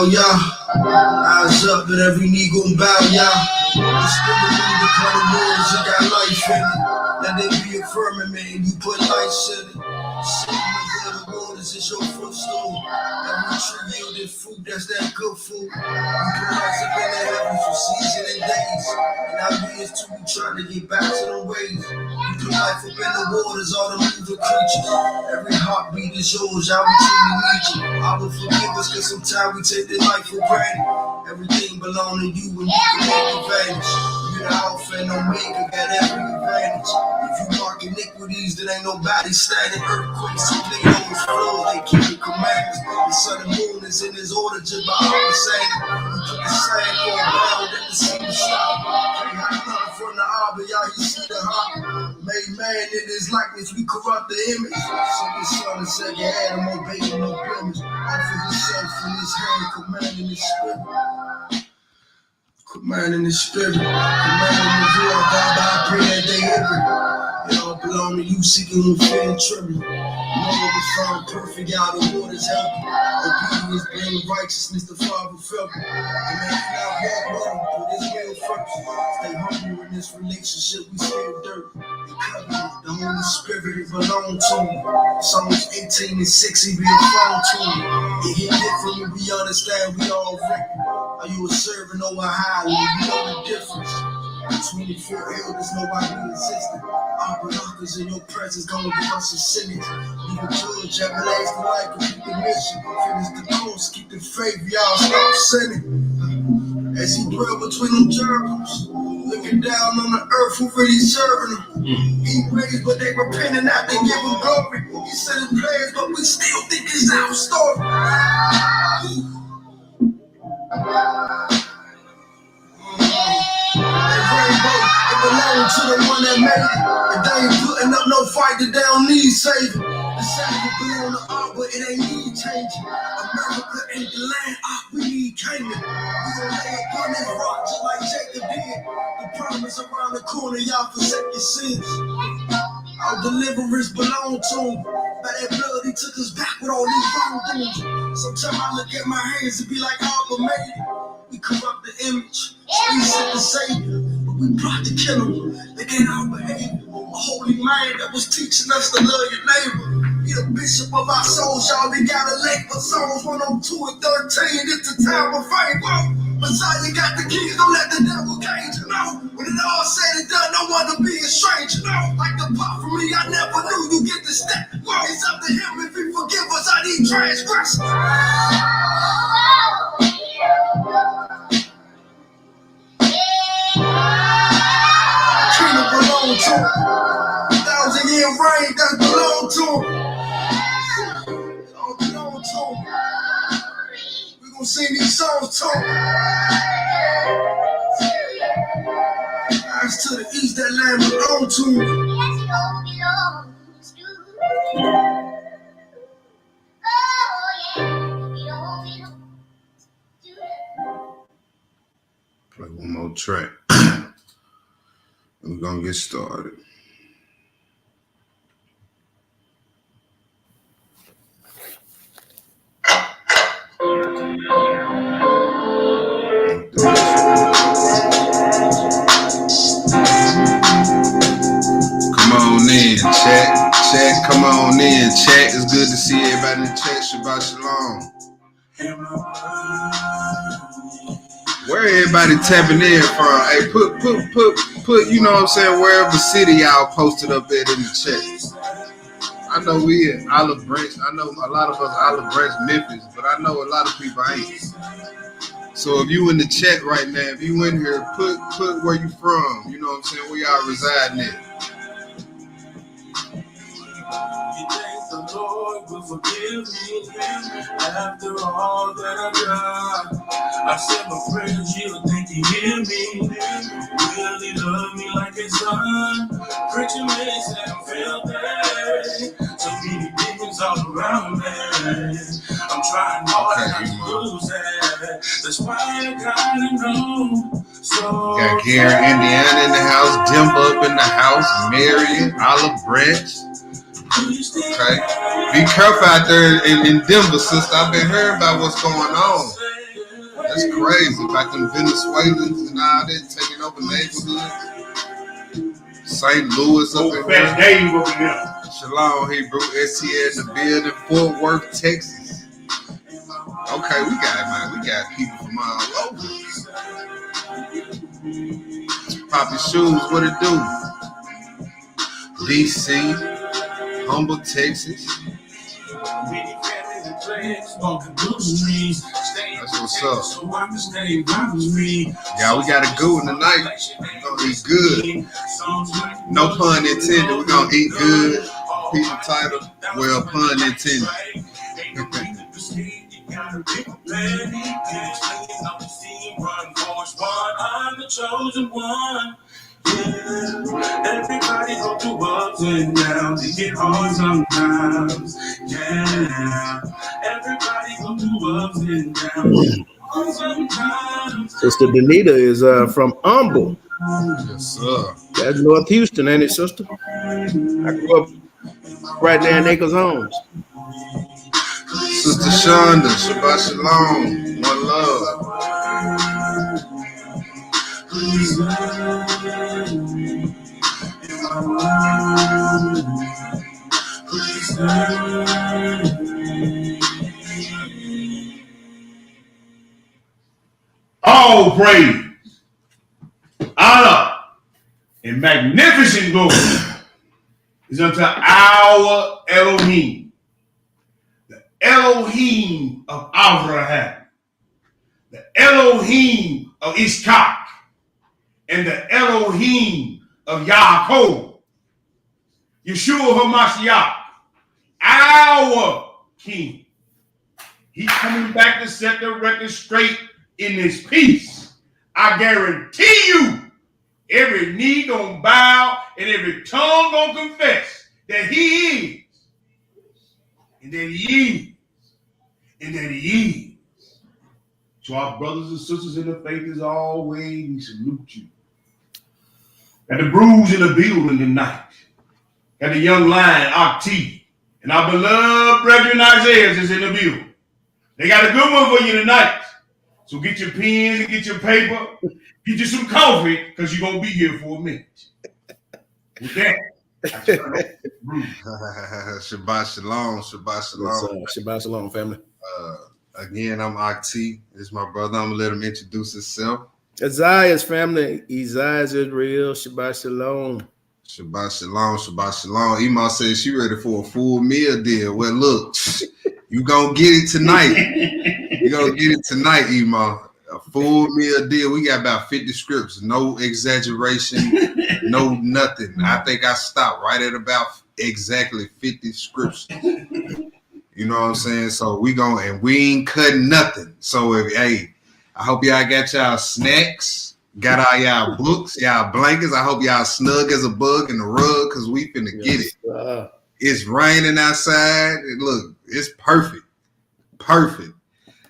out, y'all. Eyes up, but every knee gon' bow, y'all. It's still the kind of words that got life in it. Let it be a firmament and you put life in it. Sitting in the waters is your footstool. Every tree yielded fruit, that's that good food. You put life up in the heavens for season and days. And our beings too, we trying to get back to them ways. You put life up in the waters, all the moving creatures. Every heartbeat is yours, y'all, we truly need you. I will forgive us, cause sometimes we take this life for granted. Everything belong to you and you can make advantage. You're the Alpha and Omega, got every advantage. If you mark iniquities, then ain't nobody standing. Earthquakes, tornadoes, floods, they keep the commandments. The sun and moon is in his order just by all the same. You put the sand for a round that the sea will stop. Can't hide nothing from the eye, but y'all, you see the heart. Made man in his likeness, we corrupt the image. So the son and second Adam, obeying no blemish. Offer himself in his hand, commanding his spirit. Commanding the spirit, commanding the world, God, I pray that they hear it. It all belong to you, seeking who fear and trembling. Never was found perfect, y'all, the waters help you. Obedience bring righteousness, the Father felt it. And man, you not walk with him, but his will first. Stay humble in this relationship, we save dirt. The covenant, the Holy Spirit, it belong to me. Psalms 18 and 6, he be a phone to me. It hit different, we understand, we all reckon. Are you a servant or a highway? You know the difference. Between the four elders, nobody existed. Our binoculars in your presence gonna give us a sentence. You the judge, everlasting life, complete the mission. Finish the course, keep the faith, y'all stop sinning. As he dwell between them cherubims, looking down on the earth, who really serving them. He praised, but they repenting not to give him glory. He said his prayers, but we still think it's our story. To the one that made it, and they ain't putting up no fight that they don't need saving. The Sabbath belong to all, but it ain't need changing. America ain't the land, we need Canaan. We gon' lay upon this rock just like Jacob did. The promise around the corner, y'all forsake your sins. Our deliverance belong to him. By that blood, he took us back with all these wrongdoings. Sometimes I look at my hands and be like, Abba made it. We corrupt the image, we sent the Savior, but we plot to kill him. They ain't our behavior. A holy man that was teaching us to love your neighbor. He the bishop of our souls, y'all. They got a lake for Psalms 102 and 13. It's the time of favor. Messiah got the keys, don't let the devil cage you know. When it all said and done, no one to be a stranger. No, like the pop from me, I never knew you get the step. It's up to him if he forgive us, I need transgressors. Kingdom belong to him. 1,000-year reign that belong to him. It all belong to him. We gon' sing these songs to him. Eyes to the east, that land belong to him. Yes, it all belongs to him. Oh yeah, it all belongs to him. Play one more track. We're gonna get started. Come on in, chat. Chat, come on in. Chat, it's good to see everybody in the chat. Shabbat shalom. Where everybody tapping in from? Hey, put, you know what I'm saying, wherever city y'all posted up there in the chat. I know we in Olive Branch. I know a lot of us Olive Branch, Memphis, but I know a lot of people ain't. So if you in the chat right now, if you in here, put where you from. You know what I'm saying, where y'all residing at. The Lord will forgive me after all that I've done. I said my prayers, you think he hear me. Really love me like his son. Preacher man said I feel bad. So many demons all around me. I'm trying hard not to lose that. That's why I gotta know. So got Gary, Indiana in the house, Denver up in the house, Marion, Olive Branch. Okay. Be careful out there in Denver, sister. I've been hearing about what's going on. That's crazy. Back in Venezuelans and all that taking over neighborhoods. St. Louis up in here. Shalom, Hebrew. STL in the building. Fort Worth, Texas. Okay, we got people from all over. Poppy Shoes, what it do? DC, Humble, Texas. That's what's up. Yeah, we got a good one tonight. We're gonna eat good. No pun intended. We're gonna eat good. Piece of title. Well, pun intended. I'm the chosen one. Yeah. Everybody go through ups and downs. It get hard sometimes. Yeah. Everybody go through ups and downs. Sometimes. Sister Danita is from Humble. Yes, sir. That's North Houston, ain't it, sister? I grew up right there in Acres Homes. Sister Shonda, Shabbat Shalom, one love. All praise, honor, and magnificent glory is unto our Elohim, the Elohim of Abraham, the Elohim of Ishak, and the Elohim of Yaakov, Yeshua HaMashiach, our King. He's coming back to set the record straight in this peace. I guarantee you, every knee gonna bow and every tongue gonna confess that he is, and that he is, and that he is. To our brothers and sisters in the faith, as always, we salute you. Got the bruise in the building tonight. Got the young lion, Octi, and our beloved brethren Isaiah is in the building. They got a good one for you tonight. So get your pens and get your paper. Get you some coffee, because you're going to be here for a minute. With that, Shabbat Shalom, Shabbat Shalom. Yes, Shabbat Shalom, family. Again, I'm Octi. This is my brother. I'm going to let him introduce himself. Isaiah's family. Isaiah's Israel. Shabbat Shalom. Shabbat Shalom, Shabbat Shalom. Ema says she ready for a full meal deal. Well, look, you going to get it tonight. You're going to get it tonight, Ema. A full meal deal. We got about 50 scripts. No exaggeration. No nothing. I think I stopped right at about exactly 50 scripts. You know what I'm saying? So we ain't cutting nothing. So I hope y'all got y'all snacks, got all y'all books, y'all blankets. I hope y'all snug as a bug in the rug, because we finna get it. It's raining outside. Look, it's perfect. Perfect.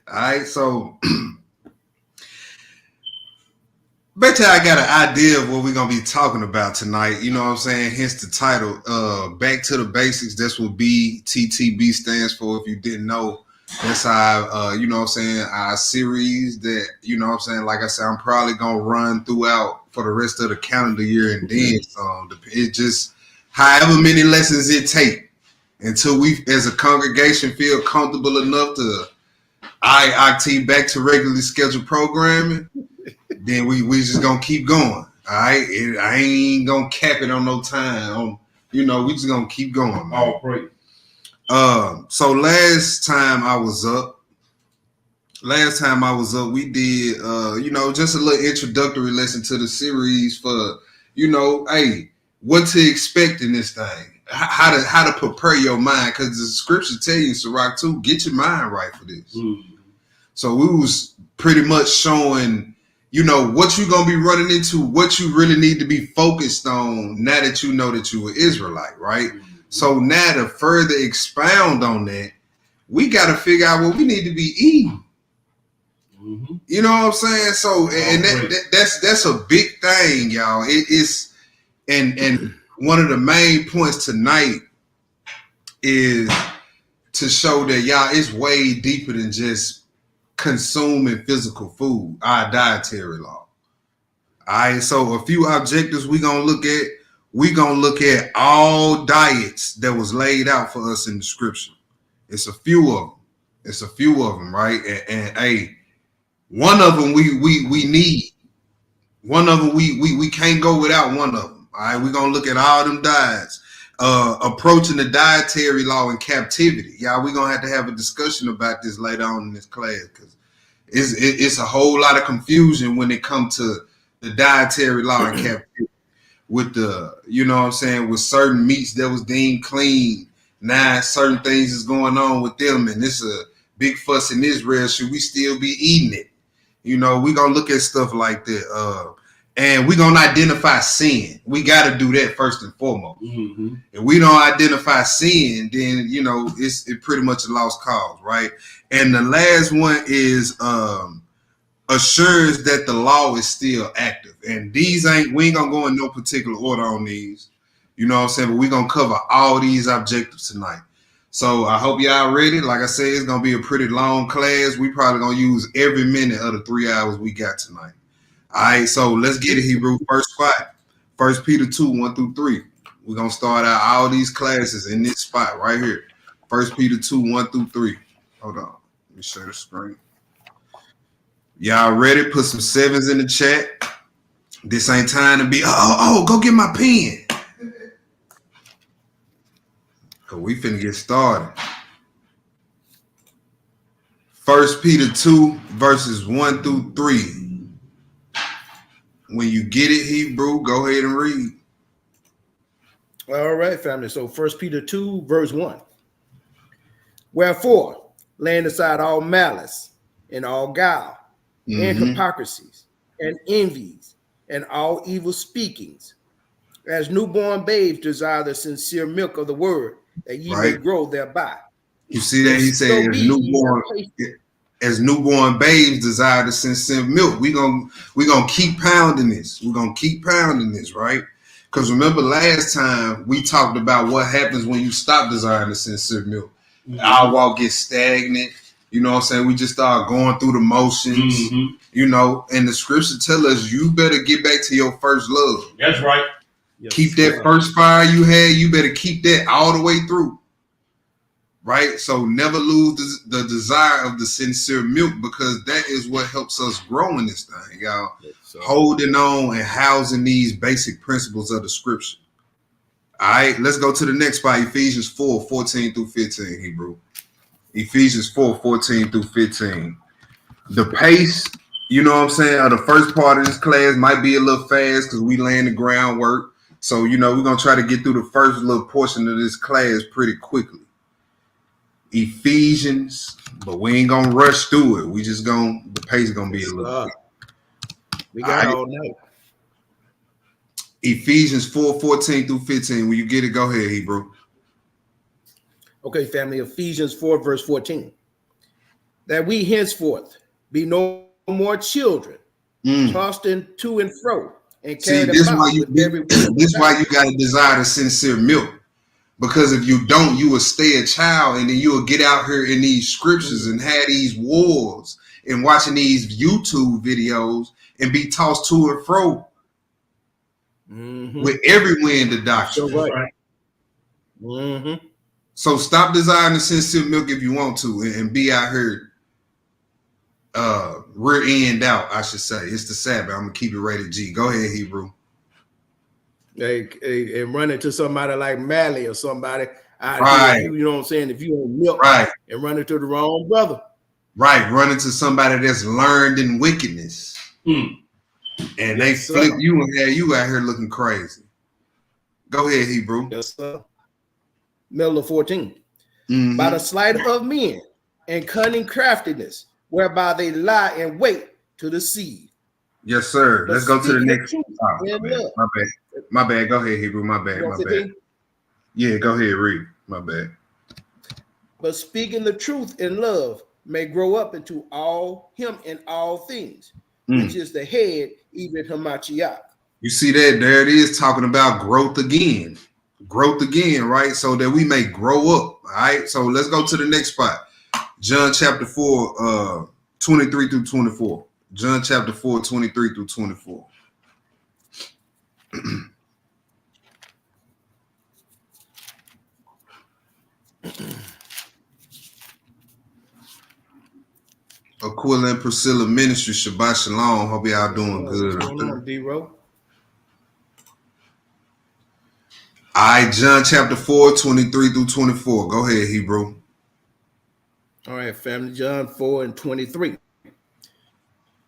All right, so bet you I got an idea of what we're gonna be talking about tonight. You know what I'm saying? Hence the title, Back to the Basics. That's what BTTB stands for. If you didn't know, that's our, you know what I'm saying, our series that, you know what I'm saying, like I said, I'm probably gonna run throughout for the rest of the calendar year and then some. It just, however many lessons it take until we as a congregation feel comfortable enough to IT back to regularly scheduled programming, then we just gonna keep going. All right, I ain't gonna cap it on no time. We just gonna keep going. Man. All praise. So last time I was up, we did just a little introductory lesson to the series for what to expect in this thing. How to prepare your mind, because the scripture tell you, Sirach 2, get your mind right for this. Mm-hmm. So we was pretty much showing, what you're going to be running into, what you really need to be focused on now that you know that you're an Israelite, right? Mm-hmm. So now to further expound on that, we got to figure out what we need to be eating. Mm-hmm. You know what I'm saying? So, and that's a big thing, y'all. It is, and one of the main points tonight is to show that, y'all, it's way deeper than just consuming physical food, our dietary law. All right, so a few objectives we're gonna look at. We're gonna look at all diets that was laid out for us in the scripture. It's a few of them. Right? And hey, one of them we need. One of them we can't go without one of them. All right, we're gonna look at all them diets. Approaching the dietary law in captivity. Y'all, we're gonna have a discussion about this later on in this class, because it's a whole lot of confusion when it comes to the dietary law in captivity. With the, you know what I'm saying, with certain meats that was deemed clean. Now certain things is going on with them, and it's a big fuss in Israel. Should we still be eating it? You know, we're gonna look at stuff like that. And we're gonna identify sin. We gotta do that first and foremost. Mm-hmm. If we don't identify sin, then you know it's pretty much a lost cause, right? And the last one is assures that the law is still active. And we ain't gonna go in no particular order on these. You know what I'm saying? But we're gonna cover all these objectives tonight. So I hope y'all ready. Like I said, it's gonna be a pretty long class. We probably gonna use every minute of the 3 hours we got tonight. All right, so let's get it, Hebrew. First spot, 1 Peter 2, 1 through 3. We're gonna start out all these classes in this spot right here. 1 Peter 2, 1 through 3. Hold on. Let me share the screen. Y'all ready? Put some sevens in the chat. This ain't time to be, go get my pen. Cause we finna get started. 1 Peter 2, verses 1 through 3. When you get it, Hebrew, go ahead and read. All right, family. So 1 Peter 2, verse 1. Wherefore, laying aside all malice and all guile, and hypocrisies, and envies, and all evil speakings, as newborn babes desire the sincere milk of the word, that ye may grow thereby. You see that he said, as newborn babes desire the sincere milk. We're gonna keep pounding this. We're gonna keep pounding this, right? Because remember last time we talked about what happens when you stop desiring the sincere milk. Our walk gets stagnant. You know what I'm saying? We just start going through the motions, you know, and the scripture tell us you better get back to your first love. That's right. Keep that first fire you had. You better keep that all the way through. Right? So never lose the desire of the sincere milk, because that is what helps us grow in this thing, y'all. Holding on and housing these basic principles of the scripture. All right, let's go to the next spot. Ephesians 4, 14 through 15, Hebrew. Ephesians 4, 14 through 15. The pace, you know what I'm saying, of the first part of this class might be a little fast because we laying the groundwork. So, you know, we're going to try to get through the first little portion of this class pretty quickly. Ephesians, but we ain't going to rush through it. The pace is going to be a little quick. We got all night. Ephesians 4, 14 through 15. When you get it, go ahead, Hebrew. Okay, family, Ephesians 4, verse 14. That we henceforth be no more children, tossed to and fro, and carried about with every wind. This is why you got to desire the sincere milk. Because if you don't, you will stay a child, and then you will get out here in these scriptures and have these wars and watching these YouTube videos and be tossed to and fro with every wind of doctrine. Right. So stop desiring the sincere milk if you want to, and be out here rear end out, I should say. It's the Sabbath. I'm gonna keep it rated G. Go ahead, Hebrew. And run into somebody like Mally or somebody right. You know what I'm saying? If you don't milk, right, and run into the wrong brother, right, run into somebody that's learned in wickedness, and they flip you and have you out here looking crazy. Go ahead, Hebrew. Yes, sir. Middle of 14. By the sleight of men and cunning craftiness, whereby they lie in wait to deceive. Yes, sir. Let's go to the next. My bad. Go ahead, Hebrew. My bad. Yeah, go ahead, read. My bad. But speaking the truth in love may grow up into him in all things, which is the head, even Hamashiach. You see that? There it is, talking about growth again. Growth again, right? So that we may grow up. All right. So let's go to the next spot. John chapter 4, 23 through 24. John chapter 4, 23 through 24. Aquila and Priscilla Ministry, Shabbat Shalom. Hope y'all doing good. What's going on, D-Ro? All right, John chapter 4, 23 through 24. Go ahead, Hebrew. All right, family. John 4 and 23.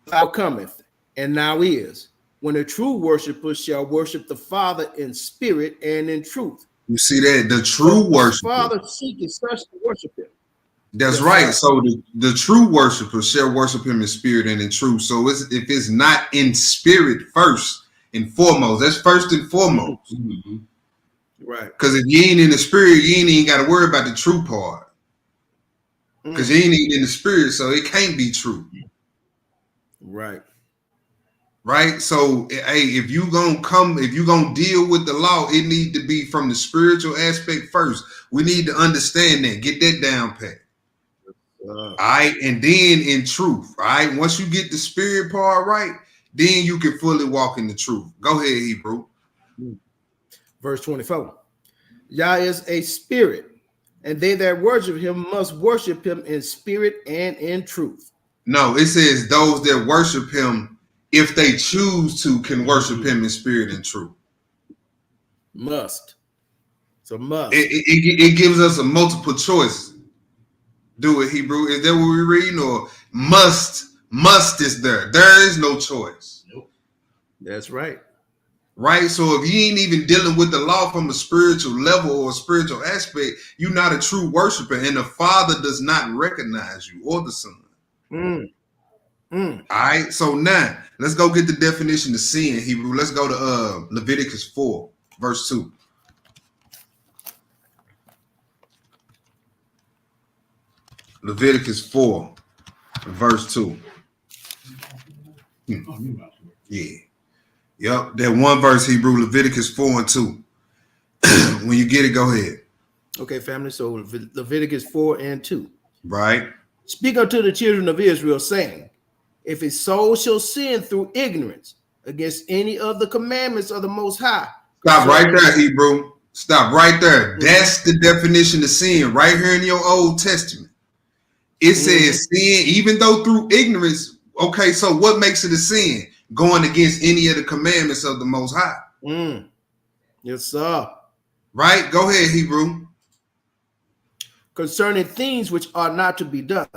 Thou cometh, and now is, when a true worshiper shall worship the Father in spirit and in truth. You see that? The true worshiper. The Father seeketh such to worship him. That's right. So the true worshiper shall worship him in spirit and in truth. So if it's not in spirit first and foremost, that's first and foremost. Mm-hmm. Right. Because if you ain't in the spirit, you ain't even got to worry about the true part. Because you ain't even in the spirit, so it can't be true. Right. Right. So hey, if you gonna deal with the law, it need to be from the spiritual aspect first. We need to understand that. Get that down pat. All right, and then in truth. All right. Once you get the spirit part right, then you can fully walk in the truth. Go ahead, Hebrew. Verse 24. Yah is a spirit, and they that worship him must worship him in spirit and in truth. No, it says those that worship him, if they choose to, can worship him in spirit and truth. Must. It's a must. It gives us a multiple choice. Do it, Hebrew. Is that what we're reading? Or must is there? There is no choice. Nope. That's right. Right? So if you ain't even dealing with the law from a spiritual level or a spiritual aspect, you're not a true worshiper, and the Father does not recognize you or the Son. All right. So now let's go get the definition of sin, Hebrew. Let's go to Leviticus 4, verse 2. Leviticus 4, verse 2. Yeah. Yep. That one verse, Hebrew, Leviticus 4 and 2. When you get it, go ahead. Okay, family. So Leviticus 4 and 2. Right. Speak unto the children of Israel, saying, if his soul shall sin through ignorance against any of the commandments of the Most High. Stop right there, Hebrew. Stop right there. That's the definition of sin right here in your Old Testament. It says sin, even though through ignorance. Okay, so what makes it a sin? Going against any of the commandments of the Most High. Yes, sir. Right? Go ahead, Hebrew. Concerning things which are not to be done,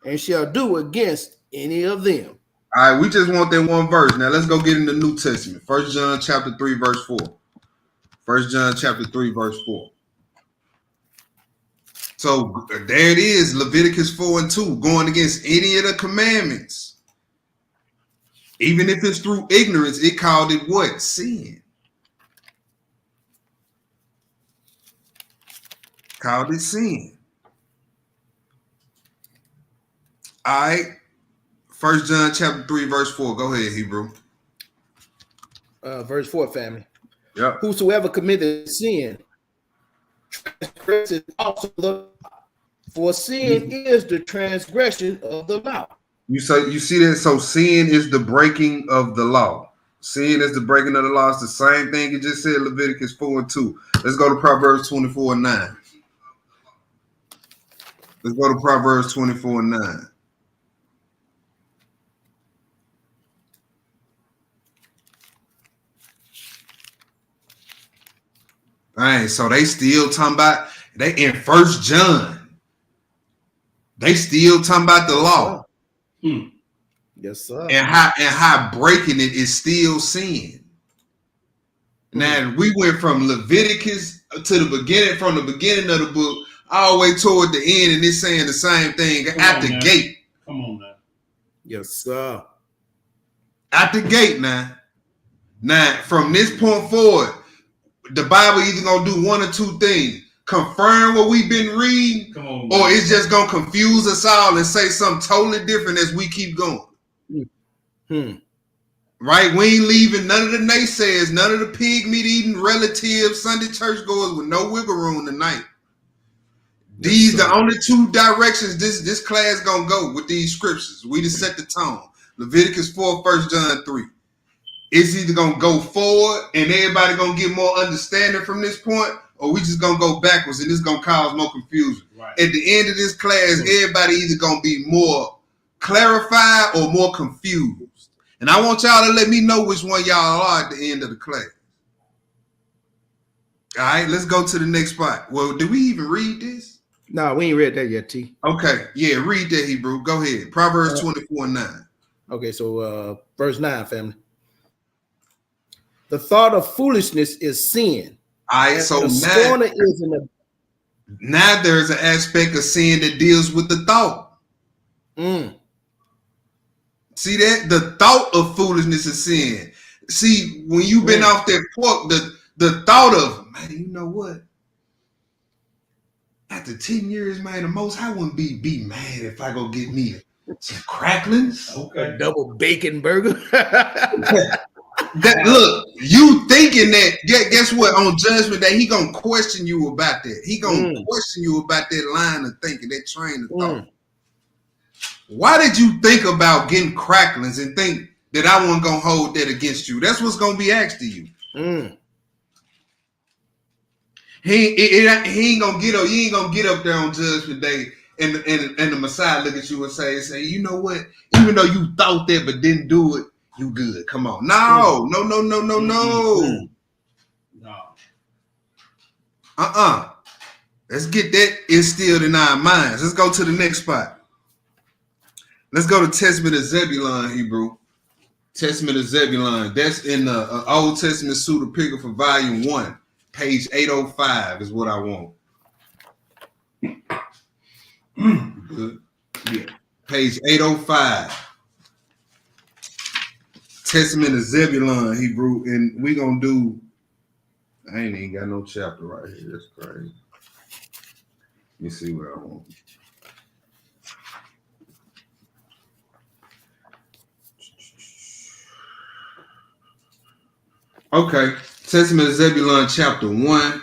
and shall do against any of them. All right, we just want that one verse. Now let's go get in the New Testament. 1 John chapter 3, verse 4. 1 John chapter 3, verse 4. So there it is, Leviticus 4 and 2, going against any of the commandments. Even if it's through ignorance, it called it what? Sin. Called it sin. All right. 1 John chapter 3, verse 4. Go ahead, Hebrew. Verse 4, family. Yep. Whosoever committeth sin, transgresseth also the law. For sin is the transgression of the law. You see that? So sin is the breaking of the law. Sin is the breaking of the law. It's the same thing you just said, Leviticus 4 and 2. Let's go to Proverbs 24 and 9. Let's go to Proverbs 24 and 9. All right, so they still talking about, they in 1 John. They still talking about the law. Yes, sir. And how breaking it is still sin. Now we went from Leviticus to the beginning, from the beginning of the book, all the way toward the end, and it's saying the same thing at the gate. Come on now. Yes, sir. At the gate now. Now, from this point forward, the Bible either gonna do one or two things. Confirm what we've been reading, or it's just gonna confuse us all and say something totally different as we keep going. Right? We ain't leaving none of the naysayers, none of the pig meat eating relatives, Sunday churchgoers with no wiggle room tonight. These the only two directions this class gonna go with these scriptures. We just set the tone. Leviticus 4, 1 John 3. It's either gonna go forward and everybody gonna get more understanding from this point, or we just gonna go backwards and this gonna cause more confusion. Right. At the end of this class, everybody either gonna be more clarified or more confused. And I want y'all to let me know which one y'all are at the end of the class. All right, let's go to the next spot. Well, did we even read this? No, we ain't read that yet, T. Okay, yeah, read that, Hebrew. Go ahead. Proverbs 24:9. Okay, so verse 9, family. The thought of foolishness is sin. All right, so now there's an aspect of sin that deals with the thought. See that? The thought of foolishness is sin. See, when you've been off that pork, the thought of, man, you know what? After 10 years, man, the Most High wouldn't be mad if I go get me some cracklings. Okay. A double bacon burger. Look, you thinking that, guess what? On Judgment Day, he gonna question you about that. He gonna question you about that line of thinking, that train of thought. Why did you think about getting cracklings and think that I wasn't gonna hold that against you? That's what's gonna be asked of you. He ain't gonna get up. You ain't gonna get up there on Judgment Day and the Messiah look at you and say, you know what? Even though you thought that but didn't do it, you good. Come on. No. Let's get that instilled in our minds. Let's go to the next spot. Let's go to Testament of Zebulun, Hebrew. Testament of Zebulun. That's in the Old Testament Pseudepigrapha for Volume 1. Page 805 is what I want. Good. Yeah. Page 805. Testament of Zebulun, Hebrew. And we're going to do, I ain't even got no chapter right here. That's crazy. Let me see what I want. Okay. Testament of Zebulun, chapter 1.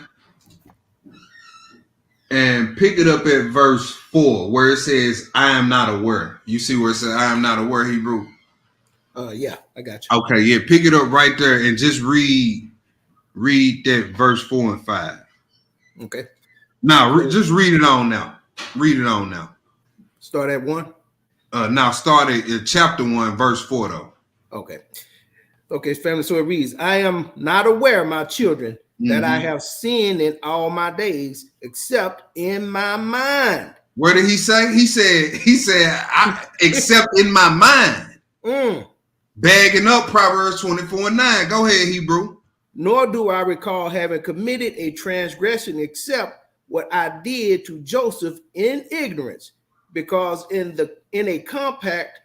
And pick it up at verse 4, where it says, I am not aware. You see where it says, I am not aware, Hebrew? Yeah, I got you. Okay, yeah, pick it up right there and just read that verse 4 and 5. Okay. Now, just read it on now. Read it on now. Start at 1? Now, start at chapter 1, verse 4, though. Okay. Okay, family, so it reads, I am not aware, my children, that I have sinned in all my days, except in my mind. What did he say? He said, except in my mind. Bagging up Proverbs 24:9. Go ahead, Hebrew. Nor do I recall having committed a transgression except what I did to Joseph in ignorance, because in a compact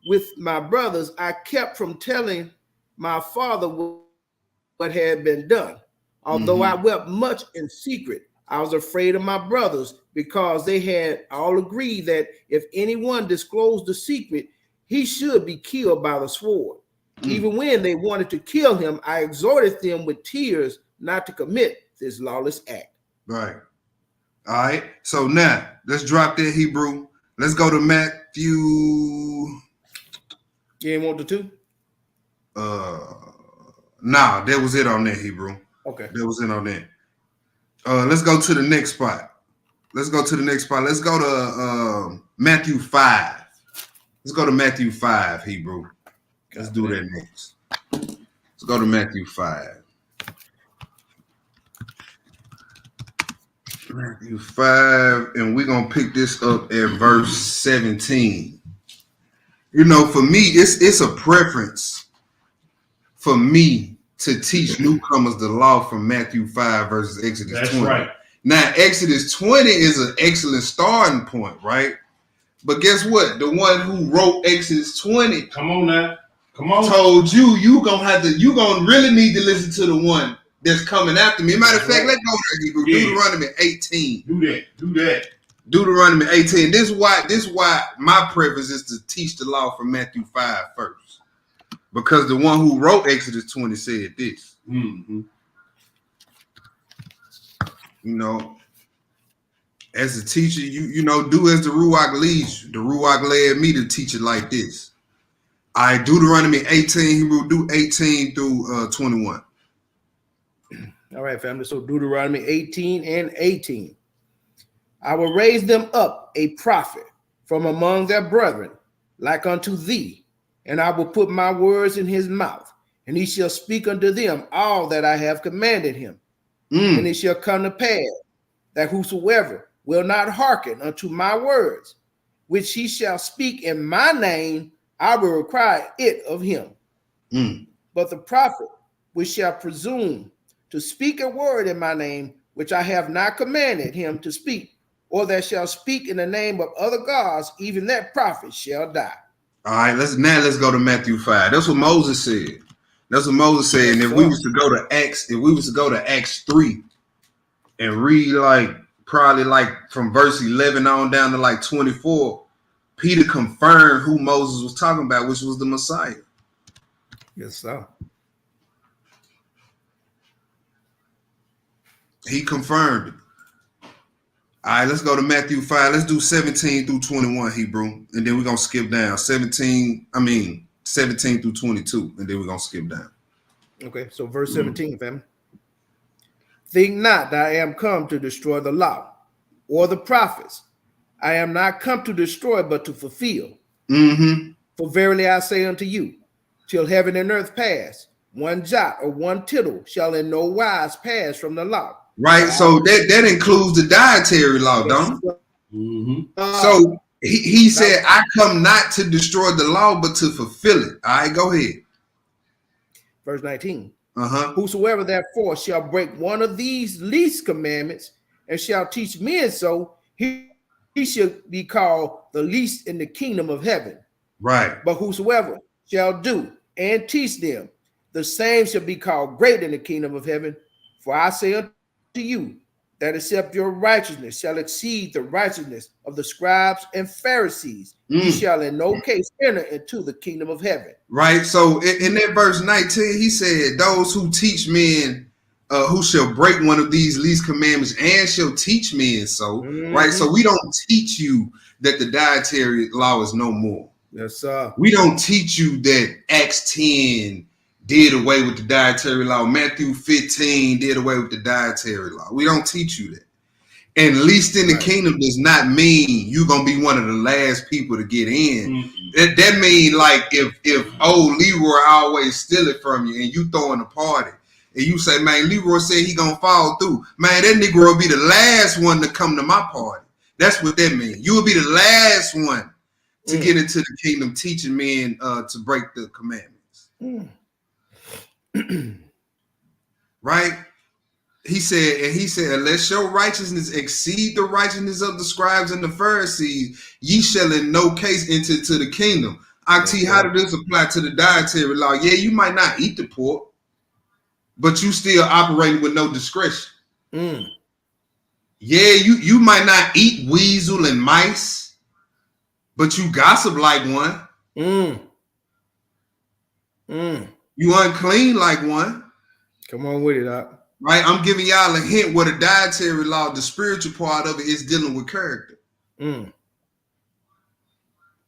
with my brothers, I kept from telling my father what had been done. Although I wept much in secret, I was afraid of my brothers, because they had all agreed that if anyone disclosed the secret, he should be killed by the sword. Even when they wanted to kill him, I exhorted them with tears not to commit this lawless act. Right. All right. So now let's drop that, Hebrew. Let's go to Matthew. You ain't want the 2? Nah, that was it on that, Hebrew. Okay. That was it on that. Let's go to the next spot. Let's go to Matthew 5. Let's go to Matthew 5, Hebrew. Let's do that next. Let's go to Matthew 5. Matthew 5, and we're going to pick this up at verse 17. You know, for me, it's a preference for me to teach newcomers the law from Matthew 5 versus Exodus 20. Right. Now, Exodus 20 is an excellent starting point, right? But guess what? The one who wrote Exodus 20, come on now, told you gonna really need to listen to the one that's coming after me. Matter of fact, let's go there, Hebrew. Yeah. Deuteronomy 18. Do that. Deuteronomy 18. This is why my preference is to teach the law from Matthew 5 first. Because the one who wrote Exodus 20 said this. You know, As a teacher, you know, do as the Ruach leads you. The Ruach led me to teach it like this. I Deuteronomy 18, Hebrew do 18 through 21. All right, family. So Deuteronomy 18 and 18. I will raise them up a prophet from among their brethren, like unto thee, and I will put my words in his mouth, and he shall speak unto them all that I have commanded him. And it shall come to pass that whosoever will not hearken unto my words, which he shall speak in my name, I will require it of him. But the prophet which shall presume to speak a word in my name, which I have not commanded him to speak, or that shall speak in the name of other gods, even that prophet shall die. All right, let's go to Matthew 5. That's what Moses said. That's what Moses said. And if we was to go to Acts 3 and read probably from verse 11 on down to 24, Peter confirmed who Moses was talking about, which was the Messiah. Yes, sir. He confirmed it. All right, let's go to Matthew 5. Let's do 17 through 21, Hebrew. And then we're going to skip down. 17 through 22. And then we're going to skip down. Okay, so verse 17, family. Think not that I am come to destroy the law or the prophets. I am not come to destroy, but to fulfill. For verily I say unto you, till heaven and earth pass, one jot or one tittle shall in no wise pass from the law. Right, so that includes the dietary law, don't it? So he said, I come not to destroy the law, but to fulfill it. All right, go ahead. Verse 19. Whosoever therefore shall break one of these least commandments and shall teach men so, he shall be called the least in the kingdom of heaven. Right. But whosoever shall do and teach them, the same shall be called great in the kingdom of heaven. For I say unto you, that except your righteousness shall exceed the righteousness of the scribes and Pharisees, you shall in no case enter into the kingdom of heaven. Right. So in that verse 19, he said, those who teach men, who shall break one of these least commandments and shall teach men so. Right. So we don't teach you that the dietary law is no more. Yes, sir. We don't teach you that Acts 10 did away with the dietary law. Matthew 15 did away with the dietary law. We don't teach you that. And least in the kingdom does not mean you're gonna be one of the last people to get in. That mean if old Leroy always steal it from you and you throwing a party and you say, man, Leroy said he gonna fall through. Man, that nigga will be the last one to come to my party. That's what that means. You will be the last one to get into the kingdom, teaching men to break the commandments. Right? He said, unless your righteousness exceed the righteousness of the scribes and the Pharisees, ye shall in no case enter to the kingdom. IT, how does this apply to the dietary law? Yeah, you might not eat the pork, but you still operating with no discretion. Yeah, you might not eat weasel and mice, but you gossip like one. You unclean like one. Come on with it, Doc. Right? I'm giving y'all a hint what a dietary law, the spiritual part of it, is dealing with character. All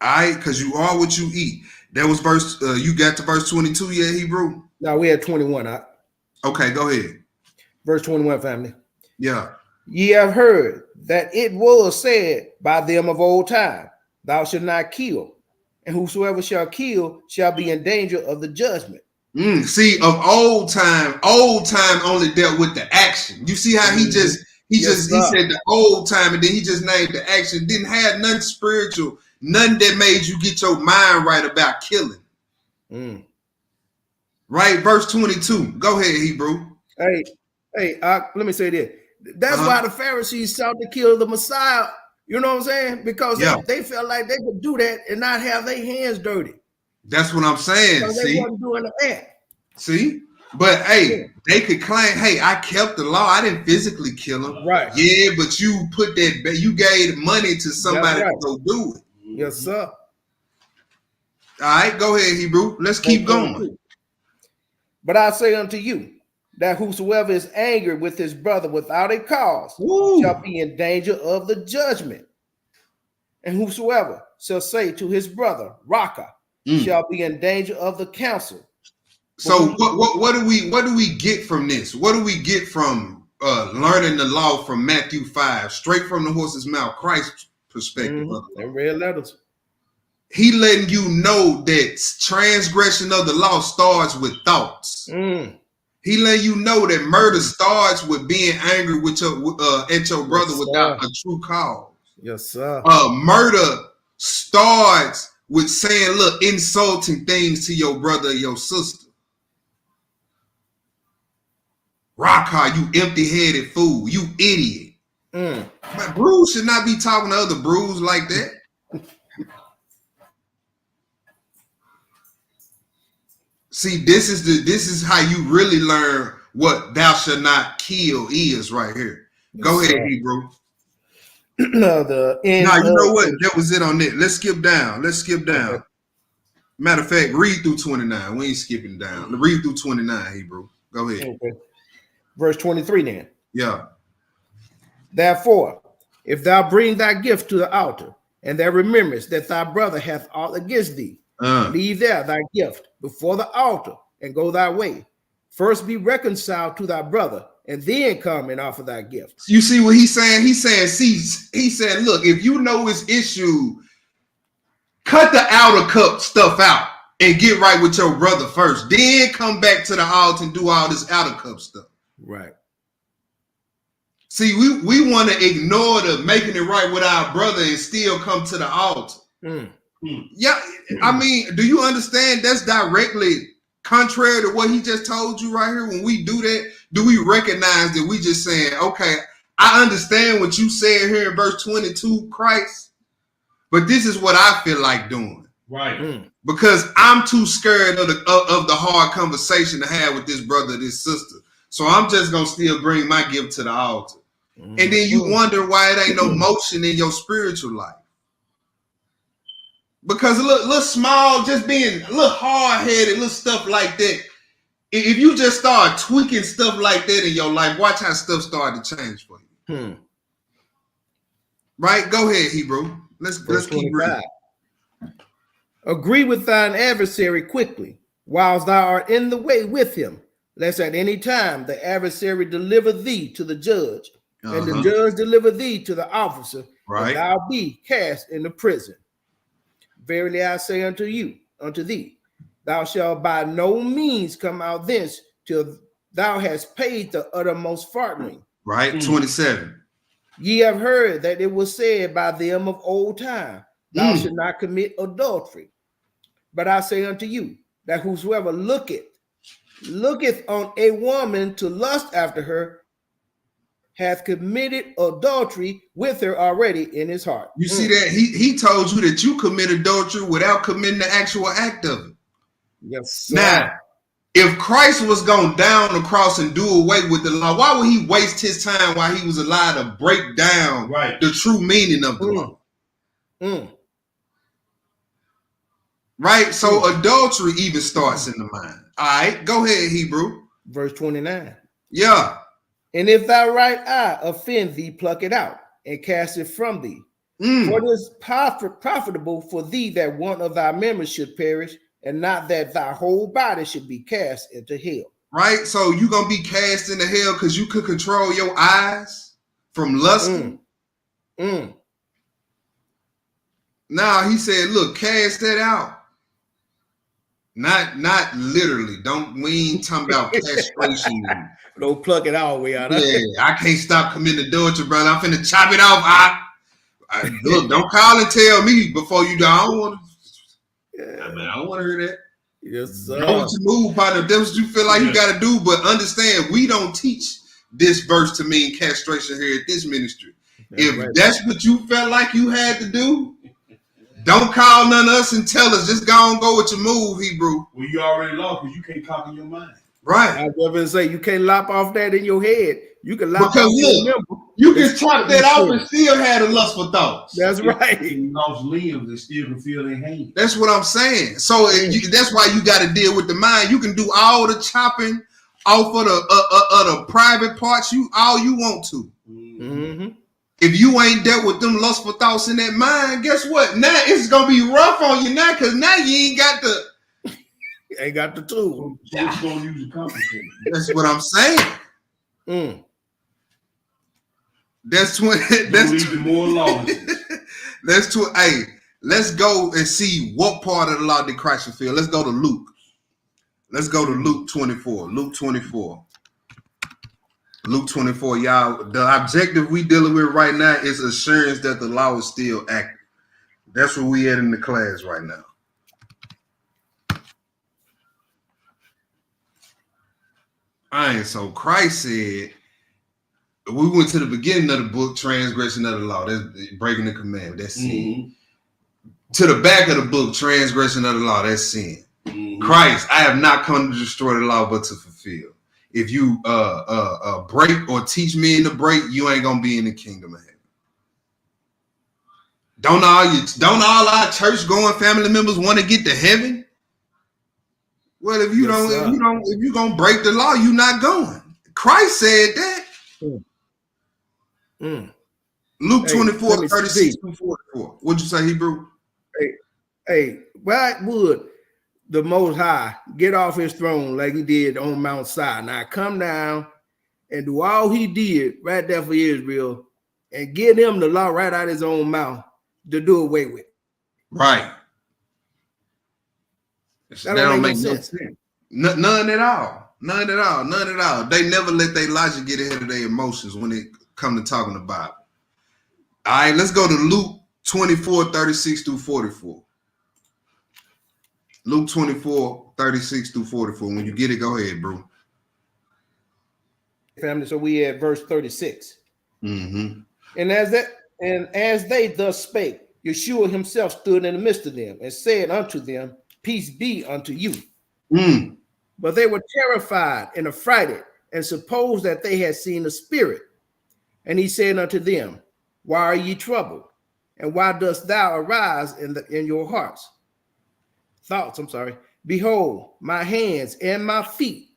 right, because you are what you eat. That was verse, you got to verse 22, yeah, Hebrew? No, we had 21, Doc. Okay, go ahead. Verse 21, family. Yeah. Ye have heard that it was said by them of old time, thou shalt not kill, and whosoever shall kill shall be in danger of the judgment. See, of old time only dealt with the action. You see how he said the old time, and then he just named the action. Didn't have nothing spiritual, nothing that made you get your mind right about killing. Right, verse 22. Go ahead, Hebrew. Hey, let me say this. That's why the Pharisees sought to kill the Messiah. You know what I'm saying? Because they felt like they could do that and not have their hands dirty. That's what I'm saying. They wasn't doing that. See? But hey, they could claim, hey, I kept the law. I didn't physically kill him. Right. Yeah, but you put that, you gave money to somebody to go do it. Yes, sir. All right, go ahead, Hebrew. Let's keep going. But I say unto you that whosoever is angry with his brother without a cause Woo. shall be in danger of the judgment. And whosoever shall say to his brother, Raka, shall be in danger of the council. So what do we get from this? What do we get from learning the law from Matthew 5, straight from the horse's mouth, Christ's perspective? And red letters. He letting you know that transgression of the law starts with thoughts. He letting you know that murder starts with being angry with your at your brother without a true cause. Yes, sir. Murder starts with saying, look, insulting things to your brother or your sister. Raka, you empty-headed fool, you idiot. But Bruce should not be talking to other Bruce like that. See, this is how you really learn what thou shalt not kill is right here. Go ahead, Hebrew. Now you know what? That was it on it. Let's skip down. Okay. Matter of fact, read through 29. We ain't skipping down. Read through 29, Hebrew. Go ahead. Okay. Verse 23 then. Yeah. Therefore, if thou bring thy gift to the altar, and thou rememberest that thy brother hath aught against thee, leave there thy gift before the altar, and go thy way. First be reconciled to thy brother, and then come and offer thy gift. You see what he's saying? He said, look, if you know his issue, cut the outer cup stuff out and get right with your brother first. Then come back to the altar and do all this outer cup stuff. Right. See, we want to ignore the making it right with our brother and still come to the altar. Yeah, I mean, do you understand that's directly contrary to what he just told you right here? When we do that, do we recognize that we just saying, okay, I understand what you said here in verse 22, Christ, but this is what I feel like doing. Right. Because I'm too scared of the hard conversation to have with this brother, this sister. So I'm just going to still bring my gift to the altar. And then you wonder why it ain't no motion in your spiritual life. Because a little small, just being a little hard-headed, little stuff like that. If you just start tweaking stuff like that in your life, watch how stuff start to change for you. Right? Go ahead, Hebrew. Let's keep reading. Agree with thine adversary quickly, whilst thou art in the way with him, lest at any time the adversary deliver thee to the judge, and the judge deliver thee to the officer, and thou be cast into prison. Verily I say unto thee, thou shalt by no means come out thence till thou hast paid the uttermost farthing. Right, 27. Ye have heard that it was said by them of old time, thou shalt not commit adultery. But I say unto you, that whosoever looketh on a woman to lust after her, hath committed adultery with her already in his heart. You see that? He told you that you commit adultery without committing the actual act of it. Yes, sir. Now, if Christ was going down the cross and do away with the law, why would he waste his time while he was allowed to break down the true meaning of the law? Right? So adultery even starts in the mind. All right, go ahead, Hebrew. Verse 29. Yeah. And if thy right eye offend thee, pluck it out and cast it from thee. For it is profitable for thee that one of thy members should perish, and not that thy whole body should be cast into hell. Right? So you're going to be cast into hell because you could control your eyes from lusting. Now he said, look, cast that out. Not literally. We ain't talking about castration. Don't pluck it all the way out. Yeah, I can't stop committing adultery, brother. I'm finna chop it off. Look, don't call and tell me before you do. I don't want to. I don't want to hear that. Yes, sir. Know what you move, partner. That's what you feel like you got to do. But understand, we don't teach this verse to mean castration here at this ministry. If that's what you felt like you had to do, don't call none of us and tell us. Just go and go with your move, Hebrew. Well, you already lost because you can't conquer your mind. Right. I was going to say, you can't lop off that in your head. You can lop off your member. You can chop that off and still have the lustful thoughts. That's right. You lost limbs and still can feel their hand. That's what I'm saying. So that's why you got to deal with the mind. You can do all the chopping, off of the private parts all you want to. Mm-hmm. If you ain't dealt with them lustful thoughts in that mind, guess what? Now it's gonna be rough on you now, because now you ain't got the tool. So what you gonna use to compensate? That's what I'm saying. Mm. That's when Lead to more lawlessness. Hey, let's go and see what part of the law did Christ fulfill. Let's go to Luke. Let's go to Luke 24. Luke 24. Luke 24, y'all. The objective we dealing with right now is assurance that the law is still active. That's where we at in the class right now. So Christ said, we went to the beginning of the book, transgression of the law. That's breaking the commandment. That's sin. Mm-hmm. To the back of the book, transgression of the law. That's sin. Mm-hmm. Christ, I have not come to destroy the law, but to fulfill. If you break or teach men to break, you ain't gonna be in the kingdom of heaven. Don't all our church going family members want to get to heaven? Well, if you gonna break the law, you not going. Christ said that. Luke 24, 36 to 44. What'd you say, Hebrew? Hey, why would the Most High get off his throne like he did on Mount Sinai? Come down and do all he did right there for Israel and give him the law right out of his own mouth to do away with. Right. That don't make no sense. None at all. None at all. None at all. They never let their logic get ahead of their emotions when it come to talking about it. All right, let's go to Luke 24, 36 through 44. Luke 24, 36 through 44. When you get it, go ahead, bro. Family, so we at verse 36. Mm-hmm. And as they thus spake, Yeshua himself stood in the midst of them and said unto them, Peace be unto you. Mm. But they were terrified and affrighted and supposed that they had seen a spirit. And he said unto them, Why are ye troubled? And why dost thou arise in your hearts? Thoughts, Behold, my hands and my feet,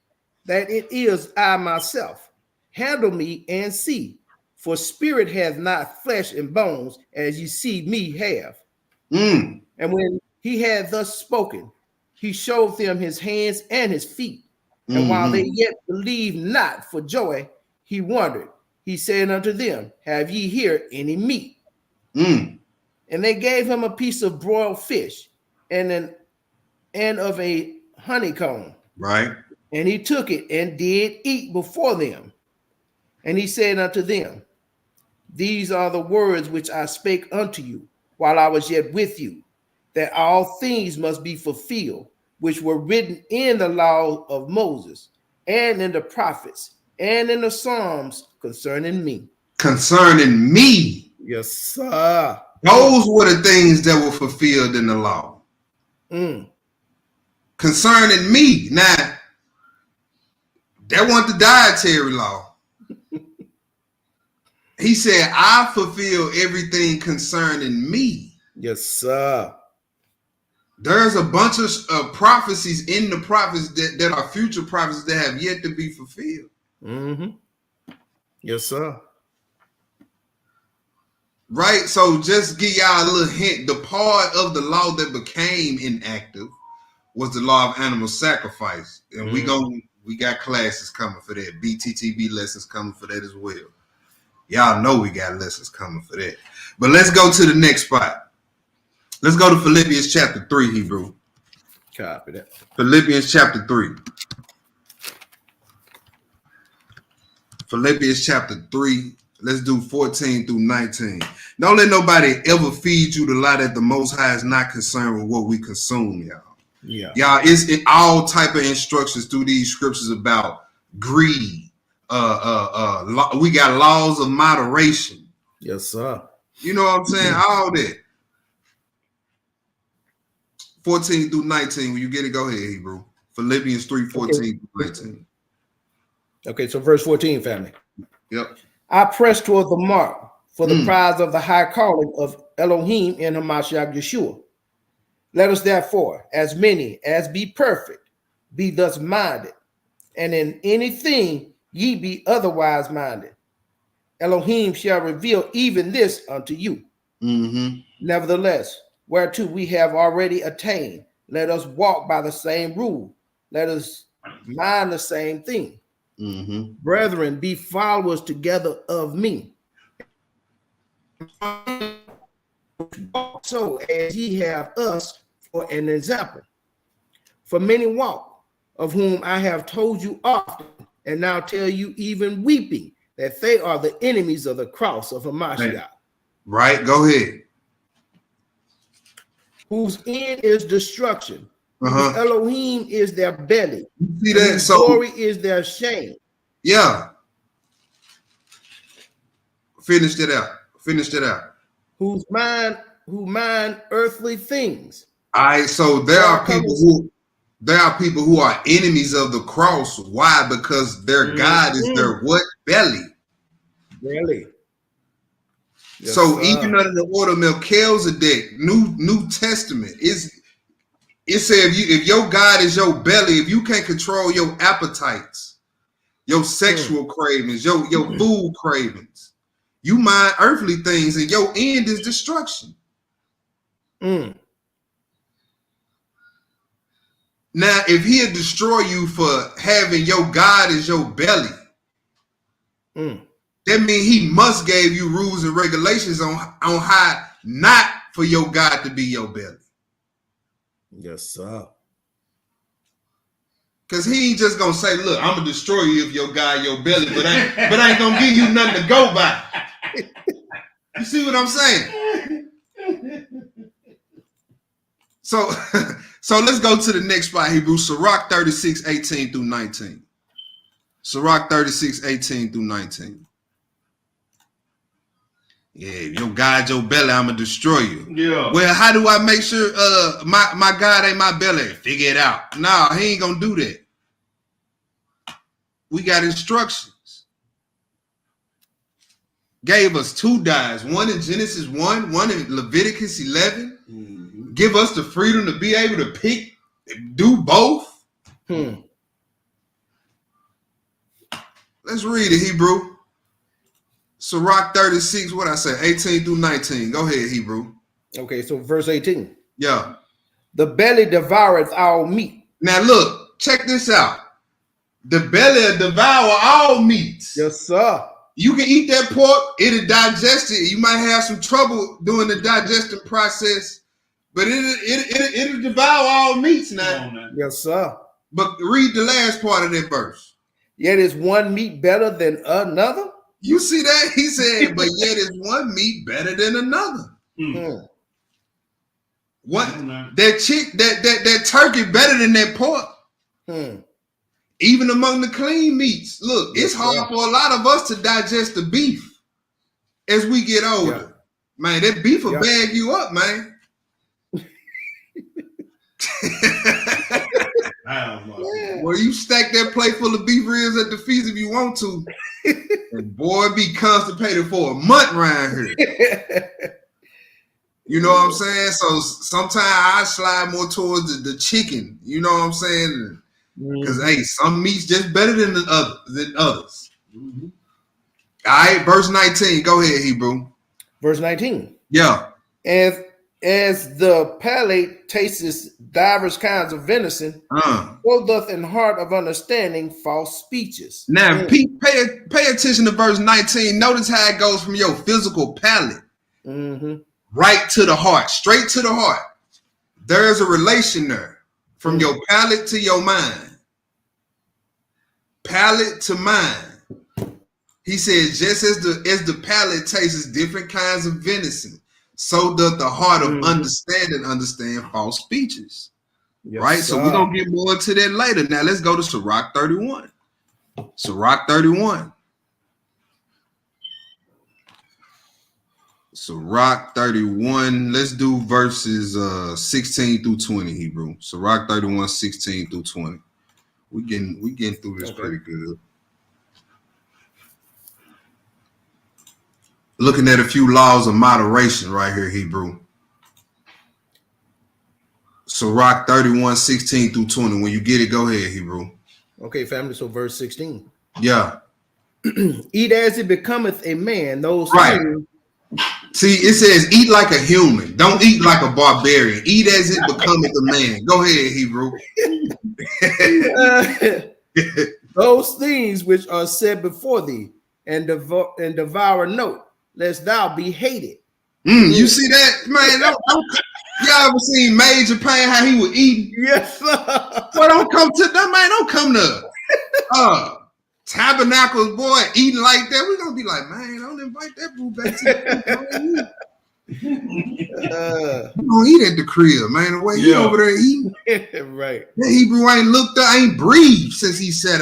that it is I myself. Handle me and see, for spirit hath not flesh and bones, as ye see me have. Mm. And when he had thus spoken, he showed them his hands and his feet. And while they yet believed not for joy, he wondered. He said unto them, Have ye here any meat? Mm. And they gave him a piece of broiled fish and of a honeycomb. Right. And he took it and did eat before them. And he said unto them, These are the words which I spake unto you while I was yet with you, that all things must be fulfilled, which were written in the law of Moses, and in the prophets, and in the Psalms concerning me. Concerning me. Yes, sir. Those were the things that were fulfilled in the law. Concerning me. Now, that wasn't the dietary law. He said, I fulfill everything concerning me. Yes, sir. There's a bunch of prophecies in the prophets that are future prophecies that have yet to be fulfilled. Mm-hmm. Yes, sir. Right? So just give y'all a little hint. The part of the law that became inactive was the law of animal sacrifice. And we got classes coming for that. BTTB lessons coming for that as well. Y'all know we got lessons coming for that. But let's go to the next spot. Let's go to Philippians chapter 3, Hebrew. Copy that. Philippians chapter 3. Philippians chapter 3. Let's do 14 through 19. Don't let nobody ever feed you the lie that the Most High is not concerned with what we consume, y'all. Yeah. Y'all, it's in all type of instructions through these scriptures about greed. We got laws of moderation. Yes, sir. You know what I'm saying? All that. 14 through 19. When you get it, go ahead, Hebrew. Philippians 3, 14 through 19. Okay, so verse 14, family. Yep. I press toward the mark for the prize of the high calling of Elohim in Hamashiach Yeshua. Let us therefore, as many as be perfect, be thus minded. and in anything ye be otherwise minded, Elohim shall reveal even this unto you. Nevertheless, whereto we have already attained, let us walk by the same rule. Let us mind the same thing. Brethren, be followers together of me. So as ye have us for an example. For many walk, of whom I have told you often, and now tell you even weeping, that they are the enemies of the cross of Hamashiach. Right, go ahead. Whose end is destruction. Whose Elohim is their belly. See that? Whose So glory is their shame. Yeah. Finished it out. Who mind earthly things. All right, so there are people who are enemies of the cross. Why? Because their God is their what? Belly. Really? Yes, so even under the order of Melchizedek, New Testament, it said if your God is your belly, if you can't control your appetites, your sexual cravings, your food cravings, you mind earthly things, and your end is destruction. Now, if he'll destroy you for having your God as your belly, that means he must gave you rules and regulations on how not for your God to be your belly. Yes, sir. Because he ain't just gonna say, look, I'm gonna destroy you if your God your belly, but I ain't gonna give you nothing to go by. You see what I'm saying? So let's go to the next spot, Hebrew. Sirach 36, 18 through 19. Sirach 36, 18 through 19. Yeah, if your God your belly, I'm gonna destroy you. Yeah. Well, how do I make sure my God ain't my belly? Figure it out. No, he ain't gonna do that. We got instructions. Gave us 2 dies, one in Genesis 1, one in Leviticus 11. Give us the freedom to be able to pick, do both. Let's read it, Hebrew. Sirach 36, what I say, 18 through 19. Go ahead, Hebrew. Okay, so verse 18. Yeah. The belly devoureth all meat. Now look, check this out. The belly will devour all meats. Yes, sir. You can eat that pork, it'll digest it. You might have some trouble doing the digestion process, but it'll devour all meats now. Yes, sir. But read the last part of that verse. Yet is one meat better than another? You see that? He said, but yet is one meat better than another. What? That turkey better than that pork. Even among the clean meats. Look, it's hard for a lot of us to digest the beef as we get older. Yeah. Man, that beef will bag you up, man. Well, you stack that plate full of beef ribs at the feast if you want to. And boy, be constipated for a month around here. You know what I'm saying? So sometimes I slide more towards the chicken. You know what I'm saying? Because hey, some meat's just better than others. All right, verse 19. Go ahead, Hebrew. Verse 19. Yeah. As the palate tastes divers kinds of venison, so doth an heart of understanding false speeches. Now, pay attention to verse 19. Notice how it goes from your physical palate right to the heart, straight to the heart. There is a relation there from your palate to your mind. Palate to mind. He says, just as the palate tastes different kinds of venison, so doth the heart of understand false speeches. Yes, right? So we're going to get more into that later. Now let's go to Sirach 31. Sirach 31. Sirach 31. Let's do verses 16 through 20, Hebrew. Sirach 31, 16 through 20. We getting through this pretty good. Looking at a few laws of moderation right here, Hebrew. Sirach 31, 16 through 20. When you get it, go ahead, Hebrew. Okay, family. So verse 16. Yeah. Eat as it becometh a man. Those Right. things. See, it says eat like a human. Don't eat like a barbarian. Eat as it becometh a man. Go ahead, Hebrew. Those things which are set before thee, and devour not, lest thou be hated. You see that, man? Y'all ever seen Major Payne how he was eating? Yes, sir. Boy, don't come to that, man. Don't come to Tabernacles, boy, eating like that. We're gonna be like, man, don't invite that boo back to the you don't eat at the crib, man. The way he over there eating. Right. That Hebrew ain't looked up, ain't breathed since he sat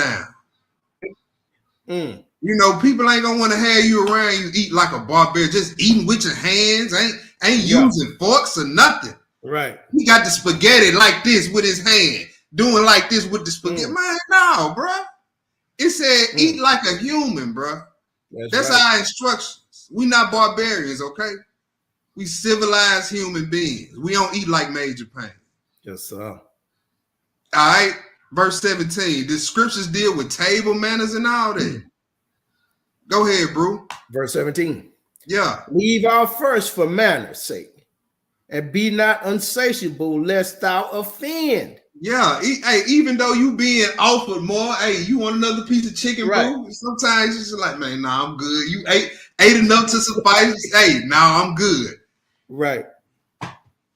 down. You know, people ain't gonna want to have you around you eat like a barbarian, just eating with your hands, ain't using forks or nothing. Right. He got the spaghetti like this with his hand, doing like this with the spaghetti. Man, no, bro. It said eat like a human, bro. That's right. Our instructions. We not barbarians, okay? We civilized human beings. We don't eat like Major Payne. Yes, sir. All right. Verse 17. The scriptures deal with table manners and all that. Go ahead, bro. Verse 17. Yeah. Leave out first for manners' sake, and be not unsatiable, lest thou offend. Yeah, even though you being offered more, hey, you want another piece of chicken, bro? Sometimes you're just like, man, nah, I'm good. You ate enough to suffice. Hey, now I'm good. Right.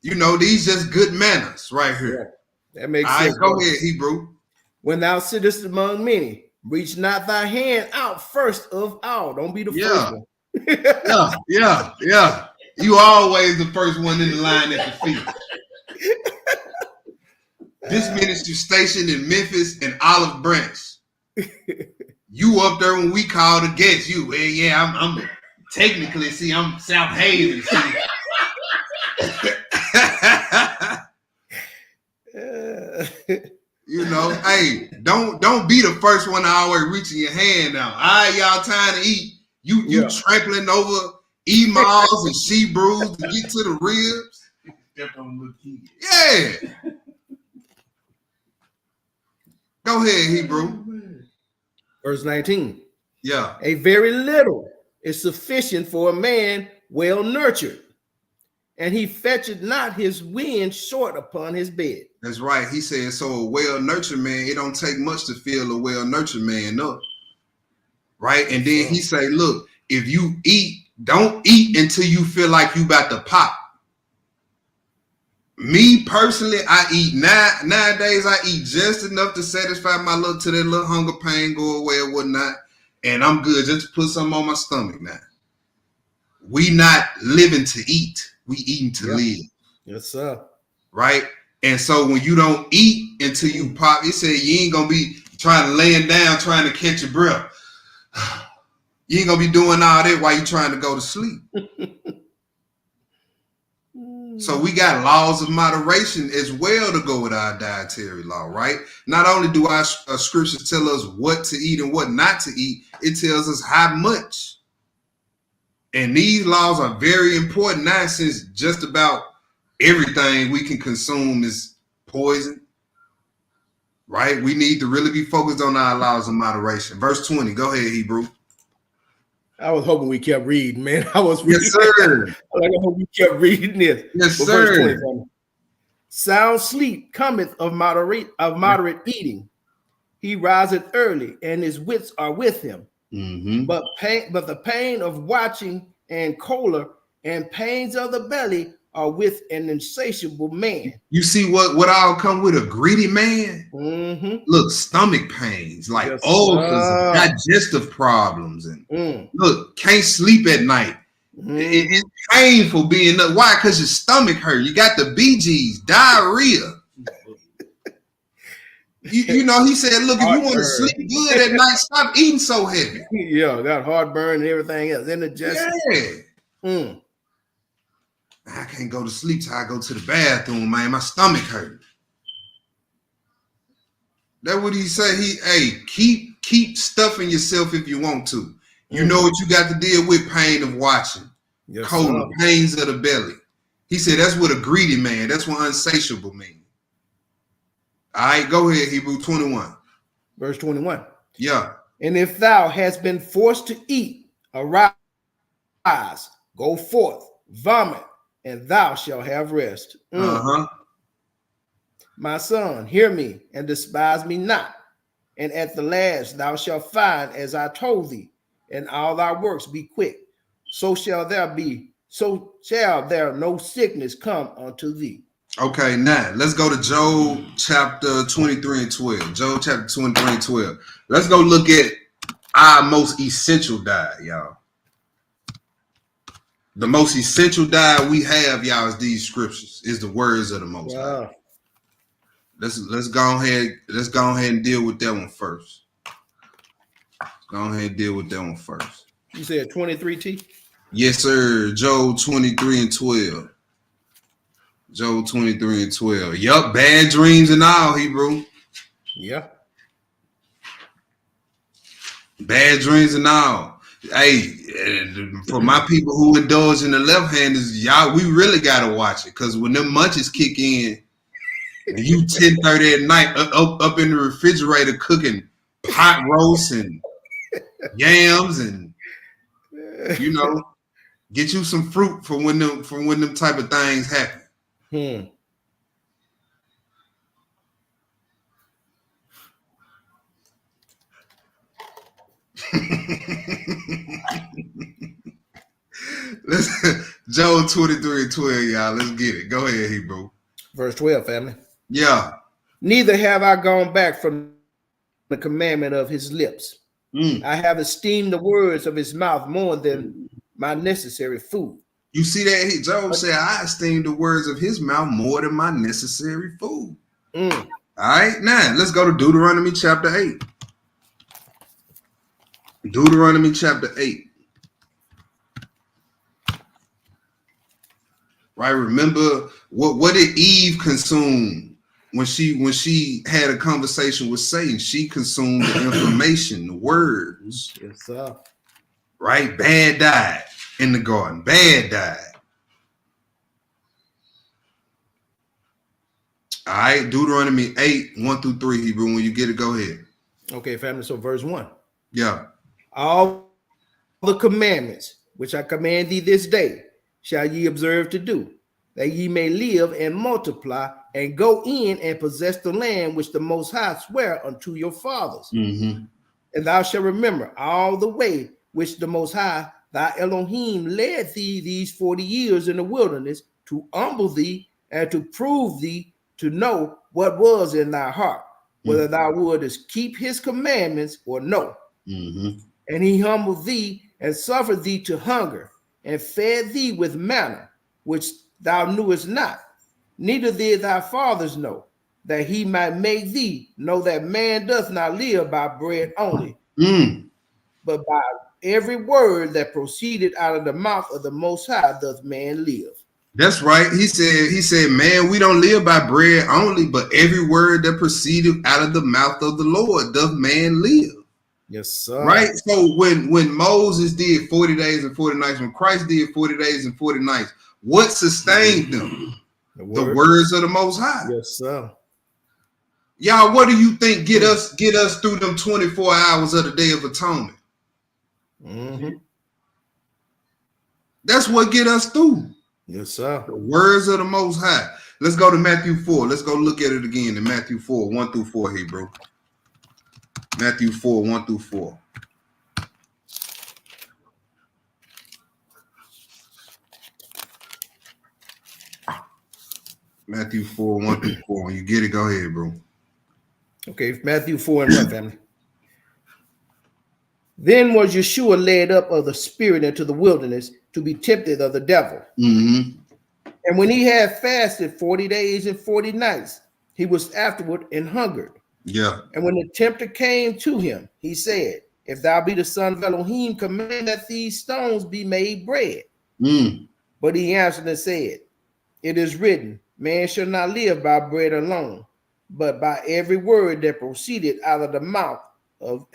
You know, these just good manners right here. Yeah. That makes sense. Go ahead, Hebrew. When thou sittest among many, reach not thy hand out first of all. Don't be the first one. Yeah. You always the first one in the line at the feet. This ministry stationed in Memphis and Olive Branch. You up there when we called to guest you. Well, yeah, I'm technically, I'm South Haven. You know, hey, don't be the first one always reaching your hand out. All right, y'all time to eat. You trampling over emails and she brews to get to the ribs. Yeah. Go ahead, Hebrew. Verse 19. Yeah. A very little is sufficient for a man well nurtured, and he fetcheth not his wind short upon his bed. That's right. He said, so a well-nurtured man, it don't take much to fill a well-nurtured man up. Right? And then he say, look, if you eat, don't eat until you feel like you about to pop. Me personally, I eat nowadays. I eat just enough to satisfy my that little hunger pain go away or whatnot, and I'm good. Just to put something on my stomach now. We not living to eat. We eating to live. Yes, sir. Right. And so when you don't eat until you pop, it said you ain't gonna be trying to laying down trying to catch your breath. You ain't gonna be doing all that while you trying to go to sleep. So we got laws of moderation as well to go with our dietary law, right? Not only do our scriptures tell us what to eat and what not to eat, it tells us how much. And these laws are very important now, since just about everything we can consume is poison, right? We need to really be focused on our laws of moderation. Verse 20, go ahead, Hebrew. I was hoping we kept reading, man. I was reading. Yes, sir. I hope we kept reading this. Yes, sir. Sound sleep cometh of moderate eating. He riseth early, and his wits are with him. Mm-hmm. But the pain of watching and choler and pains of the belly are with an insatiable man. You see what all come with a greedy man? Mm-hmm. Look, stomach pains, like ulcers, digestive problems, and look, can't sleep at night. It's painful being up. Why? Because your stomach hurt. You got the BGs, diarrhea. You know, he said, look, if you want to sleep good at night, stop eating so heavy. Yeah, got heartburn and everything else. Indigestion. Yeah. I can't go to sleep till I go to the bathroom, man. My stomach hurt. That's what he said. Keep stuffing yourself if you want to. You know what you got to deal with: pain of watching, cold, pains of the belly. He said that's what a greedy man, that's what unsatiable means. All right, go ahead, Hebrew 21. Verse 21. Yeah. And if thou hast been forced to eat, arise, go forth, vomit, and thou shalt have rest. My son, hear me and despise me not. And at the last thou shalt find as I told thee, and all thy works be quick. So shall there no sickness come unto thee. Okay, now let's go to Job chapter 23 and 12. Job chapter 23 and 12. Let's go look at our most essential diet, y'all. The most essential diet we have, y'all, is these scriptures, is the words of the Most High. Let's go ahead and deal with that one first. Go ahead and deal with that one first. You said 23T? Yes, sir. Job 23 and 12. Job 23 and 12. Yup, bad dreams and all, Hebrew. Yeah. Bad dreams and all. Hey, for my people who indulge in the left-handers, y'all, we really gotta watch it, because when them munchies kick in, and you 10:30 at night up in the refrigerator cooking pot roast and yams, and get you some fruit for when them type of things happen. Job 23 and 12, y'all. Let's get it. Go ahead, Hebrew. Verse 12, family. Yeah. Neither have I gone back from the commandment of his lips. I have esteemed the words of his mouth more than my necessary food. You see that? Job said, I esteem the words of his mouth more than my necessary food. All right. Now, let's go to Deuteronomy chapter 8. Deuteronomy chapter 8. Right? Remember, what did Eve consume when she had a conversation with Satan? She consumed the information, the words. Yes, sir. Right? Bad died in the garden. Bad died. All right, Deuteronomy 8, 1 through 3, Hebrew. When you get it, go ahead. Okay, family. So verse 1. Yeah. All the commandments which I command thee this day shall ye observe to do, that ye may live and multiply and go in and possess the land which the Most High swear unto your fathers. And thou shalt remember all the way which the Most High, thy Elohim, led thee these 40 years in the wilderness, to humble thee and to prove thee, to know what was in thy heart, whether thou wouldest keep his commandments or no. And he humbled thee and suffered thee to hunger, and fed thee with manna, which thou knewest not, neither did thy fathers know, that he might make thee know that man doth not live by bread only, but by every word that proceeded out of the mouth of the Most High doth man live. That's right. He said, man, we don't live by bread only, but every word that proceeded out of the mouth of the Lord doth man live. Yes, sir. Right. So when Moses did 40 days and 40 nights, when Christ did 40 days and 40 nights, what sustained them? The words of the Most High. Yes, sir. Y'all, what do you think get us through them 24 hours of the Day of Atonement? That's what get us through. Yes, sir. The words of the Most High. Let's go to Matthew 4. Let's go look at it again in Matthew 4, 1 through 4, Hebrew. Matthew 4, 1 through 4. Matthew 4, 1 through 4. When you get it, go ahead, bro. Okay, Matthew 4 and 1, family. Then was Yeshua led up of the Spirit into the wilderness to be tempted of the devil. And when he had fasted 40 days and 40 nights, he was afterward and hungered. Yeah. And when the tempter came to him, he said, if thou be the son of Elohim, command that these stones be made bread. But he answered and said, it is written, man shall not live by bread alone, but by every word that proceeded out of the mouth of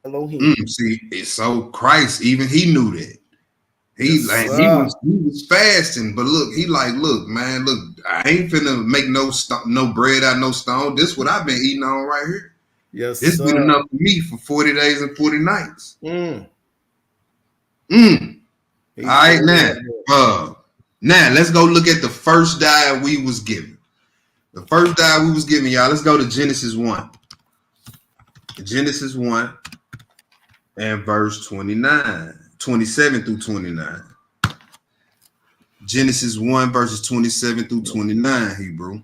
Elohim. See, so Christ, even he knew that. He was fasting, but look, look, man, look, I ain't finna make no bread out of no stone. This what I've been eating on right here. Yes, It's been sir. enough for me for 40 days and 40 nights. Mm. Mm. He All right, said now, that. now let's go look at the first diet we was given. The first diet we was given, y'all. Let's go to Genesis 1. Genesis 1 and verse 27 through 29. Genesis 1 verses 27 through 29, Hebrew.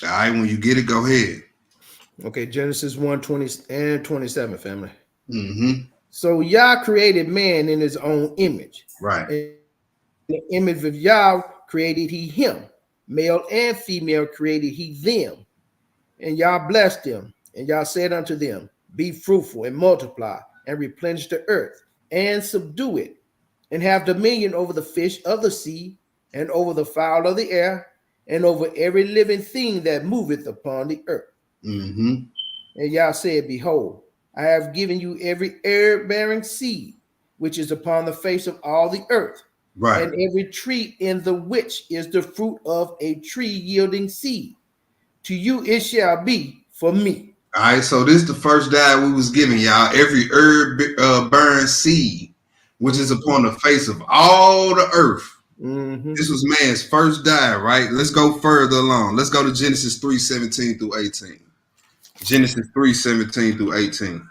All right, when you get it, go ahead. Okay, Genesis 1, 20 and 27, family. Mm-hmm. So Yah created man in his own image. Right. In the image of Yah created he him. Male and female created he them. And Yah blessed them. And Yah said unto them, be fruitful and multiply and replenish the earth and subdue it and have dominion over the fish of the sea and over the fowl of the air and over every living thing that moveth upon the earth. Mm-hmm. And Yah said, behold, I have given you every herb-bearing seed which is upon the face of all the earth, Right. and every tree in the which is the fruit of a tree yielding seed. To you it shall be for me. All right, so this is the first diet we was giving y'all. Every herb burn seed, which is upon the face of all the earth. Mm-hmm. This was man's first diet, right? Let's go further along. Let's go to Genesis 3:17 through 18. Genesis 3:17 through 18.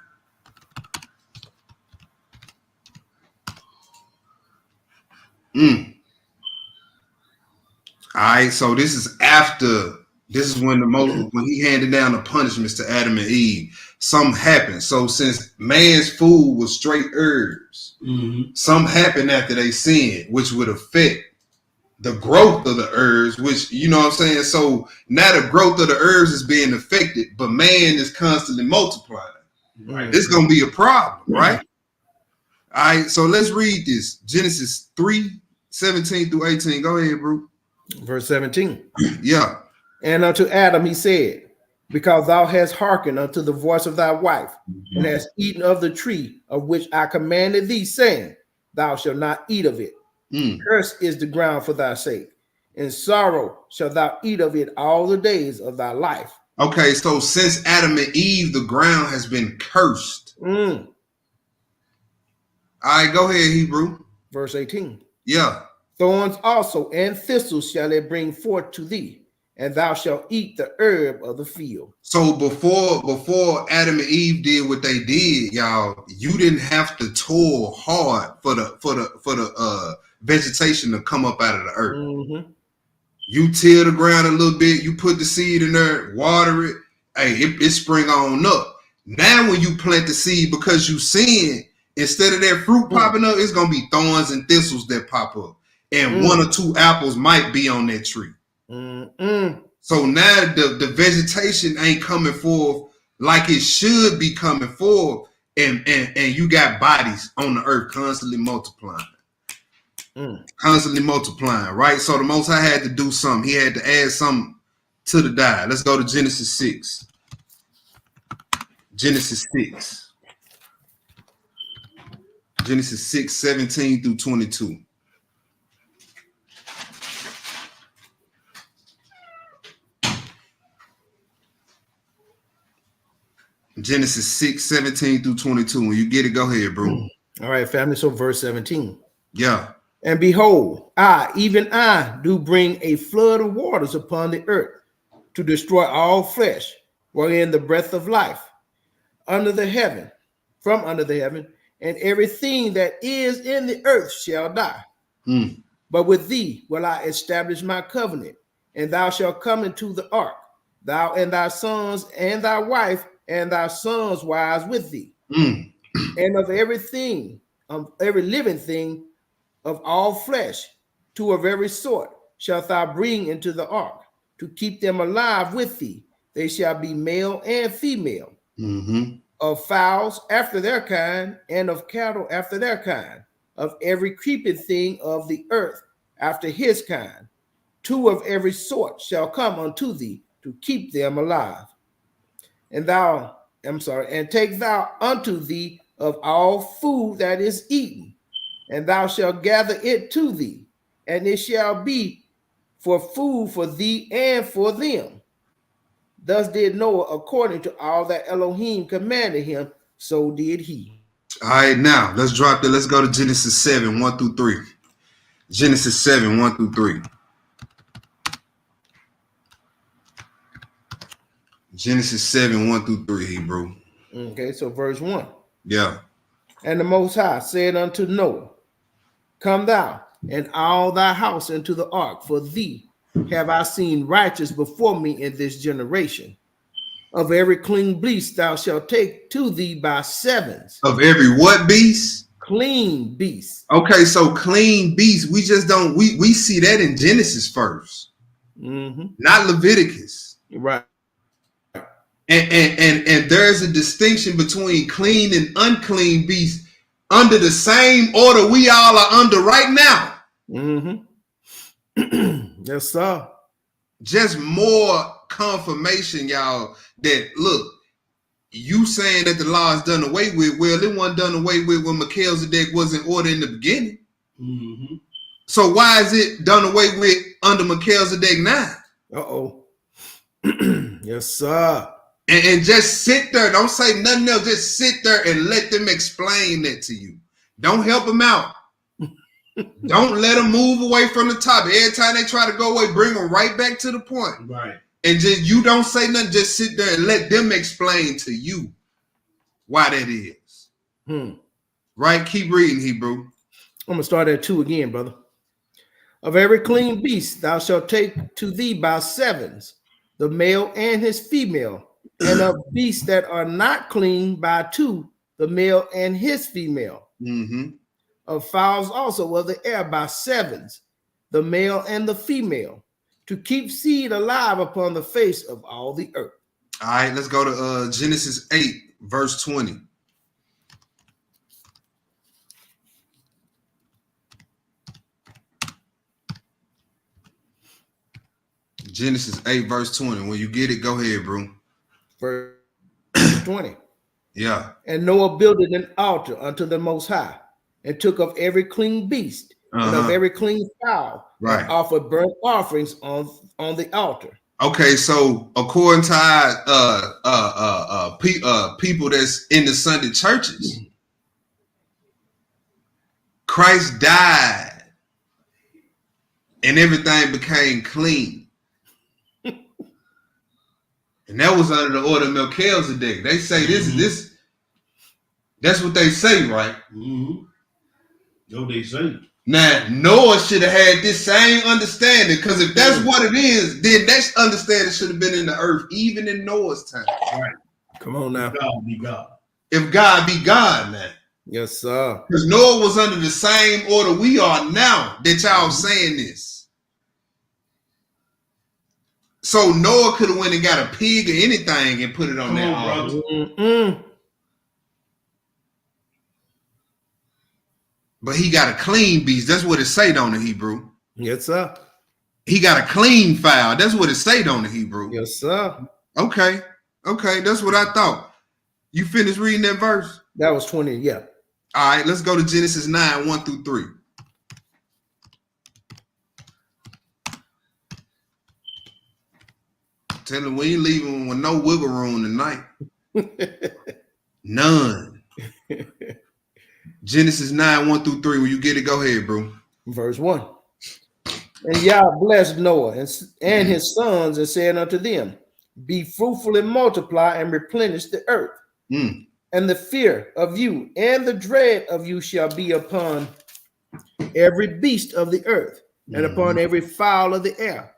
All right, so this is after. This is when when he handed down the punishments to Adam and Eve. Something happened. So since man's food was straight herbs, something happened after they sinned, which would affect the growth of the herbs, which, you know what I'm saying? So now the growth of the herbs is being affected, but man is constantly multiplying. Right. This is going to be a problem, right? All right, so let's read this. Genesis 3:17 through 18. Go ahead, bro. Verse 17. Yeah. And unto Adam he said, because thou hast hearkened unto the voice of thy wife, and hast eaten of the tree of which I commanded thee, saying, thou shalt not eat of it. Cursed is the ground for thy sake. In sorrow shalt thou eat of it all the days of thy life. Okay, so since Adam and Eve, the ground has been cursed. All right, go ahead, Hebrew. Verse 18. Yeah. Thorns also and thistles shall it bring forth to thee, and thou shalt eat the herb of the field. So before Adam and Eve did what they did, y'all, you didn't have to toil hard for the vegetation to come up out of the earth. You till the ground a little bit, you put the seed in there, water it, hey, it spring on up. Now when you plant the seed, because you sin, instead of that fruit popping up, it's gonna be thorns and thistles that pop up, and 1 or 2 apples might be on that tree. So now the vegetation ain't coming forth like it should be coming forth, and you got bodies on the earth constantly multiplying. Constantly multiplying, right? So the Most High had to do something. He had to add something to the diet. Let's go to Genesis 6. Genesis 6. Genesis 6:17 through 22. Genesis 6:17 through 22. When you get it, go ahead, bro. All right, family. So verse 17. Yeah. And behold, I, even I, do bring a flood of waters upon the earth to destroy all flesh, wherein the breath of life under the heaven, from under the heaven, and everything that is in the earth shall die. But with thee will I establish my covenant, and thou shalt come into the ark, thou and thy sons and thy wife and thy sons' wives with thee. And of everything, of every living thing, of all flesh, 2 of every sort, shalt thou bring into the ark, to keep them alive with thee. They shall be male and female, of fowls after their kind, and of cattle after their kind, of every creeping thing of the earth after his kind. 2 of every sort shall come unto thee, to keep them alive. And take thou unto thee of all food that is eaten, and thou shalt gather it to thee, and it shall be for food for thee and for them. Thus did Noah according to all that Elohim commanded him, so did he. All right, now let's drop that. Let's go to Genesis 7, 1 through 3. Genesis 7, 1 through 3. Genesis 7, 1 through 3, Hebrew. Okay, so verse 1. Yeah. And the Most High said unto Noah, Come thou and all thy house into the ark, for thee have I seen righteous before me in this generation. Of every clean beast thou shalt take to thee by sevens. Of every what beast? Clean beast. Okay, so clean beast. We just don't, we see that in Genesis first, not Leviticus. Right. And there's a distinction between clean and unclean beasts under the same order we all are under right now. Yes, sir. Just more confirmation, y'all, that look, you saying that the law is done away with. Well, it wasn't done away with when Melchizedek was in order in the beginning. So why is it done away with under Melchizedek now? Yes, sir. And just sit there. Don't say nothing else. Just sit there and let them explain that to you. Don't help them out. Don't let them move away from the topic. Every time they try to go away, bring them right back to the point. Right. And just you don't say nothing. Just sit there and let them explain to you why that is. Right? Keep reading, Hebrew. I'm going to start at 2 again, brother. Of every clean beast thou shalt take to thee by sevens, the male and his female, and of beasts that are not clean by 2, the male and his female. Of fowls also of the air by sevens, the male and the female, to keep seed alive upon the face of all the earth. All right, let's go to Genesis 8, verse 20. Genesis 8, verse 20. When you get it, go ahead, bro. Verse 20. Yeah. And Noah builded an altar unto the Most High, and took of every clean beast and of every clean fowl, and offered burnt offerings on the altar. Okay, so according to people that's in the Sunday churches, Christ died and everything became clean. And that was under the order of Melchizedek. They say this. That's what they say, right? No, they say. Now, Noah should have had this same understanding, because if that's what it is, then that understanding should have been in the earth, even in Noah's time. Right. Come on now. If God be God. If God be God, man. Yes, sir. Because Noah was under the same order we are now that y'all saying this. So Noah could have went and got a pig or anything and put it on that altar. But he got a clean beast. That's what it say on the Hebrew. Yes, sir. He got a clean fowl. That's what it say on the Hebrew. Yes, sir. Okay. That's what I thought. You finished reading that verse? That was 20, yeah. All right, let's go to Genesis 9, 1 through 3. Tell him we ain't leaving with no wiggle room tonight. None. Genesis 9, 1 through 3. When you get it, go ahead, bro. Verse 1. And Yah blessed Noah and his sons, and said unto them, Be fruitful and multiply, and replenish the earth. And the fear of you and the dread of you shall be upon every beast of the earth, and upon every fowl of the air,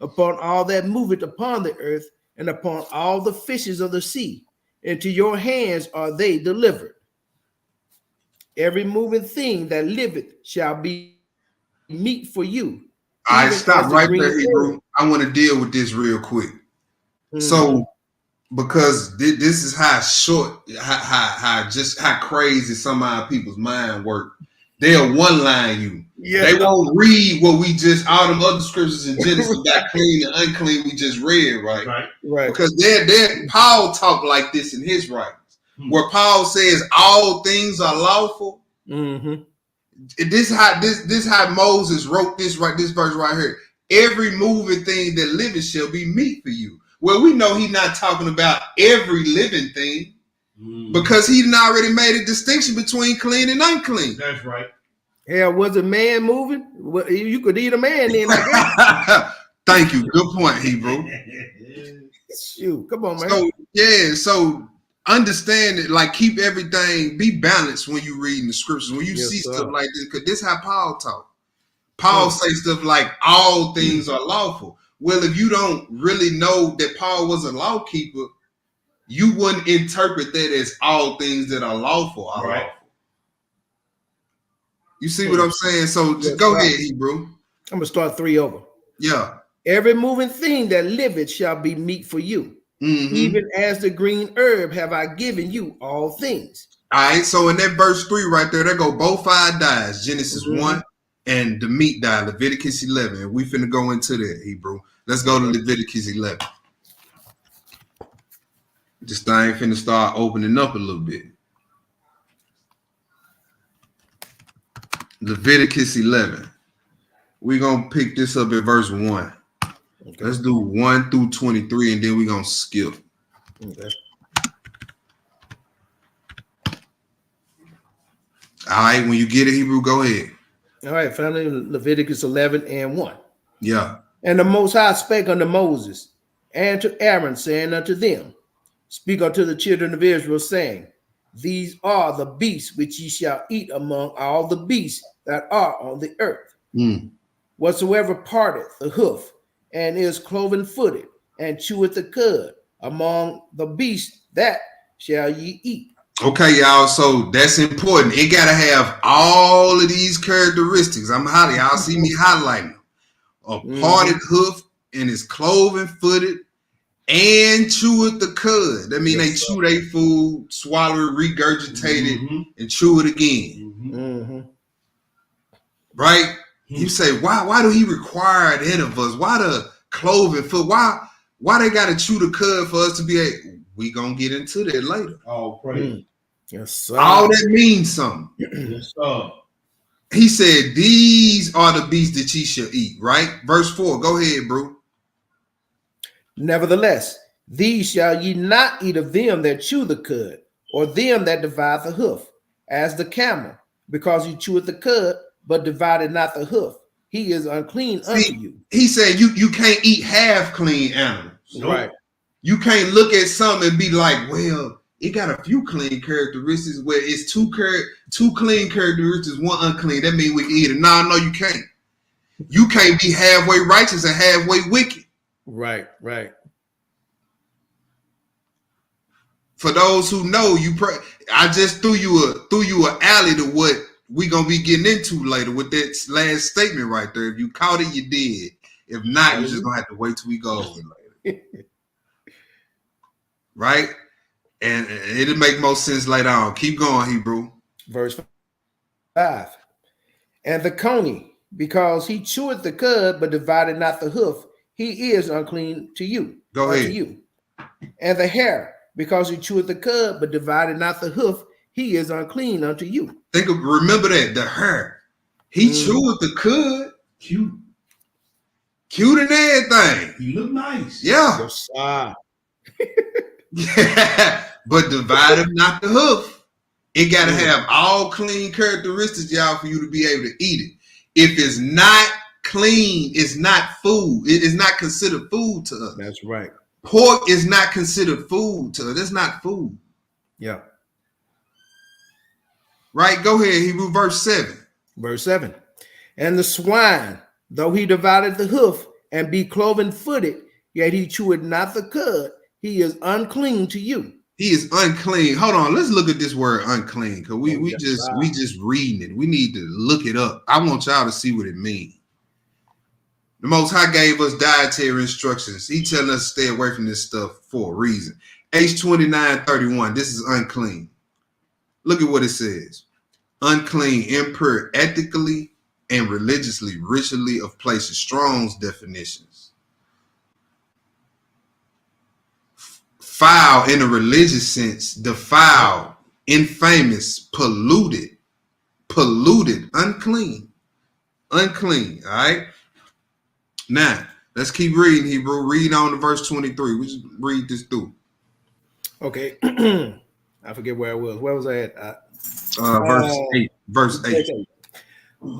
upon all that moveth upon the earth, and upon all the fishes of the sea. Into your hands are they delivered. Every moving thing that liveth shall be meat for you. I stop right there, Hebrew. I want to deal with this real quick. So, because this is how short, how crazy some of our people's mind work. They'll one line you. Yeah. They won't read what we just, all them other scriptures in Genesis got clean and unclean we just read, right? Right. Because Paul talked like this in his writings, where Paul says all things are lawful. This how Moses wrote this verse right here. Every moving thing that liveth shall be meat for you. Well, we know he's not talking about every living thing because he already made a distinction between clean and unclean. That's right. Hell, was a man moving? Well, you could eat a man then, I guess. Thank you. Good point, Hebrew. Shoot, come on, man. So so understand it, like keep everything, be balanced when you read in the scriptures. When you see stuff like this, because this is how Paul talk. Paul say stuff like all things are lawful. Well, if you don't really know that Paul was a law keeper, you wouldn't interpret that as all things that are lawful are lawful. You see what I'm saying? So just go ahead, Hebrew. I'm gonna start 3 over. Yeah. Every moving thing that liveth shall be meat for you. Even as the green herb have I given you all things. All right. So in that verse 3 right there, go both our dies. Genesis 1 and the meat die, Leviticus 11. And we finna go into that, Hebrew. Let's go to Leviticus 11. This thing finna start opening up a little bit. Leviticus 11. We're going to pick this up at verse 1. Okay. Let's do 1 through 23, and then we're going to skip. Okay. All right, when you get it, Hebrew, go ahead. All right, family, Leviticus 11 and 1. Yeah. And the Most High spake unto Moses and to Aaron, saying unto them, speak unto the children of Israel, saying, these are the beasts which ye shall eat among all the beasts that are on the earth. Whatsoever parteth the hoof, and is cloven-footed, and cheweth the cud, among the beasts that shall ye eat. Okay, y'all. So that's important. It gotta have all of these characteristics. Y'all see me highlighting them. A parted hoof, and is cloven-footed, and cheweth the cud. That means they chew their food, swallow it, regurgitate it, and chew it again. Right? You say, why do he require that of us? Why the cloven foot? Why they got to chew the cud for us to be we gonna get into that later. Oh, praise. Yes, sir. All that means something. Yes, sir. He said, these are the beasts that ye shall eat, right? Verse 4. Go ahead, bro. Nevertheless, these shall ye not eat of them that chew the cud, or them that divide the hoof, as the camel, because he cheweth the cud, but divided not the hoof. He is unclean unto you. He said you can't eat half clean animals. Right. You can't look at something and be like, well, it got a few clean characteristics where it's two clean characteristics, one unclean. That means we can eat it. No, you can't. You can't be halfway righteous and halfway wicked. Right. For those who know, I just threw you an alley to what we gonna be getting into later with that last statement right there. If you caught it, you did. If not, you're just gonna have to wait till we go over it later. Right? And it'll make more sense later on. Keep going, Hebrew. Verse 5. And the coney, because he cheweth the cud, but divided not the hoof, he is unclean to you. Go ahead. You. And the hare, because he cheweth the cud, but divided not the hoof, he is unclean unto you. Remember that, the hare. He cheweth the cud. Cute and everything. He look nice. Yeah. Yes, yeah. But divided not the hoof. It got to have all clean characteristics, y'all, for you to be able to eat it. If it's not clean, it's not food. It is not considered food to us. That's right. Pork is not considered food to us. It's not food. Yeah. Right? Go ahead, Hebrew, verse 7. Verse 7. And the swine, though he divided the hoof and be cloven-footed, yet he cheweth not the cud, he is unclean to you. He is unclean. Hold on, let's look at this word unclean, because we just reading it. We need to look it up. I want y'all to see what it means. The Most High gave us dietary instructions. He telling us to stay away from this stuff for a reason. H29:31. This is unclean. Look at what it says. Unclean, impure, ethically and religiously, ritually of places. Strong's definitions. Foul in a religious sense, defiled, infamous, polluted, polluted, unclean. Unclean. All right. Now, let's keep reading, Hebrew. Read on to verse 23. We just read this through. Okay. I forget where I was. Where was I at? Verse 8. Verse 8.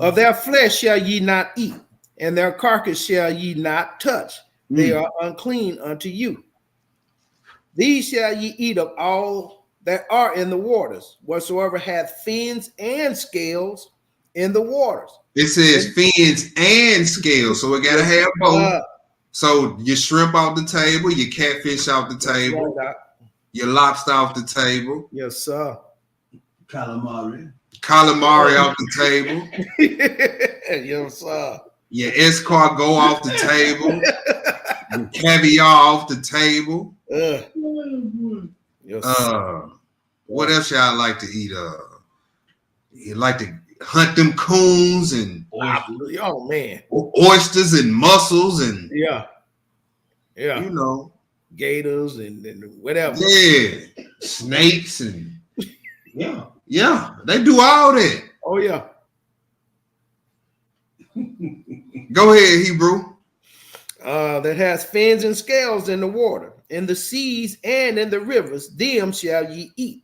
Of their flesh shall ye not eat, and their carcass shall ye not touch. They are unclean unto you. These shall ye eat of all that are in the waters, whatsoever hath fins and scales in the waters. It says fins and scales, so it gotta have both. So your shrimp off the table, your catfish off the table, right, your lobster off the table. Yes, sir. Calamari Off the table. Yes, sir. Your escargot off the table. Your caviar off the table. Yes, what else y'all like to eat? You like to hunt them coons and oh man, oysters and mussels and yeah, you know, gators and whatever. Yeah, snakes and yeah, they do all that. Oh yeah. Go ahead, Hebrew. That has fins and scales in the water, in the seas and in the rivers, them shall ye eat.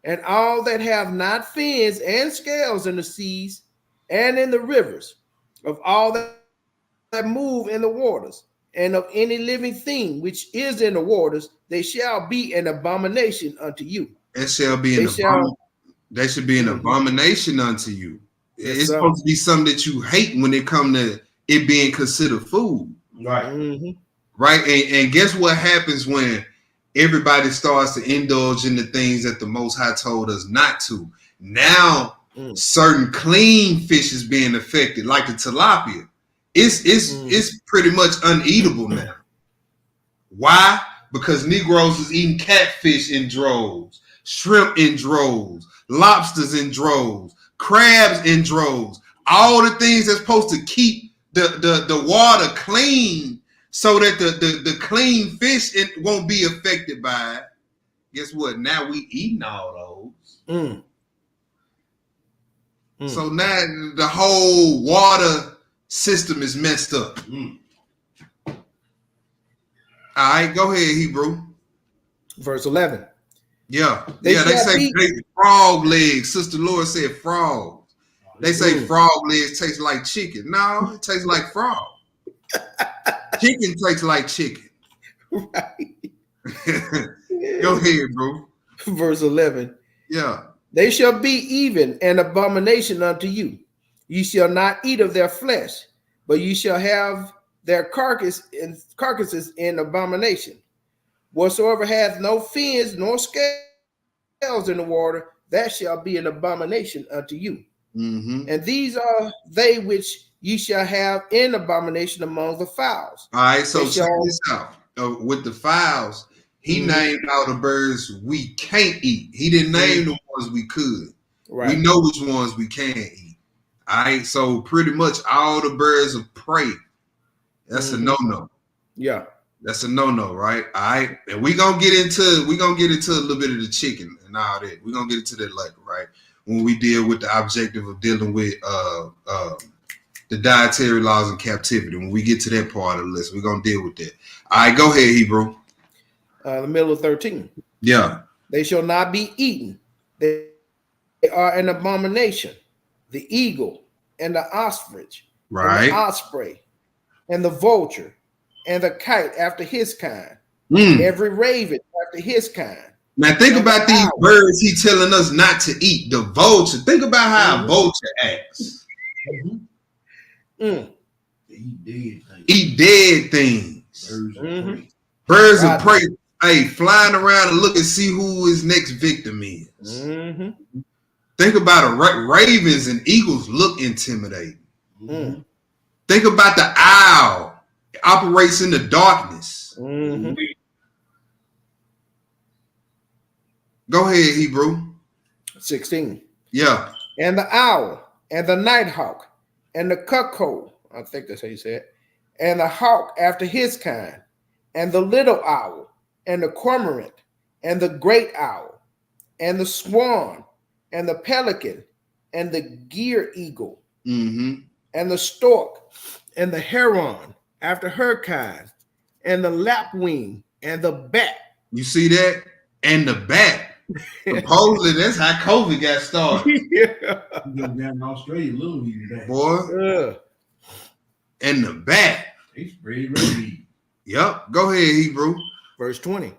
And all that have not fins and scales in the seas and in the rivers, of all that move in the waters, and of any living thing which is in the waters, they shall be an abomination unto you. It shall be they should be an abomination unto you. Yes, it's sir. supposed to be something that you hate when it comes to it being considered food. Right. Mm-hmm. Right. And guess what happens when everybody starts to indulge in the things that the Most High told us not to? Now, certain clean fish is being affected, like the tilapia. It's pretty much uneatable now. Why? Because Negroes is eating catfish in droves, shrimp in droves, lobsters in droves, crabs in droves. All the things that's supposed to keep the water clean, so that the clean fish it won't be affected by it. Guess what? Now we eating all those. So now the whole water system is messed up. All right, go ahead, Hebrew. Verse 11. Yeah, they say frog legs. Sister Laura said frogs. They say frog legs taste like chicken. No, it tastes like frog. Chicken tastes like chicken. Right. Go ahead, bro. Verse 11. Yeah. They shall be even an abomination unto you. You shall not eat of their flesh, but you shall have their carcasses in abomination. Whatsoever hath no fins nor scales in the water, that shall be an abomination unto you. Mm-hmm. And these are they which ye shall have in abomination among the fowls. All right, so check this out. With the fowls, he named all the birds we can't eat. He didn't name the ones we could. Right. We know which ones we can eat. All right, so pretty much all the birds of prey. That's a no-no. Yeah. That's a no-no, right? All right. And we're gonna get into a little bit of the chicken and all that. We're gonna get into that later, right? When we deal with the objective of dealing with the dietary laws in captivity. When we get to that part of the list, we're gonna deal with that. All right, go ahead, Hebrew. The middle of 13. Yeah. They shall not be eaten. They are an abomination. The eagle and the ostrich, right? And the osprey and the vulture and the kite after his kind. Every raven after his kind. Now think about these birds he telling us not to eat. The vulture. Think about how a vulture acts. Eat dead things. Birds of prey. Hey, flying around and look and see who his next victim is. Think about ravens and eagles look intimidating. Think about the owl. It operates in the darkness. Go ahead, Hebrew. 16. Yeah. And the owl and the nighthawk and the cuckoo, I think that's how you say it, and the hawk after his kind, and the little owl and the cormorant and the great owl and the swan and the pelican and the gear eagle, Mm-hmm. and the stork, and the heron after her kind, and the lapwing, and the bat. You see that? And the bat. Supposedly, that's how COVID got started, Yeah. You go down in Australia, little weed that. boy. And the bat. They sprayed rabies. Yep. Go ahead, Hebrew. Verse 20.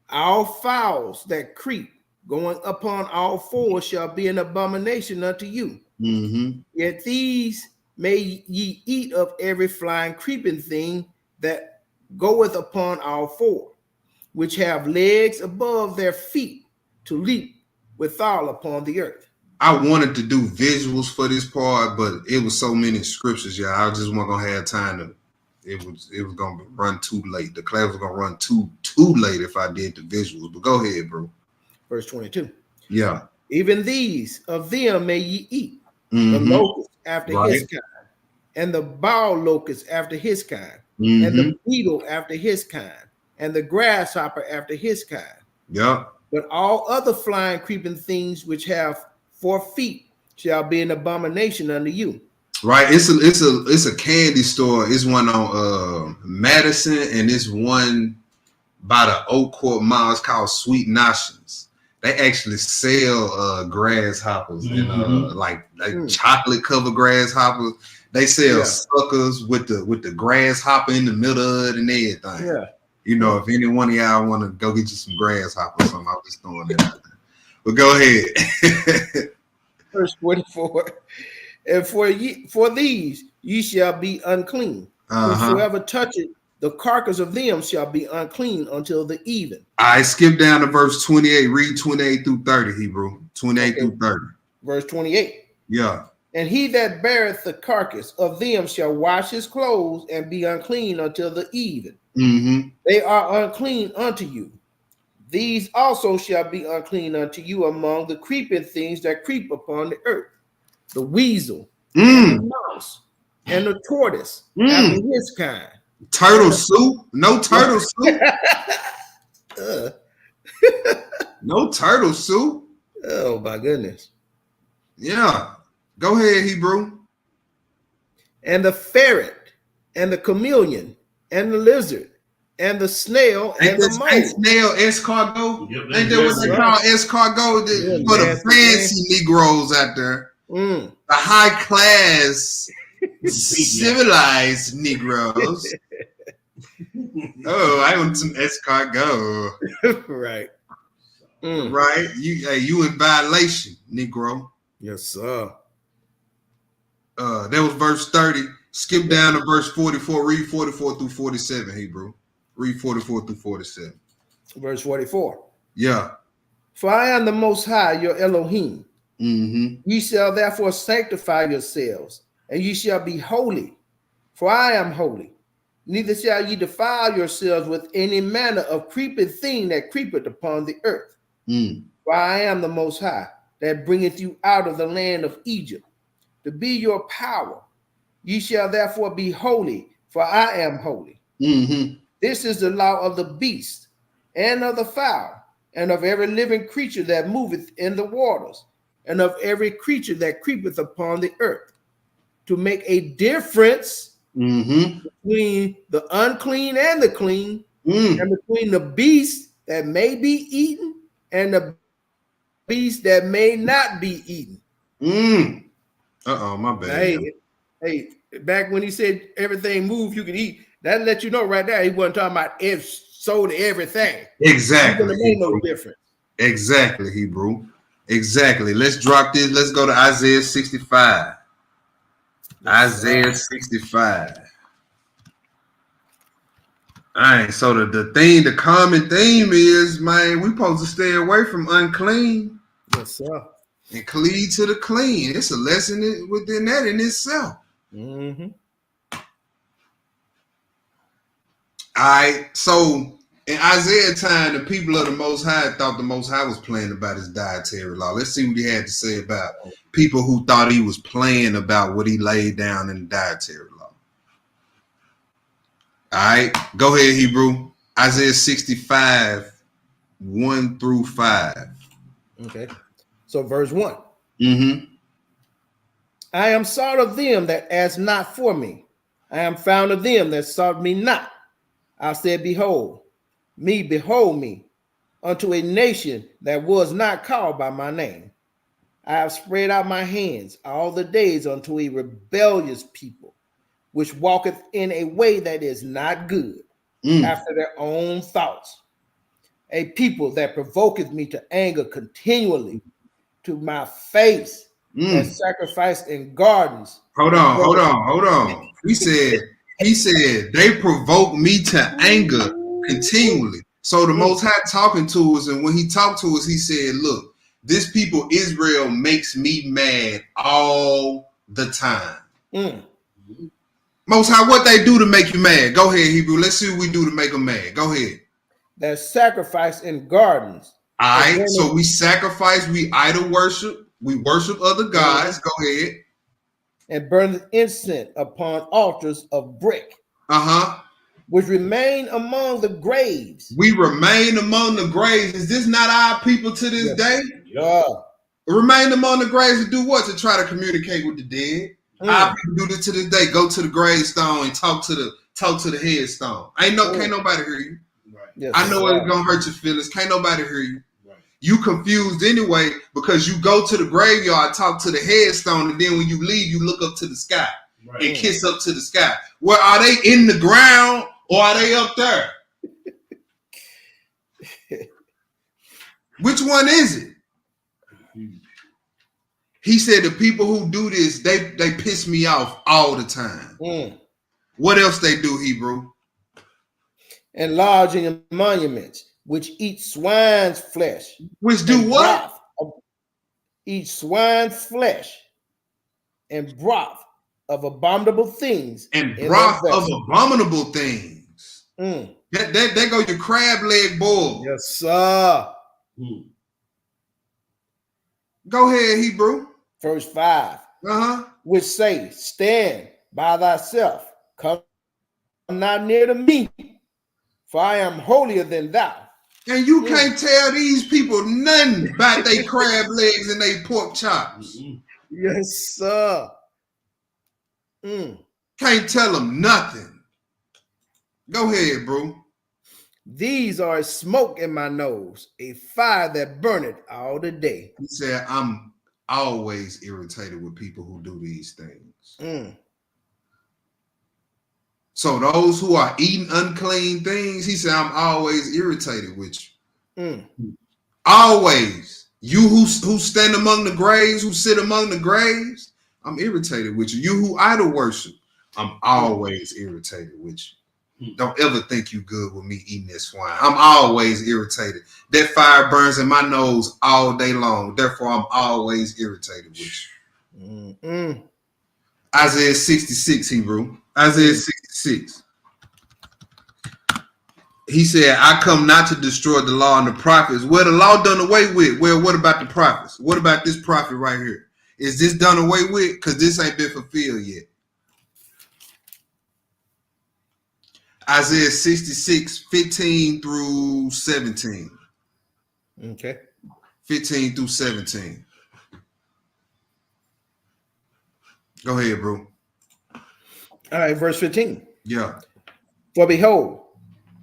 All fowls that creep going upon all fours shall be an abomination unto you. Mm-hmm. Yet these may ye eat of every flying creeping thing that goeth upon all four, which have legs above their feet to leap withal upon the earth. I wanted to do visuals for this part, but it was so many scriptures, yeah. I just wasn't gonna have time to. It was gonna run too late. The class was gonna run too late if I did the visuals. But go ahead, bro. Verse 22. Yeah. Even these of them may ye eat, Mm-hmm. the locust after Right. his kind, and the bow locust after his kind, Mm-hmm. and the beetle after his kind, and the grasshopper after his kind. Yep. But all other flying creeping things which have 4 feet shall be an abomination unto you. Right. It's a candy store. It's one on Madison, and it's one by the Oak Court Mall. It's called Sweet Notions. They actually sell grasshoppers and like chocolate covered grasshoppers. They sell suckers with the grasshopper in the middle of it and everything. Yeah. You know, if any one of y'all want to go get you some grasshoppers or something, I'm just throwing that out there. But go ahead. Verse 44. And for these ye shall be unclean. Whosoever toucheth the carcass of them shall be unclean until the even. I skip down to verse 28. Read 28 through 30, Hebrew. 28 through 30. Verse 28. Yeah. And he that beareth the carcass of them shall wash his clothes and be unclean until the even. Mm-hmm. They are unclean unto you. These also shall be unclean unto you among the creeping things that creep upon the earth. The weasel, and the mouse, and the tortoise after his kind. Turtle soup? No turtle soup? No turtle soup? Oh my goodness. Yeah. Go ahead, Hebrew. And the ferret, and the chameleon, and the lizard, and the snail, and the mole. Snail escargot? Yep, Ain't that what they call escargot? For the fancy Negroes out there. The high class, civilized Negroes. Oh, I want some escargot. Right. Right? You in violation, Negro. Yes, sir. That was verse 30. Skip down to verse 44. Read 44 through 47, Hebrew. Read 44 through 47. Verse 44. Yeah. For I am the Most High, your Elohim. Mm-hmm. Ye shall therefore sanctify yourselves, and ye shall be holy, for I am holy. Neither shall ye defile yourselves with any manner of creeping thing that creepeth upon the earth. For I am the Most High, that bringeth you out of the land of Egypt, to be your power. Ye shall therefore be holy, for I am holy. This is the law of the beast, and of the fowl, and of every living creature that moveth in the waters, and of every creature that creepeth upon the earth, to make a difference between the unclean and the clean, and between the beast that may be eaten and the beast that may not be eaten. My bad. Hey, back when he said everything move, you can eat, that let you know right there he wasn't talking about sold everything. Exactly. It made no difference. Exactly, Hebrew. Exactly. Let's drop this. Let's go to Isaiah 65. Isaiah 65. All right. So the common theme is, man, we supposed to stay away from unclean. Yes, sir. And cleave to the clean. It's a lesson within that in itself. All right. So in Isaiah time, the people of the Most High thought the Most High was playing about his dietary law. Let's see what he had to say about people who thought he was playing about what he laid down in the dietary law. All right, go ahead, Hebrew. Isaiah 65, 1 through 5. Okay. So verse 1. I am sought of them that ask not for me. I am found of them that sought me not. I said, behold me, unto a nation that was not called by my name. I have spread out my hands all the days unto a rebellious people, which walketh in a way that is not good, after their own thoughts. A people that provoketh me to anger continually, to my face, that sacrifice in gardens. Hold on. He said they provoke me to anger continually. So the Most High talking to us, and when he talked to us, he said, look, this people Israel makes me mad all the time. Most High, what they do to make you mad? Go ahead, Hebrew. Let's see what we do to make them mad. Go ahead. That sacrifice in gardens. All right, so we sacrifice, we idol worship, we worship other gods. Go ahead. And burn incense upon altars of brick. Which remain among the graves. We remain among the graves. Is this not our people to this day? Yeah. Remain among the graves to do what? To try to communicate with the dead. Our people do this to this day. Go to the gravestone and talk to the headstone. Can't nobody hear you. Right. Yes, I know it's gonna hurt your feelings. Can't nobody hear you. Right. You confused anyway because you go to the graveyard, talk to the headstone, and then when you leave, you look up to the sky and kiss up to the sky. Well, are they in the ground or are they up there? Which one is it? He said the people who do this, they piss me off all the time. What else they do, Hebrew? Enlarging monuments, which eat swine's flesh. Which do what? Eat swine's flesh and broth of abominable things. And broth of abominable things. That go your crab leg boil. Yes, sir. Go ahead, Hebrew. Verse 5. Which say, stand by thyself, come not near to me, for I am holier than thou. And you can't tell these people nothing about they crab legs and they pork chops. Yes, sir. Can't tell them nothing. Go ahead, bro. These are a smoke in my nose, a fire that burneth all the day. He said, I'm always irritated with people who do these things. So those who are eating unclean things, he said, I'm always irritated with you. Always. You who stand among the graves, who sit among the graves, I'm irritated with you. You who idol worship, I'm always irritated with you. Don't ever think you good with me eating this swine. I'm always irritated. That fire burns in my nose all day long. Therefore, I'm always irritated with you. Isaiah 66, Hebrew. Isaiah 66. He said, I come not to destroy the law and the prophets. Well, the law done away with. Well, what about the prophets? What about this prophet right here? Is this done away with? Because this ain't been fulfilled yet. Isaiah 66, 15 through 17. Okay. 15 through 17. Go ahead, bro. All right, verse 15. Yeah. For behold,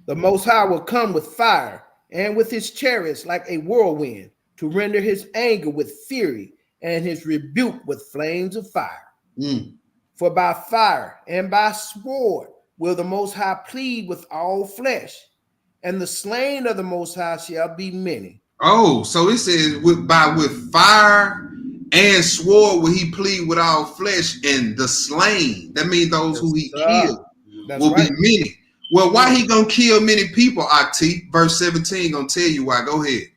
the Most High will come with fire and with his chariots like a whirlwind to render his anger with fury and his rebuke with flames of fire. For by fire and by sword will the Most High plead with all flesh, and the slain of the Most High shall be many. Oh, so it says with fire and sword will he plead with all flesh, and the slain. That means those who he killed will be many. Well, why he gonna kill many people, Akti? Verse 17 gonna tell you why. Go ahead.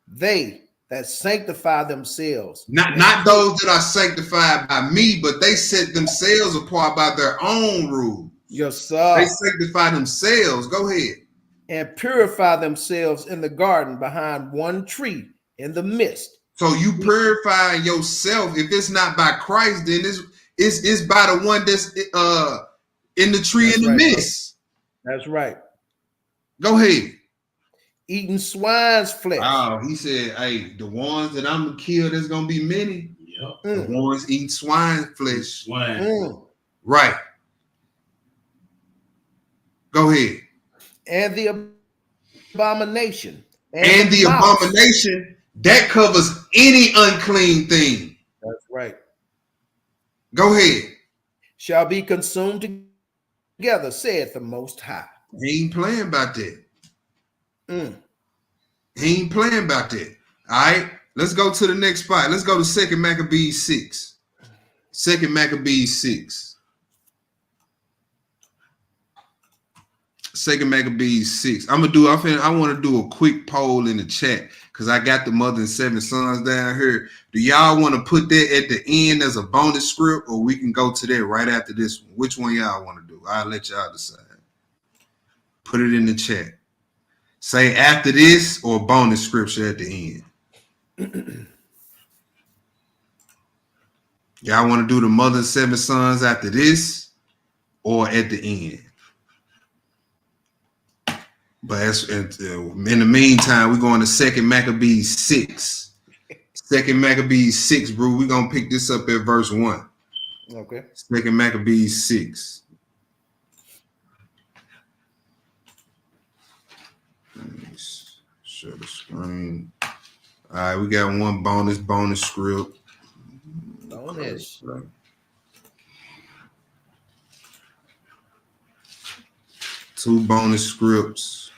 They that sanctify themselves. Not those that are sanctified by me, but they set themselves apart by their own rules. Yes, sir. They sanctify themselves. Go ahead. And purify themselves in the garden behind one tree in the midst. So you purify yourself. If it's not by Christ, then it's by the one that's in the tree in the midst. That's right. Go ahead. Eating swine's flesh. Oh, he said, hey, the ones that I'm gonna kill, there's gonna be many. The ones eating swine flesh. Right. Go ahead. And the abomination. And the abomination, that covers any unclean thing. That's right. Go ahead. Shall be consumed together, saith the Most High. He ain't playing about that. He ain't playing about that. All right. Let's go to the next spot. Let's go to 2 Maccabees 6. 2 Maccabees 6. 2 Maccabees 6. I want to do a quick poll in the chat because I got the mother and 7 sons down here. Do y'all want to put that at the end as a bonus script, or we can go to that right after this one? Which one y'all want to do? I'll let y'all decide. Put it in the chat. Say after this or bonus scripture at the end. Y'all want to do the mother and 7 sons after this or at the end? But in the meantime, we're going to 2 Maccabees 6. 2 Maccabees 6, bro. We're going to pick this up at verse 1. Okay. 2 Maccabees 6. Let me share the screen. All right, we got one bonus script. Bonus. 2 bonus scripts.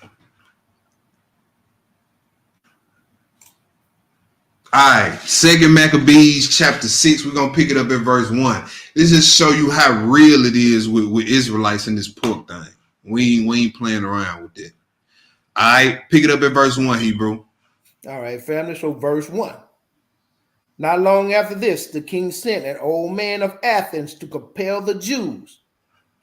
All right, 2 Maccabees chapter 6. We're gonna pick it up at verse 1. This just show you how real it is with Israelites in this pork thing. We ain't playing around with it. All right, pick it up at verse 1, Hebrew. All right, family. So verse 1. Not long after this, the king sent an old man of Athens to compel the Jews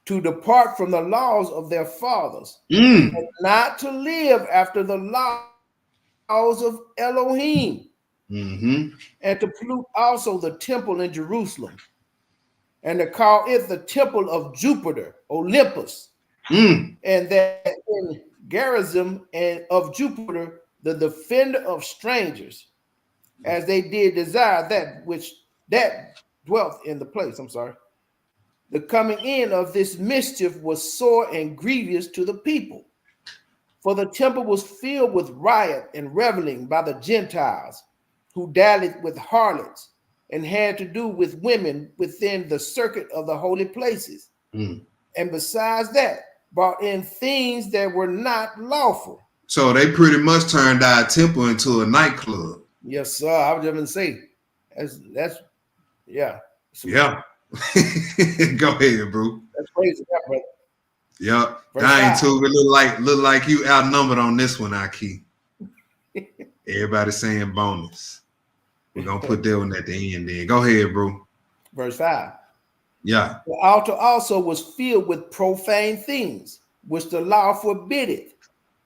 to depart from the laws of their fathers and not to live after the laws of Elohim. And to pollute also the temple in Jerusalem, and to call it the temple of Jupiter, Olympus, and that in Gerizim and of Jupiter, the defender of strangers, as they did desire that dwelt in the place. The coming in of this mischief was sore and grievous to the people, for the temple was filled with riot and reveling by the Gentiles, who dallied with harlots and had to do with women within the circuit of the holy places. And besides that, brought in things that were not lawful. So they pretty much turned our temple into a nightclub. Yes, sir. I was just going to say, that's yeah. Yeah. Go ahead, bro. That's crazy, brother. Yep. Dying too. It look like you outnumbered on this one, Aki. Everybody saying bonus. We're gonna put that one at the end then. Go ahead, bro. Verse 5. Yeah. The altar also was filled with profane things, which the law forbiddeth.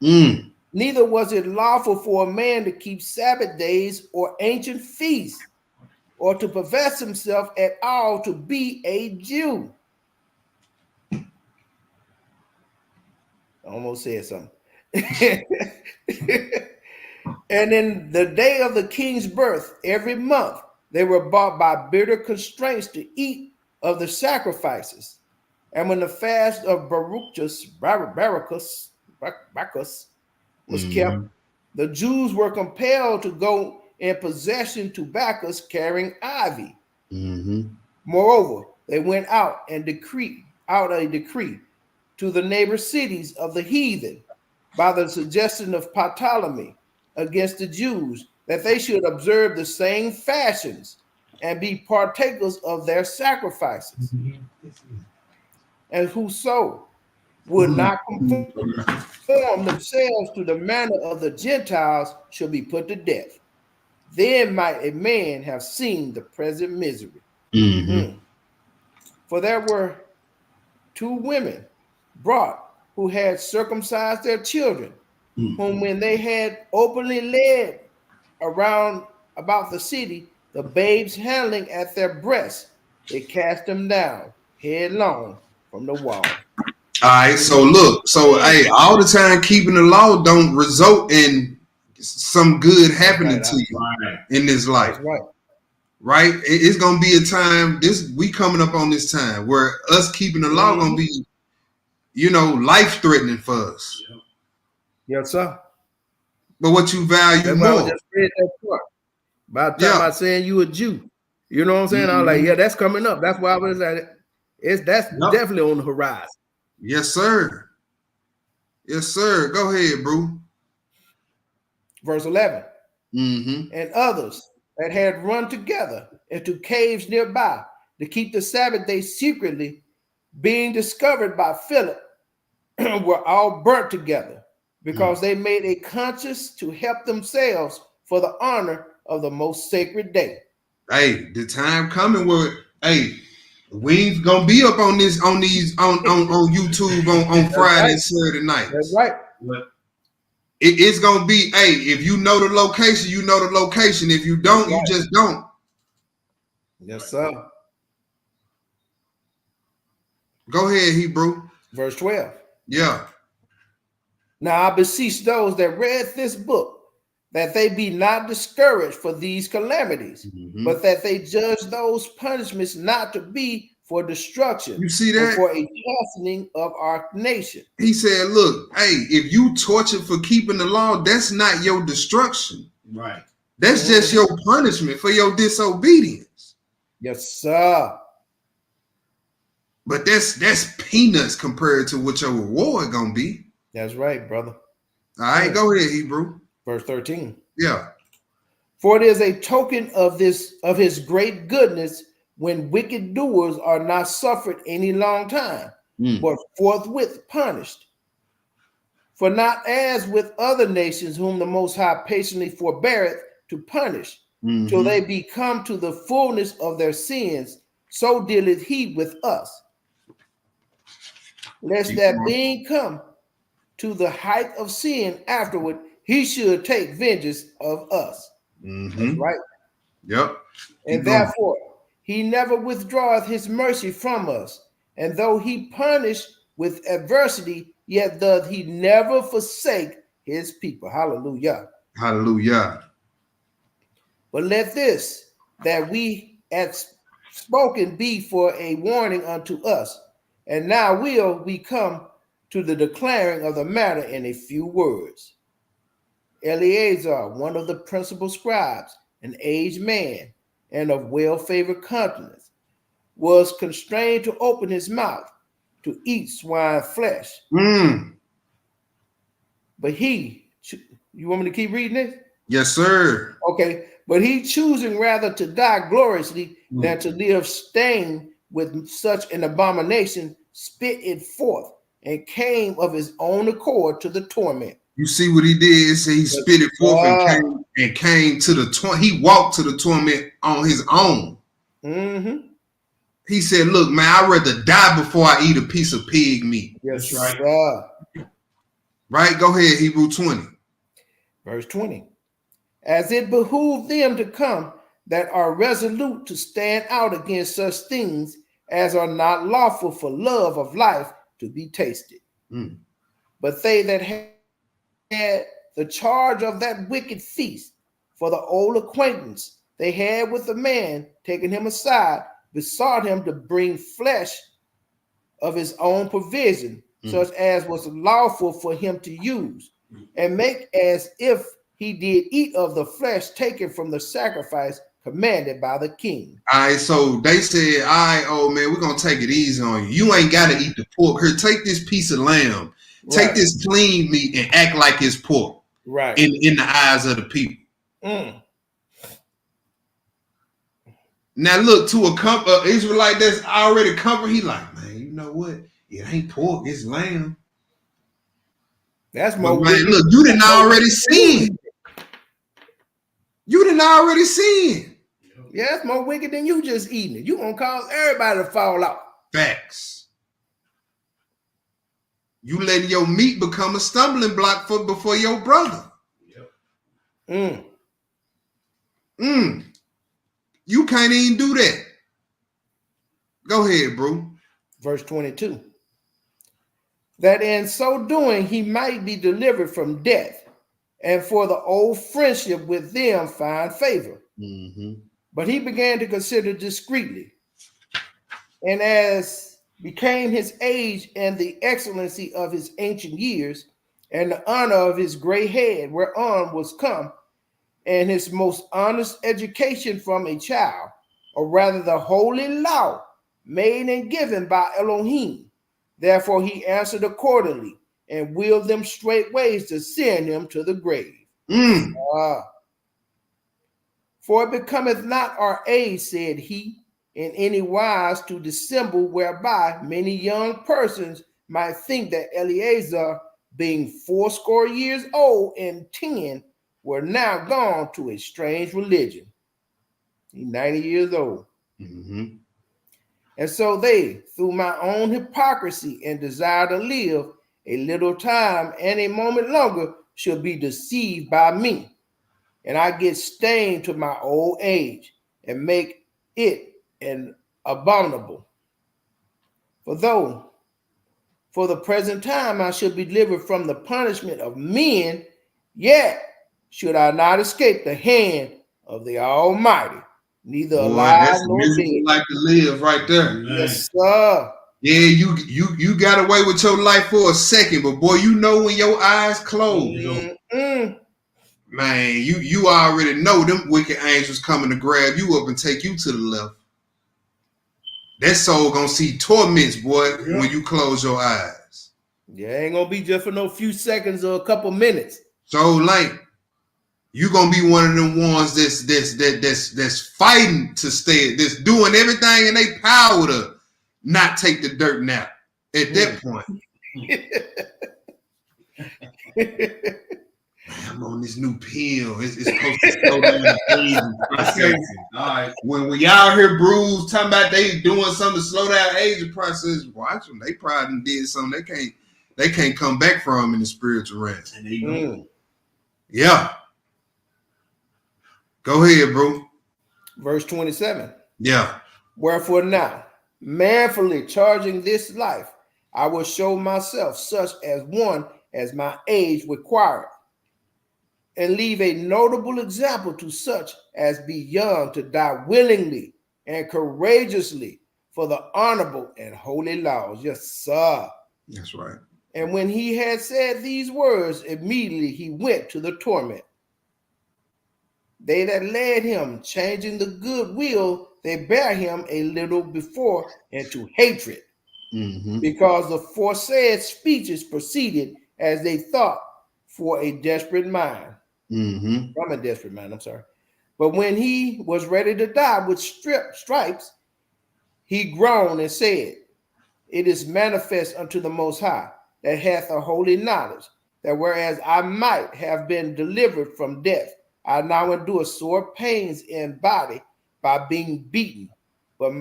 Neither was it lawful for a man to keep Sabbath days or ancient feasts, or to profess himself at all to be a Jew. I almost said something. And in the day of the king's birth, every month, they were bought by bitter constraints to eat of the sacrifices. And when the fast of Bacchus was kept, the Jews were compelled to go in possession to Bacchus carrying ivy. Moreover, they went out and decreed a decree to the neighbor cities of the heathen by the suggestion of Ptolemy against the Jews, that they should observe the same fashions and be partakers of their sacrifices. And whoso would not conform themselves to the manner of the Gentiles shall be put to death. Then might a man have seen the present misery. For there were 2 women brought who had circumcised their children, whom when they had openly led around about the city, the babes handling at their breasts, they cast them down headlong from the wall. All right, so look, hey, all the time keeping the law don't result in some good happening to you in this life. right? It's gonna be a time. We coming up on this time where us keeping the law gonna be, life threatening for us. Yes, sir. But what you value That's why I more? just read that part. By the time I saying you a Jew, you know what I'm saying? I was like, yeah, that's coming up. That's why I was like, that's definitely on the horizon. Yes, sir. Yes, sir. Go ahead, bro. Verse 11. And others that had run together into caves nearby to keep the Sabbath day secretly, being discovered by Philip, were all burnt together because they made a conscience to help themselves for the honor of the most sacred day. Hey, the time coming where, we ain't gonna be up on this on YouTube on Friday and Saturday nights. That's right. It's gonna be, if you know the location, you know the location. If you don't, you just don't. Yes, sir. Go ahead, Hebrew. Verse 12. Yeah. Now I beseech those that read this book that they be not discouraged for these calamities, but that they judge those punishments not to be for destruction. You see that? For a chastening of our nation. He said, look, if you tortured for keeping the law, that's not your destruction. Right. That's just your punishment for your disobedience. Yes, sir. But that's peanuts compared to what your reward gonna be. That's right, brother. All right, go ahead, Hebrew. Verse 13. Yeah. For it is a token of his great goodness when wicked doers are not suffered any long time, but forthwith punished. For not as with other nations whom the Most High patiently forbeareth to punish, till they be come to the fullness of their sins, so dealeth he with us. Lest that being come to the height of sin afterward, he should take vengeance of us. That's right. Yep. And therefore, he never withdraweth his mercy from us. And though he punish with adversity, yet doth he never forsake his people. Hallelujah. Hallelujah. But let this, that we had spoken, be for a warning unto us. And now will we come to the declaring of the matter in a few words. Eleazar, one of the principal scribes, an aged man, and of well-favored countenance, was constrained to open his mouth to eat swine flesh. But he, you want me to keep reading this? Yes, sir. Okay, but he choosing rather to die gloriously than to live stained with such an abomination, spit it forth and came of his own accord to the torment. You see what he did? It said he spit it forth and came to the torment. He walked to the torment on his own. He said, look, man, I'd rather die before I eat a piece of pig meat. Yes, right. Right? Go ahead, Hebrew 20. Verse 20. As it behooved them to come that are resolute to stand out against such things as are not lawful for love of life to be tasted. But they that had the charge of that wicked feast, for the old acquaintance they had with the man, taking him aside, besought him to bring flesh of his own provision, such as was lawful for him to use, and make as if he did eat of the flesh taken from the sacrifice commanded by the king. All right, so they said, all right, old man, we're going to take it easy on you. You ain't got to eat the pork. Here, take this piece of lamb. Take this clean meat and act like it's pork. Right. In the eyes of the people. Now look, to a Israelite that's already covered, he like, man, you know what? It ain't pork, it's lamb. That's more. Man, look, you didn't already sin. You didn't already sin. Yeah, it's more wicked than you just eating it. You gonna cause everybody to fall out. Facts. You letting your meat become a stumbling block before your brother. You can't even do that. Go ahead, bro. Verse 22. That in so doing he might be delivered from death, and for the old friendship with them find favor. But he began to consider discreetly, and as became his age and the excellency of his ancient years, and the honor of his gray head, whereon was come, and his most honest education from a child, or rather the holy law made and given by Elohim. Therefore he answered accordingly, and willed them straight ways to send him to the grave. For it becometh not our age, said he, in any wise to dissemble, whereby many young persons might think that Eleazar, being 80 years old and 10, were now gone to a strange religion. He's 90 years old. Mm-hmm. And so they, through my own hypocrisy and desire to live a little time and a moment longer, should be deceived by me. And I get stained to my old age and make it an abominable. For though for the present time I should be delivered from the punishment of men, yet should I not escape the hand of the Almighty, neither alive That's a nor miserable dead. life to live right there. Yes, sir. Yeah, you got away with your life for a second, but boy, you know when your eyes close, man, you already know them wicked angels coming to grab you up and take you to the left. That soul gonna see torments, boy, when you close your eyes. Yeah, ain't gonna be just for no few seconds or a couple minutes. So like, you gonna be one of them ones that's fighting to stay, that's doing everything in their power to not take the dirt nap at that point. I'm on this new pill. It's supposed to slow down the aging process. All right. When y'all hear Bruise talking about they doing something to slow down aging process, watch them. They probably did something they can't come back from in the spiritual realm. And they go. Yeah. Go ahead, bro. Verse 27. Yeah. Wherefore now, manfully charging this life, I will show myself such as one as my age required, and leave a notable example to such as be young to die willingly and courageously for the honorable and holy laws. Yes, sir. That's right. And when he had said these words, immediately he went to the torment. They that led him, changing the good will, they bear him a little before into hatred, because the foresaid speeches proceeded as they thought for a desperate mind. From a desperate mind, I'm sorry. But when he was ready to die with stripes, he groaned and said, it is manifest unto the Most High that hath a holy knowledge, that whereas I might have been delivered from death, I now endure sore pains in body by being beaten. But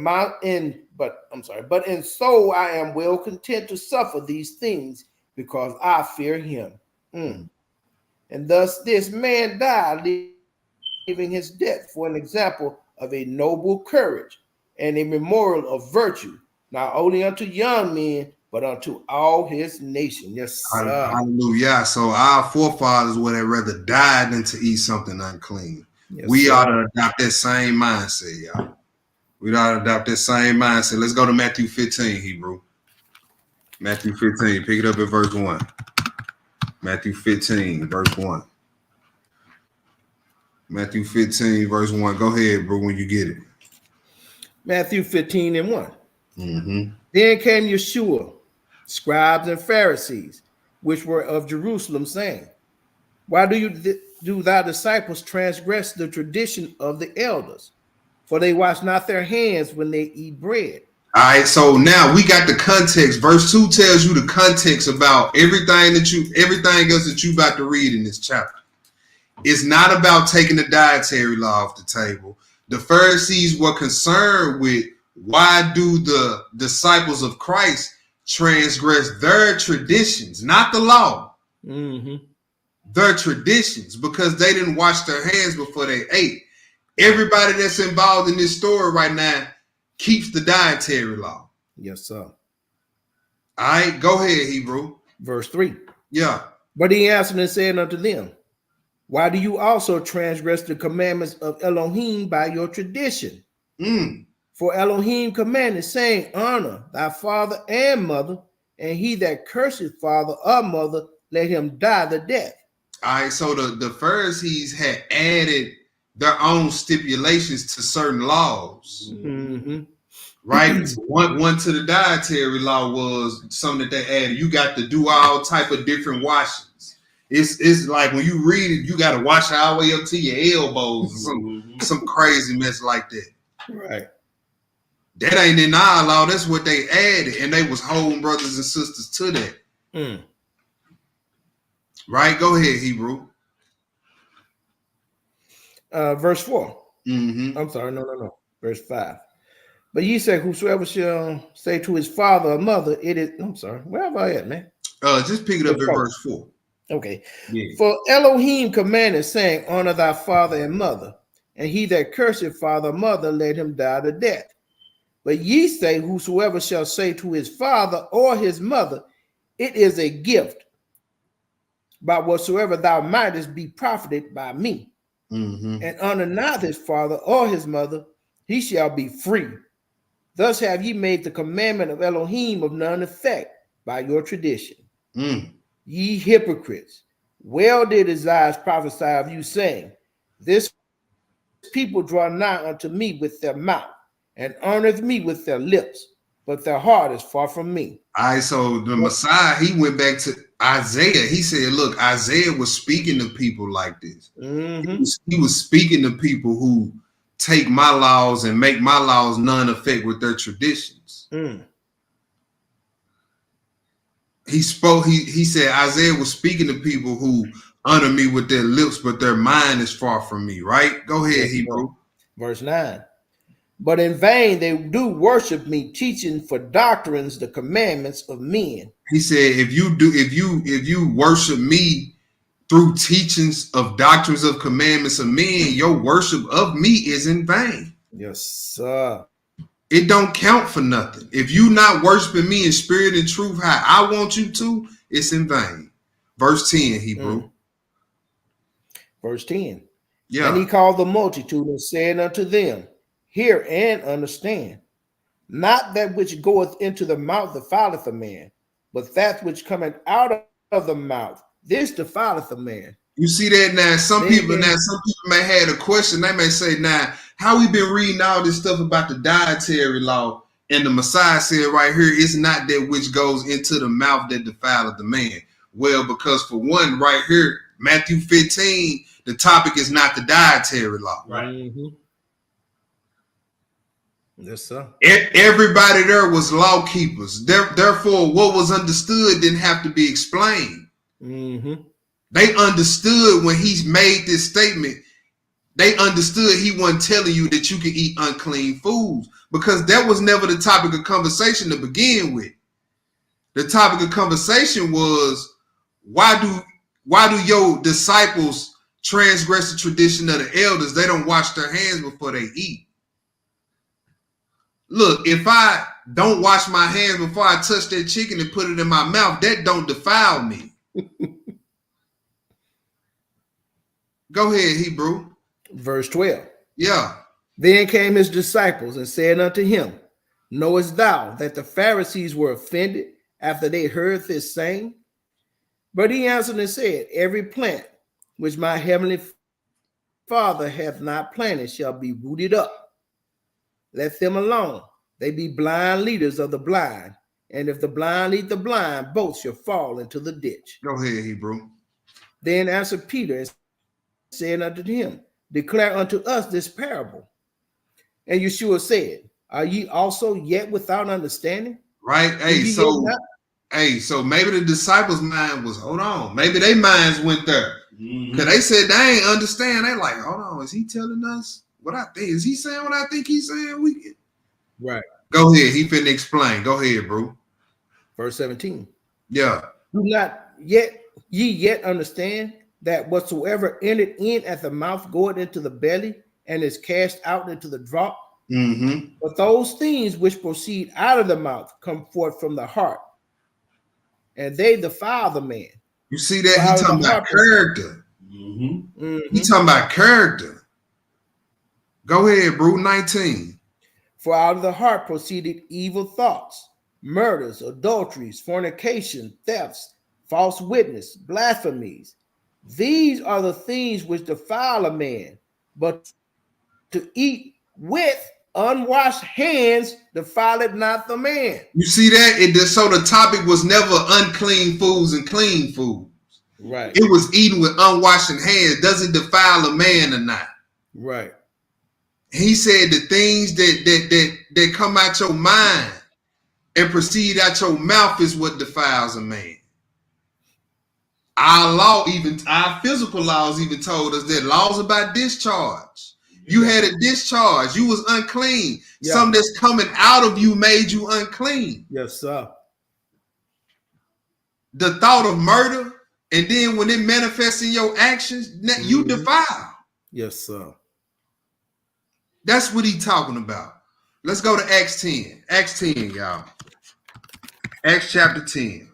in soul I am well content to suffer these things, because I fear him. And thus this man died, leaving his death for an example of a noble courage and a memorial of virtue, not only unto young men, but unto all his nation. Yes, sir. Hallelujah. So our forefathers would have rather died than to eat something unclean. Yes, we sir. ought to adopt that same mindset, y'all. We ought to adopt that same mindset. Let's go to Matthew 15, Hebrew. Matthew 15, pick it up at verse 1. Matthew 15, verse 1. Matthew 15, verse 1. Go ahead, bro, when you get it. Matthew 15 and 1. Then came Yeshua, scribes and Pharisees, which were of Jerusalem, saying, why do thy disciples transgress the tradition of the elders? For they wash not their hands when they eat bread. All right, so now we got the context. Verse 2 tells you the context about everything else that you about to read in this chapter. It's not about taking the dietary law off the table. The Pharisees were concerned with, why do the disciples of Christ transgress their traditions, not the law, their traditions, because they didn't wash their hands before they ate. Everybody that's involved in this story right now keeps the dietary law. Yes, sir. All right, go ahead, Hebrew. Verse 3. Yeah. But he answered and said unto them, Why do you also transgress the commandments of Elohim by your tradition? For Elohim commanded, saying, honor thy father and mother, and he that curseth father or mother, let him die the death. All right, so the Pharisees had added their own stipulations to certain laws. Right? One to the dietary law was something that they added. You got to do all type of different washings. It's like when you read it, you got to wash all the way up to your elbows or some crazy mess like that. Right. That ain't in our law. That's what they added, and they was holding brothers and sisters to that. Right? Go ahead, Hebrew. Verse 4. I'm sorry, no. Verse 5. But ye say, whosoever shall say to his father or mother, it is. I'm sorry, where am I at, man? Just pick it up at verse 4. Okay. Yeah. For Elohim commanded, saying, honor thy father and mother, and he that curseth father or mother, let him die the death. But ye say, whosoever shall say to his father or his mother, it is a gift, by whatsoever thou mightest be profited by me, and honor not his father or his mother, he shall be free. Thus have ye made the commandment of Elohim of none effect by your tradition. Ye hypocrites, well did Isaiah prophesy of you, saying, this people draw nigh unto me with their mouth, and honoreth me with their lips, but their heart is far from me. All right, so the Messiah, he went back to Isaiah. He said, look, Isaiah was speaking to people like this. He was speaking to people who take my laws and make my laws none effect with their traditions. He spoke, he said Isaiah was speaking to people who honor me with their lips, but their mind is far from me, right? Go ahead, Hebrew. Verse 9. But in vain they do worship me, teaching for doctrines the commandments of men. He said, if you worship me through teachings of doctrines of commandments of men, your worship of me is in vain. Yes, sir. It don't count for nothing. If you not worshiping me in spirit and truth how I want you to, it's in vain. Verse 10, Hebrew. Verse 10. Yeah. And he called the multitude and said unto them, hear and understand. Not that which goeth into the mouth defileth a man, but that which cometh out of the mouth, this defileth a man. You see that now? Some people may have a question. They may say, now, how we been reading all this stuff about the dietary law, and the Messiah said right here, it's not that which goes into the mouth that defileth the man. Well, because for one, right here, Matthew 15, the topic is not the dietary law. Right. Yes, sir. Everybody there was law keepers. Therefore, what was understood didn't have to be explained. They understood when he made this statement. They understood he wasn't telling you that you can eat unclean foods, because that was never the topic of conversation to begin with. The topic of conversation was, why do your disciples transgress the tradition of the elders? They don't wash their hands before they eat. Look, if I don't wash my hands before I touch that chicken and put it in my mouth, that don't defile me. Go ahead, Hebrew. Verse 12. Yeah. Then came his disciples and said unto him, knowest thou that the Pharisees were offended after they heard this saying? But he answered and said, every plant which my heavenly Father hath not planted shall be rooted up. Let them alone. They be blind leaders of the blind. And if the blind lead the blind, both shall fall into the ditch. Go ahead, Hebrew. Then answered Peter and said unto him, declare unto us this parable. And Yeshua said, are ye also yet without understanding? Right. So maybe the disciples' mind was, hold on. Maybe their minds went there. Because they said they ain't understand. They like, hold on, is he telling us what I think? Is he saying what I think he's saying? Right. Go ahead. He finna explain. Go ahead, bro. Verse 17. Yeah. Do not yet understand that whatsoever entered in at the mouth goeth into the belly and is cast out into the draught. But those things which proceed out of the mouth come forth from the heart, and they defile the man. You see that? He talking about character. He talking about character. Go ahead, bro. 19. For out of the heart proceeded evil thoughts, murders, adulteries, fornication, thefts, false witness, blasphemies. These are the things which defile a man, but to eat with unwashed hands defileth not the man. You see that? So the topic was never unclean foods and clean foods. Right. It was eating with unwashed hands. Does it defile a man or not? Right. He said the things that come out your mind and proceed out your mouth is what defiles a man. Our physical laws even told us that laws about discharge. You had a discharge. You was unclean. Yeah. Something that's coming out of you made you unclean. Yes, sir. The thought of murder, and then when it manifests in your actions, you defile. Yes, sir. That's what he's talking about. Let's go to Acts 10. Acts 10, y'all. Acts chapter 10.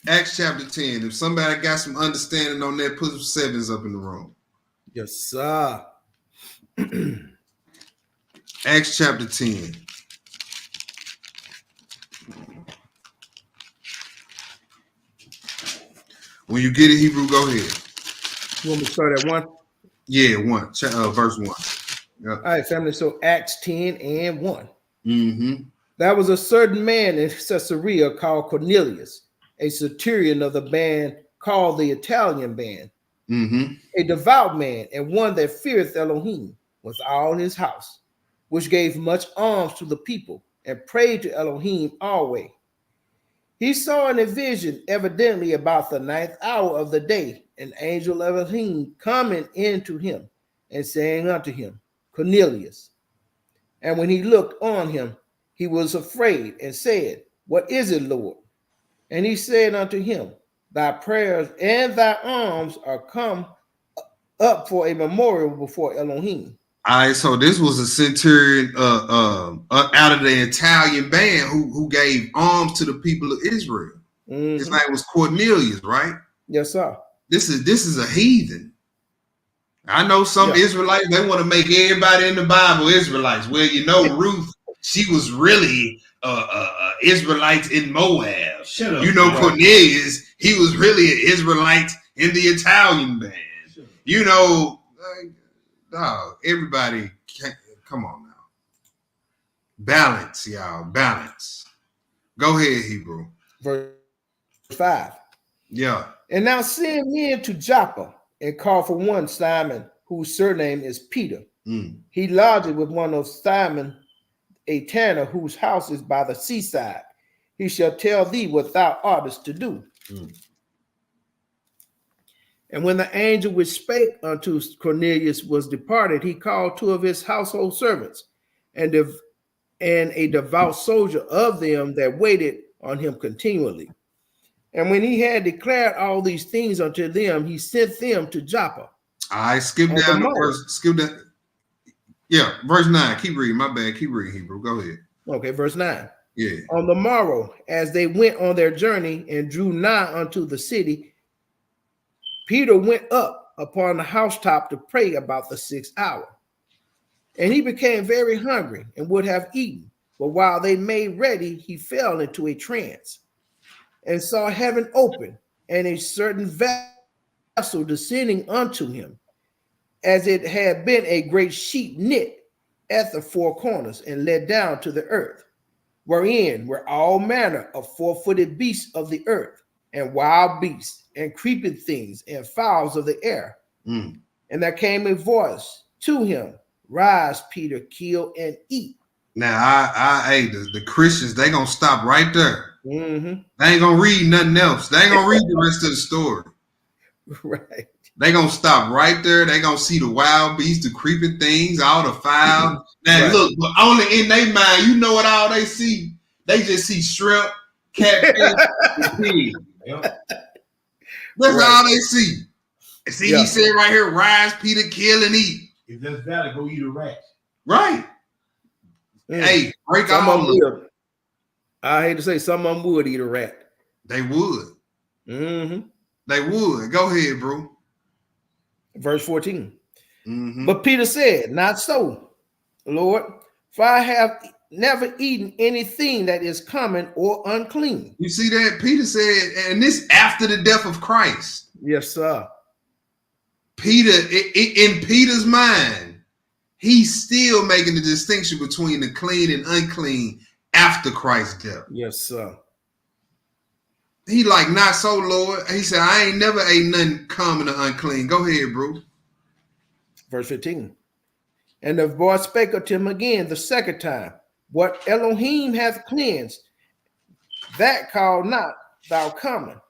Acts chapter 10. If somebody got some understanding on that, put some sevens up in the room. Yes, sir. Acts chapter 10. When you get it, Hebrew, go ahead. You want me to start at 1? Yeah, 1. Verse 1. Yep. All right, family. So Acts 10 and 1. Mm-hmm. There was a certain man in Caesarea called Cornelius, a centurion of the band called the Italian band, a devout man and one that feareth Elohim with all his house, which gave much alms to the people and prayed to Elohim always. He saw in a vision, evidently about the 9th hour of the day, an angel of Elohim coming into him and saying unto him, Cornelius. And when he looked on him, he was afraid and said, What is it, Lord? And he said unto him, Thy prayers and thy alms are come up for a memorial before Elohim. All right, so this was a centurion out of the Italian band who gave alms to the people of Israel. His name was Cornelius, right? Yes, sir. This is a heathen. I know some Israelites, they want to make everybody in the Bible Israelites. Well, you know, Ruth, she was really Israelites in Moab. Shut up. You know, Cornelius, he was really an Israelite in the Italian band. You know, everybody, come on now. Balance, y'all, balance. Go ahead, Hebrew. Verse 5. Yeah. And now send men to Joppa and call for one Simon, whose surname is Peter. He lodged with one of Simon, a tanner, whose house is by the seaside. He shall tell thee what thou oughtest to do. And when the angel which spake unto Cornelius was departed, he called 2 of his household servants and a devout soldier of them that waited on him continually. And when he had declared all these things unto them, he sent them to Joppa. I skip down the verse. Skip that. Yeah, verse 9. Keep reading. My bad. Keep reading, Hebrew. Go ahead. Okay, verse 9. Yeah. On the morrow, as they went on their journey and drew nigh unto the city, Peter went up upon the housetop to pray about the 6th hour. And he became very hungry and would have eaten. But while they made ready, he fell into a trance and saw heaven open and a certain vessel descending unto him, as it had been a great sheet knit at the 4 corners and let down to the earth, wherein were all manner of 4-footed beasts of the earth, and wild beasts, and creeping things, and fowls of the air. And there came a voice to him, Rise, Peter, kill and eat. Now, the Christians, they gonna stop right there. They ain't gonna read nothing else. They ain't gonna read the rest of the story. Right. They gonna stop right there. They gonna see the wild beasts, the creeping things, all the fowl. Now look, but only in their mind, you know what all they see? They just see shrimp, catfish, and pig. That's all they see. See, he said right here, rise, Peter, kill and eat. If that's valid, go eat a rat. Right. Hey, break all of them. I hate to say some of them would eat a rat. They would. Mm-hmm. They would. Go ahead, bro. Verse 14. Mm-hmm. But Peter said, not so, Lord, for I have never eaten anything that is common or unclean. You see that? Peter said, and this after the death of Christ. Yes, sir. Peter, in Peter's mind, he's still making the distinction between the clean and unclean after Christ's death. Yes, sir. He like, not so, Lord. He said, I ain't never ate nothing common or unclean. Go ahead, bro. Verse 15. And the boy spake unto him again the second time, what Elohim hath cleansed, that call not thou common.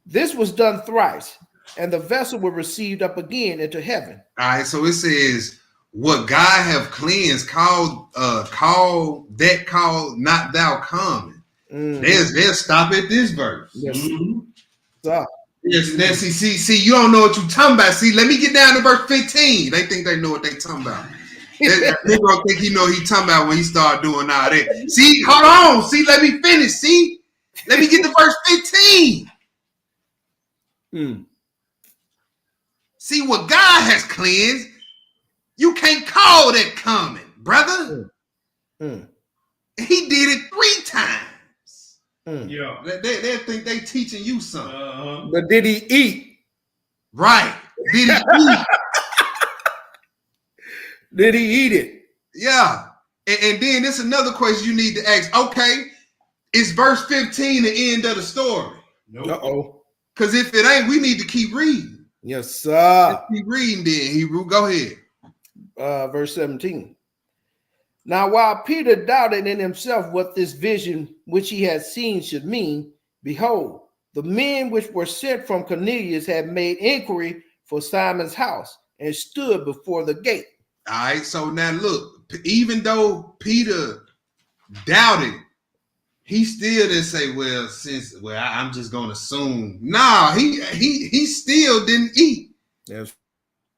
This was done thrice, and the vessel was received up again into heaven. All right, so it says, what God have cleansed, call not thou common. They'll stop at this verse. Yes. Yes, see, you don't know what you're talking about. See, let me get down to verse 15. They think they know what they talking about. They gonna think he know he talking about when he start doing all that. See, hold on. See, let me finish. See, let me get to verse 15. See, what God has cleansed, you can't call that common, brother. He did it 3 times. Yeah. They think they teaching you something. But did he eat? Right. Did he eat? Did he eat it? Yeah. And then there's another question you need to ask. Okay, is verse 15 the end of the story? Nope. Uh-oh. Because if it ain't, we need to keep reading. Yes, sir. Let's keep reading then, Hebrew. Go ahead. Verse 17. Now, while Peter doubted in himself what this vision which he had seen should mean, behold, the men which were sent from Cornelius had made inquiry for Simon's house and stood before the gate. All right, so now look, even though Peter doubted, he still didn't say, I'm just gonna assume. Nah, he still didn't eat. Yes.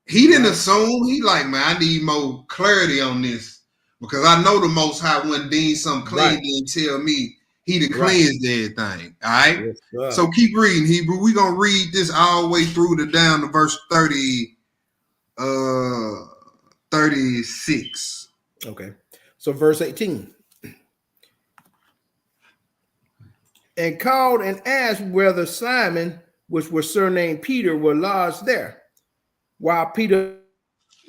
He didn't assume. He like, man, I need more clarity on this. Because I know the Most High wouldn't deem something clean and tell me he done cleansed everything. All right. Yes, so keep reading, Hebrew. We're gonna read this all the way through to down to verse 36. Okay. So verse 18. And called and asked whether Simon, which was surnamed Peter, were lodged there. While Peter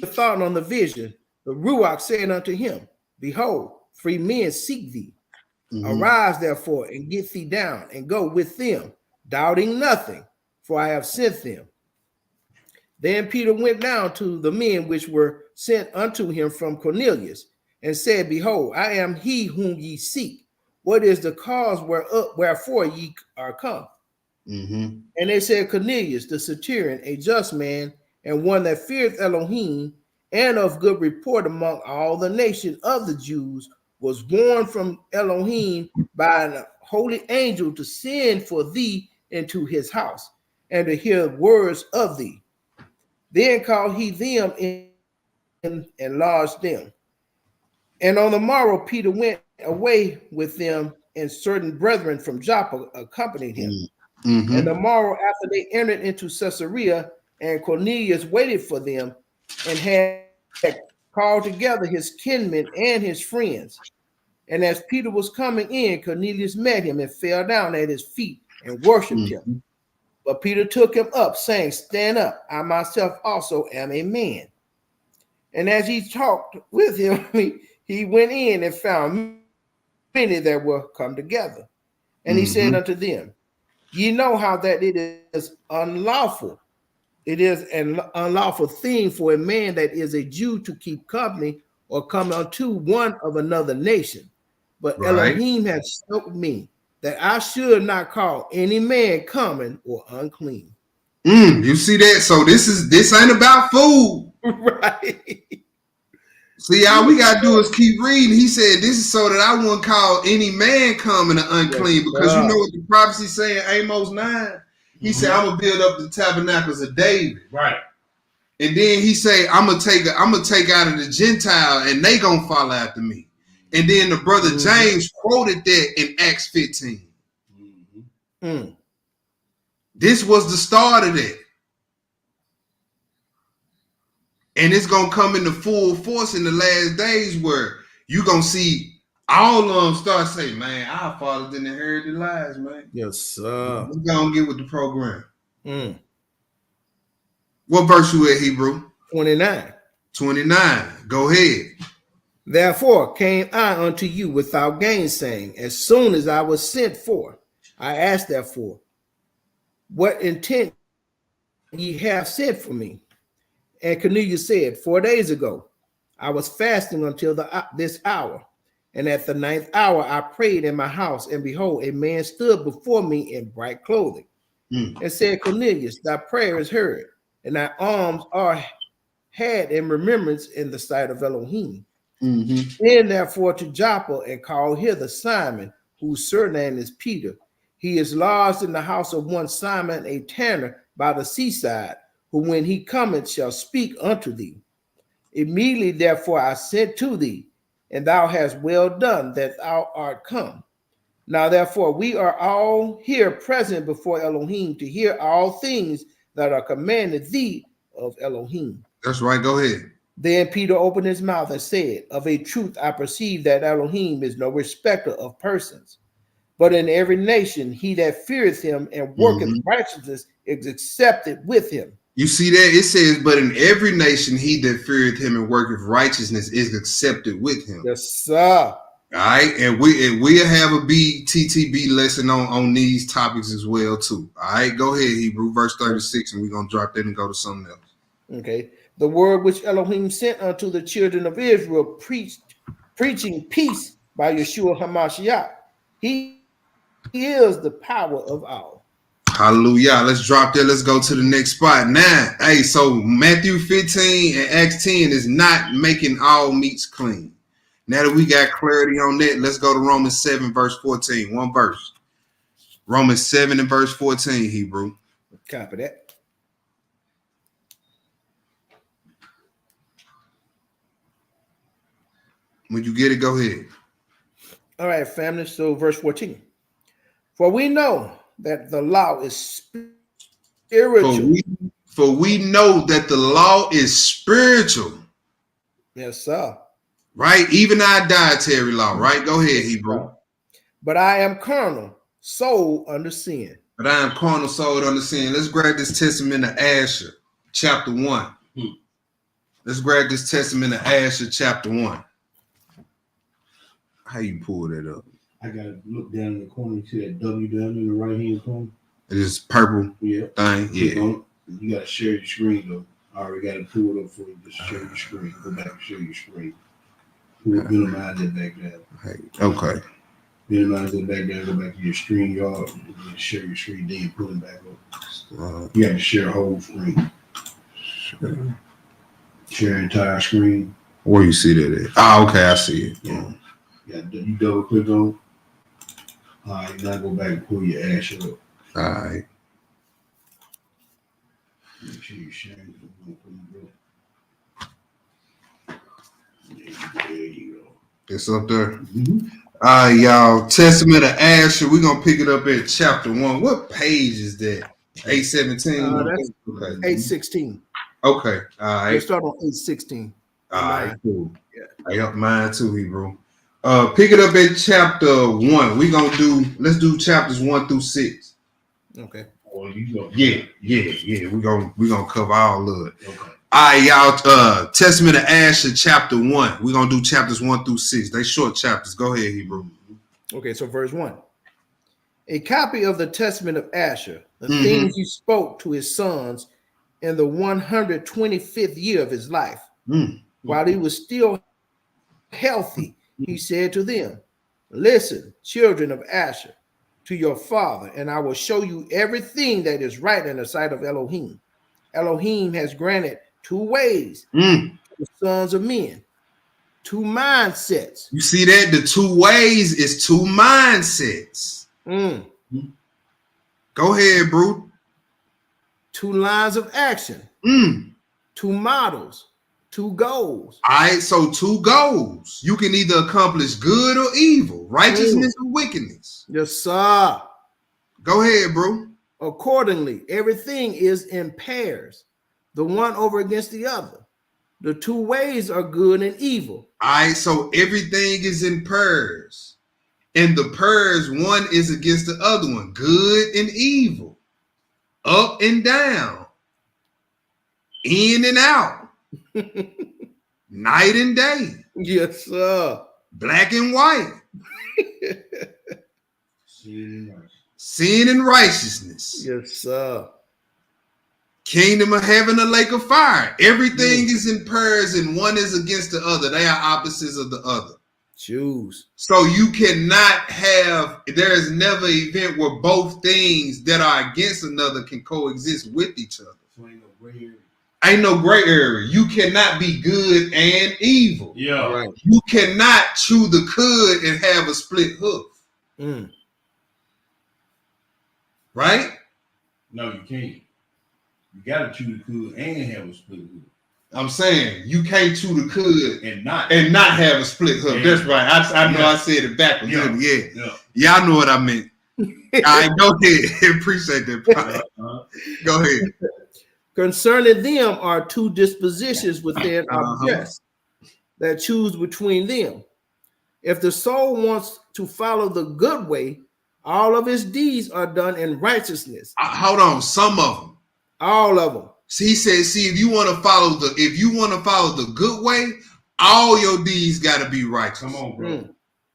thought on the vision, the Ruach said unto him, behold, 3 men seek thee. Arise, therefore, and get thee down, and go with them, doubting nothing, for I have sent them. Then Peter went down to the men which were sent unto him from Cornelius, and said, behold, I am he whom ye seek. What is the cause wherefore ye are come? And they said, Cornelius, the centurion, a just man, and one that feareth Elohim, and of good report among all the nation of the Jews, was warned from Elohim by an holy angel to send for thee into his house, and to hear words of thee. Then called he them in and lodged them. And on the morrow Peter went away with them, and certain brethren from Joppa accompanied him. And the morrow after they entered into Caesarea, and Cornelius waited for them, and had called together his kinsmen and his friends. And as Peter was coming in, Cornelius met him and fell down at his feet and worshipped him. But Peter took him up, saying, stand up, I myself also am a man. And as he talked with him, he went in and found many that were come together. And he said unto them, ye know how that it is unlawful. It is an unlawful thing for a man that is a Jew to keep company or come unto one of another nation. But Elohim hath spoken me that I should not call any man common or unclean. You see that? So this ain't about food. Right. See, all we gotta do is keep reading. He said, this is so that I wouldn't call any man common or unclean, because you know what the prophecy saying, Amos 9? He said, I'm gonna build up the tabernacles of David. Right. And then he said, I'm gonna take out of the Gentile, and they gonna follow after me. And then the brother James quoted that in Acts 15. This was the start of that. And it's going to come into full force in the last days where you're going to see all of them start saying, man, our fathers didn't inherit the lies, man. Yes, sir. We're going to get with the program. Mm. What verse you at, Hebrew? 29. 29. Go ahead. Therefore came I unto you without gainsaying, as soon as I was sent for. I asked therefore, what intent ye have sent for me? And Cornelius said, 4 days ago, I was fasting until this hour. And at the 9th hour, I prayed in my house, and behold, a man stood before me in bright clothing, and said, Cornelius, thy prayer is heard, and thy alms are had in remembrance in the sight of Elohim. Send therefore to Joppa and call hither Simon, whose surname is Peter. He is lodged in the house of one Simon, a tanner by the seaside, who when he cometh shall speak unto thee. Immediately therefore I sent to thee, and thou hast well done that thou art come. Now therefore we are all here present before Elohim to hear all things that are commanded thee of Elohim. That's right. Go ahead. Then Peter opened his mouth and said, of a truth I perceive that Elohim is no respecter of persons, but in every nation he that feareth him and worketh righteousness is accepted with him. You see that? It says, but in every nation he that feareth him and worketh righteousness is accepted with him. Yes, sir. All right. And we'll have a BTTB lesson on these topics as well, too. All right. Go ahead, Hebrew, verse 36, and we're going to drop that and go to something else. Okay. The word which Elohim sent unto the children of Israel preaching peace by Yeshua HaMashiach. He is the power of all. Hallelujah. Let's drop that. Let's go to the next spot. Now, hey, so Matthew 15 and Acts 10 is not making all meats clean. Now that we got clarity on that, let's go to Romans 7, verse 14. One verse. Romans 7 and verse 14, Hebrew. Copy that. When you get it, go ahead. All right, family. So verse 14. For we know that the law is spiritual. For we know that the law is spiritual. Yes, sir. Right? Even our dietary law, right? Go ahead, Hebrew. But I am carnal, sold under sin. But I am carnal, sold under sin. Let's grab this testament of Asher, chapter 1. Let's grab this testament of Asher, chapter 1. How you pull that up? I gotta look down in the corner. You see that W down in the right hand corner? It is purple thing. Yeah. You gotta share your screen though. I already got it pulled up for you. Just share your screen. Go back and share your screen. Minimize that back down. Okay. Minimize that back down. Go back to your screen, y'all. Share your screen. Then you pull it back up. You got to share whole screen. Share entire screen. Where you see that at? Oh, okay. I see it. Yeah. You double click on. All right. Now go back and pull your ash up. All right. Make sure you're sharing. There you go. It's up there. All right, y'all. Testament of Asher. We're going to pick it up at chapter 1. What page is that? 817? That's 816. Okay. All right. Let's start on 816. All right, cool. Yeah. I helped mine too, Hebrew. Pick it up at chapter 1. Let's do chapters 1 through 6. Okay. Oh, you go. Yeah. We're gonna cover all of it. Okay. All right, y'all. Testament of Asher, chapter 1. We're gonna do chapters 1 through 6. They short chapters. Go ahead, Hebrew. Okay, so verse 1. A copy of the Testament of Asher, the things he spoke to his sons in the 125th year of his life, while he was still healthy. He said to them, listen, children of Asher, to your father, and I will show you everything that is right in the sight of Elohim. Elohim has granted 2 ways to the sons of men, 2 mindsets. You see that? The 2 ways is 2 mindsets. Go ahead, bro. 2 lines of action, 2 models, 2 goals. All right, so 2 goals. You can either accomplish good or evil, righteousness or wickedness. Yes, sir. Go ahead, bro. Accordingly, everything is in pairs, the one over against the other. The two ways are good and evil. All right, so everything is in pairs. And the pairs, one is against the other one. Good and evil. Up and down. In and out. Night and day. Yes, sir. Black and white. Sin and righteousness. Yes, sir. Kingdom of heaven, a lake of fire. Everything is in pairs and one is against the other. They are opposites of the other. Choose. So you cannot have, there is never an event where both things that are against another can coexist with each other. So ain't no gray area. Ain't no gray area. You cannot be good and evil. Yeah. Right. You cannot chew the cud and have a split hoof. Mm. Right? No, you can't. You gotta chew the cud and have a split hood. I'm saying you can't chew the cud And not have a split hoof. Yeah. That's right. I know Yeah. I said it backwards. Yeah. Yeah. Yeah. I know what I meant. All right, go ahead. Appreciate that. Go ahead. Concerning them are two dispositions within our breast that choose between them. If the soul wants to follow the good way, all of its deeds are done in righteousness. Hold on, some of them. All of them. See, he says, if you want to follow the good way, all your deeds got to be righteous. Come on, bro. Mm.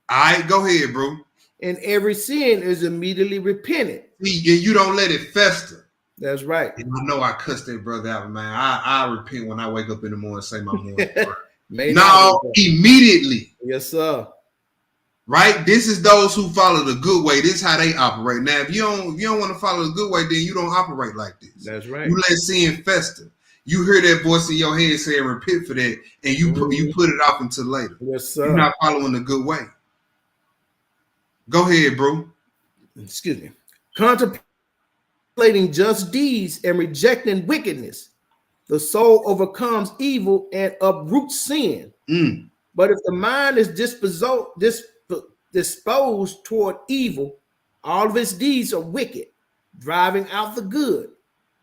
All right, go ahead, bro. And every sin is immediately repented. See, you don't let it fester. That's right. And I know I cussed that brother out, man. I repent when I wake up in the morning and say my morning prayer. May No, not be. immediately. Yes, sir. Right? This is those who follow the good way. This is how they operate. Now, if you don't want to follow the good way, then you don't operate like this. That's right. You let sin fester. You hear that voice in your head saying repent for that, and you put it off until later. Yes, sir. You're not following the good way. Go ahead, bro. Excuse me. Contemplating just deeds and rejecting wickedness, the soul overcomes evil and uproots sin. Mm. But if the mind is disposed toward evil, all of its deeds are wicked, driving out the good.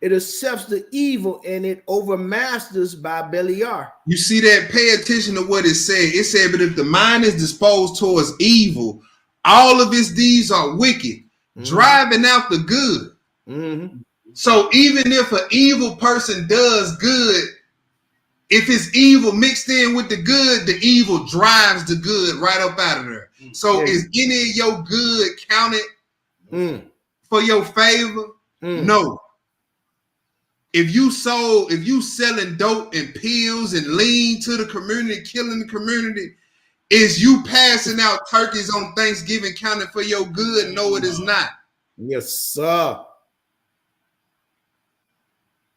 It accepts the evil and it overmasters by Beliar. You see that? Pay attention to what it said. It said, but if the mind is disposed towards evil, all of its deeds are wicked, driving out the good. Mm-hmm. So even if an evil person does good, if it's evil mixed in with the good, the evil drives the good right up out of there. So is any of your good counted for your favor? No. If you selling dope and pills and lean to the community, killing the community, is you passing out turkeys on Thanksgiving counted for your good? No, it is not. Yes, sir.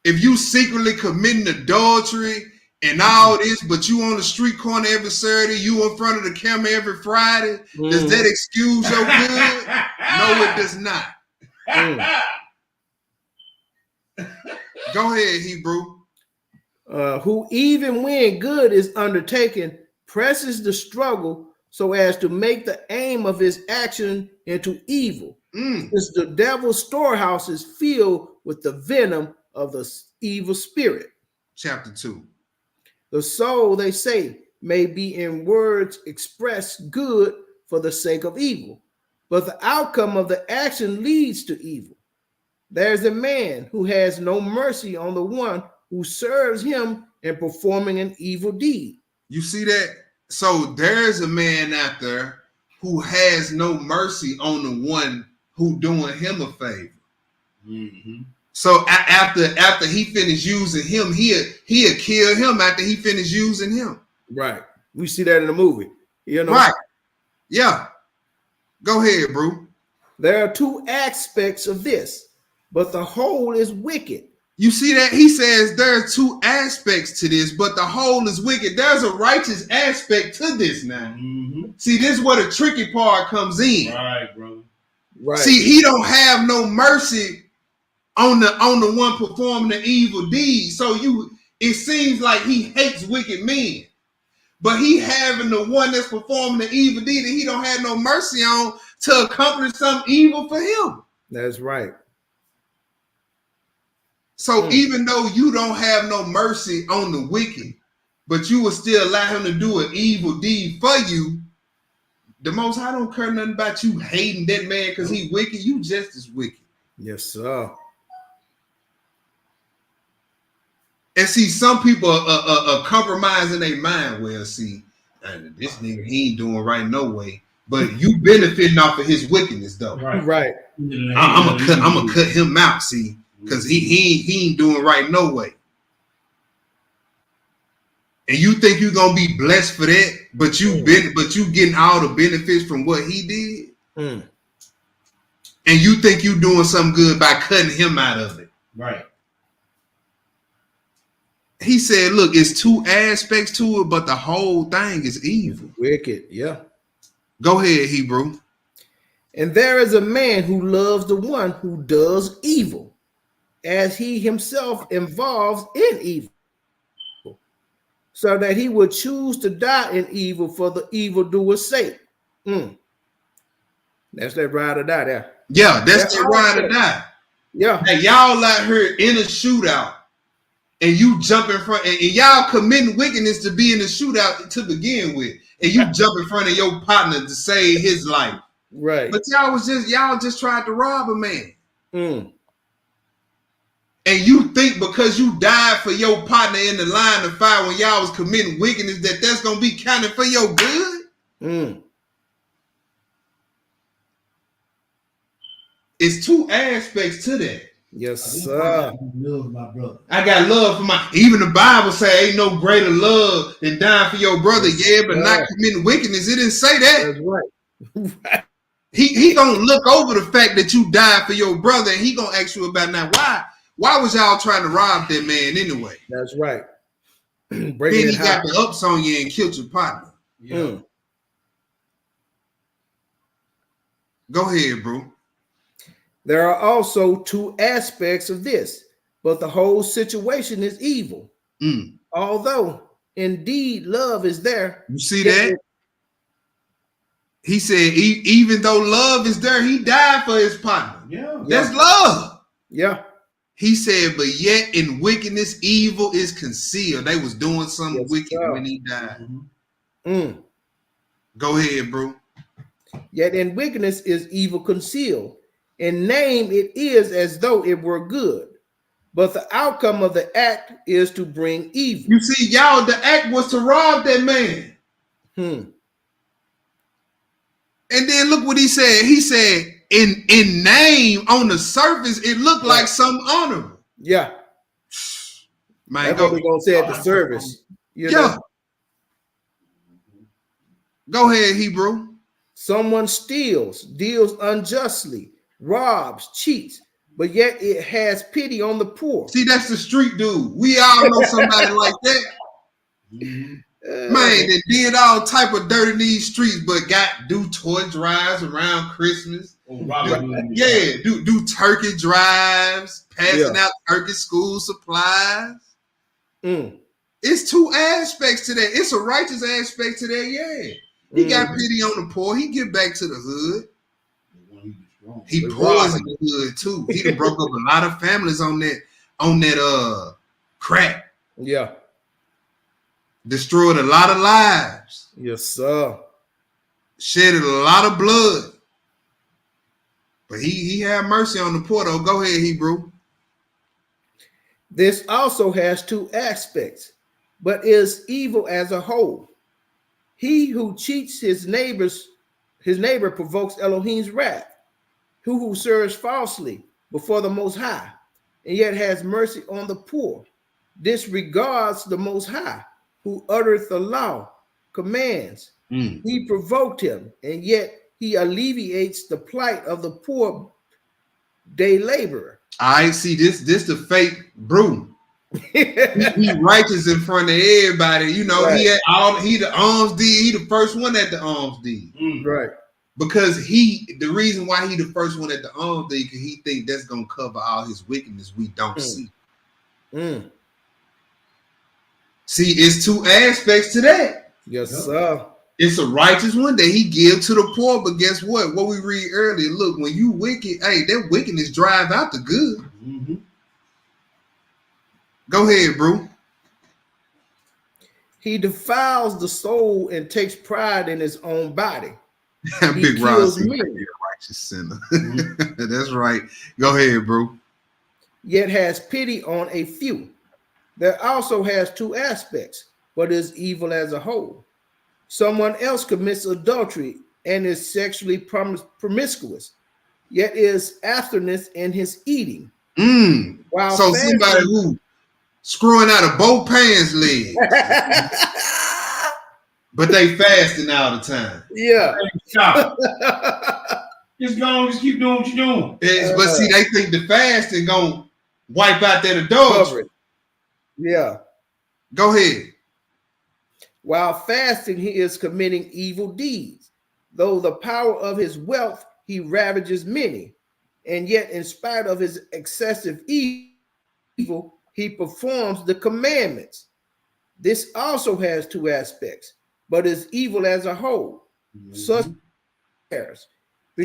If you secretly committing adultery and all this, but you on the street corner every Saturday, you in front of the camera every Friday, does that excuse your good? No, it does not. Go ahead, Hebrew. Who even when good is undertaken, presses the struggle so as to make the aim of his action into evil. Since the devil's storehouse is filled with the venom of the evil spirit. Chapter 2. The soul, they say, may be in words expressed good for the sake of evil, but the outcome of the action leads to evil. There's a man who has no mercy on the one who serves him in performing an evil deed. You see that? So there's a man out there who has no mercy on the one who doing him a favor. Mm-hmm. So after he finished using him, he'll kill him after he finished using him. Right. We see that in the movie. You know. Right. Yeah. Go ahead, bro. There are two aspects of this, but the whole is wicked. You see that? He says there are two aspects to this, but the whole is wicked. There's a righteous aspect to this now. Mm-hmm. See, this is where the tricky part comes in. Right, brother. Right. See, he don't have no mercy on the one performing the evil deed. So it seems like he hates wicked men. But he having the one that's performing the evil deed that he don't have no mercy on to accomplish some evil for him. That's right. So even though you don't have no mercy on the wicked, but you will still allow him to do an evil deed for you, the Most High don't care nothing about you hating that man because he wicked. You just as wicked. Yes, sir. And see, some people are compromising their mind. Well, see, this nigga, he ain't doing right no way. But you benefiting off of his wickedness, though. Right. I'm gonna cut him out, see, because he ain't doing right no way. And you think you're gonna be blessed for that, but you getting all the benefits from what he did, and you think you doing something good by cutting him out of it. Right. He said, "Look, it's two aspects to it, but the whole thing is evil." Wicked, yeah. Go ahead, Hebrew. And there is a man who loves the one who does evil, as he himself involves in evil, so that he would choose to die in evil for the evildoer's sake. That's that ride or die there. Yeah, that's the ride or die. Yeah. Now, y'all out here in a shootout, and you jump in front, and y'all committing wickedness to be in the shootout to begin with, and you jump in front of your partner to save his life. Right. But y'all just tried to rob a man. And you think because you died for your partner in the line of fire when y'all was committing wickedness that's gonna be counted for your good? It's two aspects to that. Yes, sir. Love my brother. I got love for even the Bible say ain't no greater love than dying for your brother. Yeah, but not committing wickedness. It didn't say that. That's right. He gonna look over the fact that you died for your brother, and he gonna ask you about now why was y'all trying to rob that man anyway? That's right. Then he got the ups on you and killed your partner. Yeah. Go ahead, bro. There are also two aspects of this, but the whole situation is evil. Although indeed love is there. You see that? He said, even though love is there, he died for his partner. Yeah. That's love. Yeah. He said, but yet in wickedness, evil is concealed. They was doing something wicked when he died. Go ahead, bro. Yet in wickedness is evil concealed. In name it is as though it were good. But the outcome of the act is to bring evil. You see, y'all, the act was to rob that man. And then look what he said. He said, in name, on the surface, it looked like something honorable. Yeah. Man, that's what we're going to say at the service. You know? Go ahead, Hebrew. Someone steals, deals unjustly, robs, cheats, but yet it has pity on the poor. See, that's the street dude. We all know somebody like that. Man, that did all type of dirt in these streets, but do toy drives around Christmas. Do turkey drives, passing out turkey school supplies. It's two aspects to that. It's a righteous aspect to that, He got pity on the poor. He get back to the hood. He poisoned the hood too. He done broke up a lot of families on that crack. Yeah. Destroyed a lot of lives. Yes, sir. Shedded a lot of blood. But he had mercy on the poor, though. Go ahead, Hebrew. This also has two aspects, but is evil as a whole. He who cheats his neighbor provokes Elohim's wrath. Who serves falsely before the Most High, and yet has mercy on the poor, disregards the Most High, who uttereth the law, commands. He provoked him, and yet he alleviates the plight of the poor day laborer. I see this the fake brew. He righteous in front of everybody. You know, he the alms deed. He the first one at the alms deed. Right. Because the reason why he the first one at the alms deed, because he think that's gonna cover all his wickedness we don't see. See, it's two aspects to that. Yes, sir. It's a righteous one that he give to the poor, but guess what? What we read earlier, look, when you wicked, that wickedness drive out the good. Go ahead, bro. He defiles the soul and takes pride in his own body. Big Rod kills seems men. like he a righteous sinner. That's right. Go ahead, bro. Yet has pity on a few. There also has two aspects, but is evil as a whole. Someone else commits adultery and is sexually promiscuous, yet is abstinence in his eating. While So somebody who screwing out of both pants legs, but they fasting all the time. Yeah. Stop. Just go on, just keep doing what you're doing. But see, they think the fasting gonna wipe out that adultery. Yeah. Go ahead. While fasting, he is committing evil deeds. Though the power of his wealth, he ravages many. And yet, in spite of his excessive evil, he performs the commandments. This also has two aspects, but is evil as a whole. Such hairs.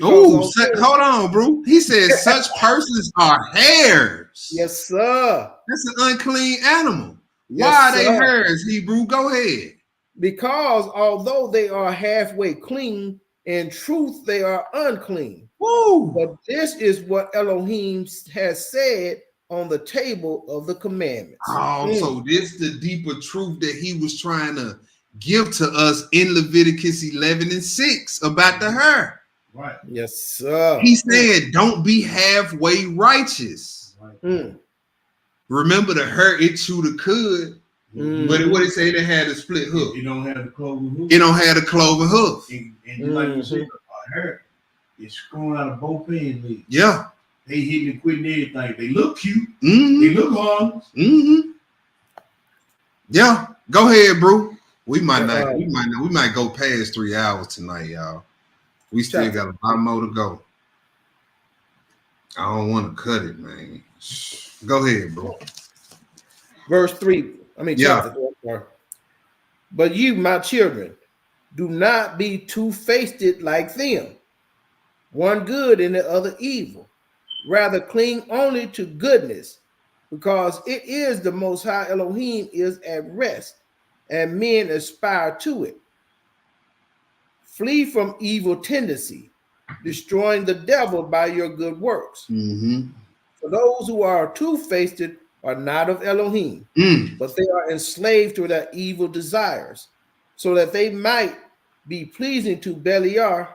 Hold on, bro. He says such persons are hares. Yes, sir. That's an unclean animal. Yes, Why are they sir. hares, Hebrew? Go ahead. Because although they are halfway clean, in truth they are unclean. Woo. But this is what Elohim has said on the table of the commandments. Oh, so this is the deeper truth that he was trying to give to us in Leviticus 11:6 about the hair. Right. Yes, sir. He said, don't be halfway righteous. Right. Remember the hair, it chewed the cud. But what it say, they had a split hoof. It don't have the cloven hoof. It don't have the cloven hoof. And just like you said, our hair is screwing out of both pants legs. Yeah. They hitting and quitting everything. They look cute. Mm-hmm. They look harmless. Mm-hmm. Yeah. Go ahead, bro. We might go past 3 hours tonight, y'all. We still got a lot more to go. I don't want to cut it, man. Go ahead, bro. Verse 3. Chapter 4. But you, my children, do not be two-faced like them, one good and the other evil. Rather cling only to goodness, because it is the Most High Elohim is at rest, and men aspire to it. Flee from evil tendency, destroying the devil by your good works. For those who are two-faced are not of Elohim, but they are enslaved to their evil desires, so that they might be pleasing to Beliar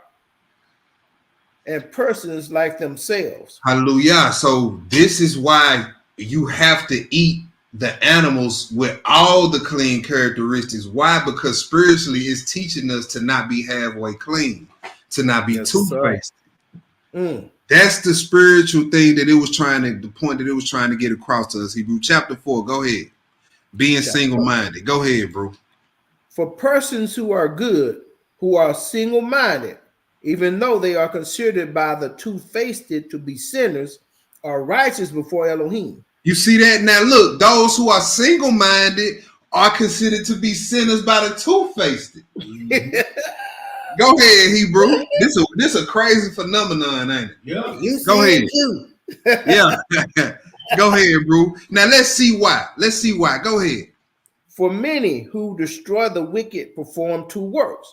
and persons like themselves. Hallelujah. So this is why you have to eat the animals with all the clean characteristics. Why? Because spiritually it's teaching us to not be halfway clean, to not be two-faced. That's the spiritual thing that the point that it was trying to get across to us. Hebrew chapter 4. Go ahead. Being single-minded. Go ahead, bro. For persons who are good, who are single-minded, even though they are considered by the two-faced to be sinners, are righteous before Elohim. You see that? Now look, those who are single-minded are considered to be sinners by the two-faced. Go ahead, Hebrew. This a crazy phenomenon, ain't it? Yeah. Go ahead. Yeah. Go ahead, bro. Now let's see why. Go ahead. For many who destroy the wicked perform two works,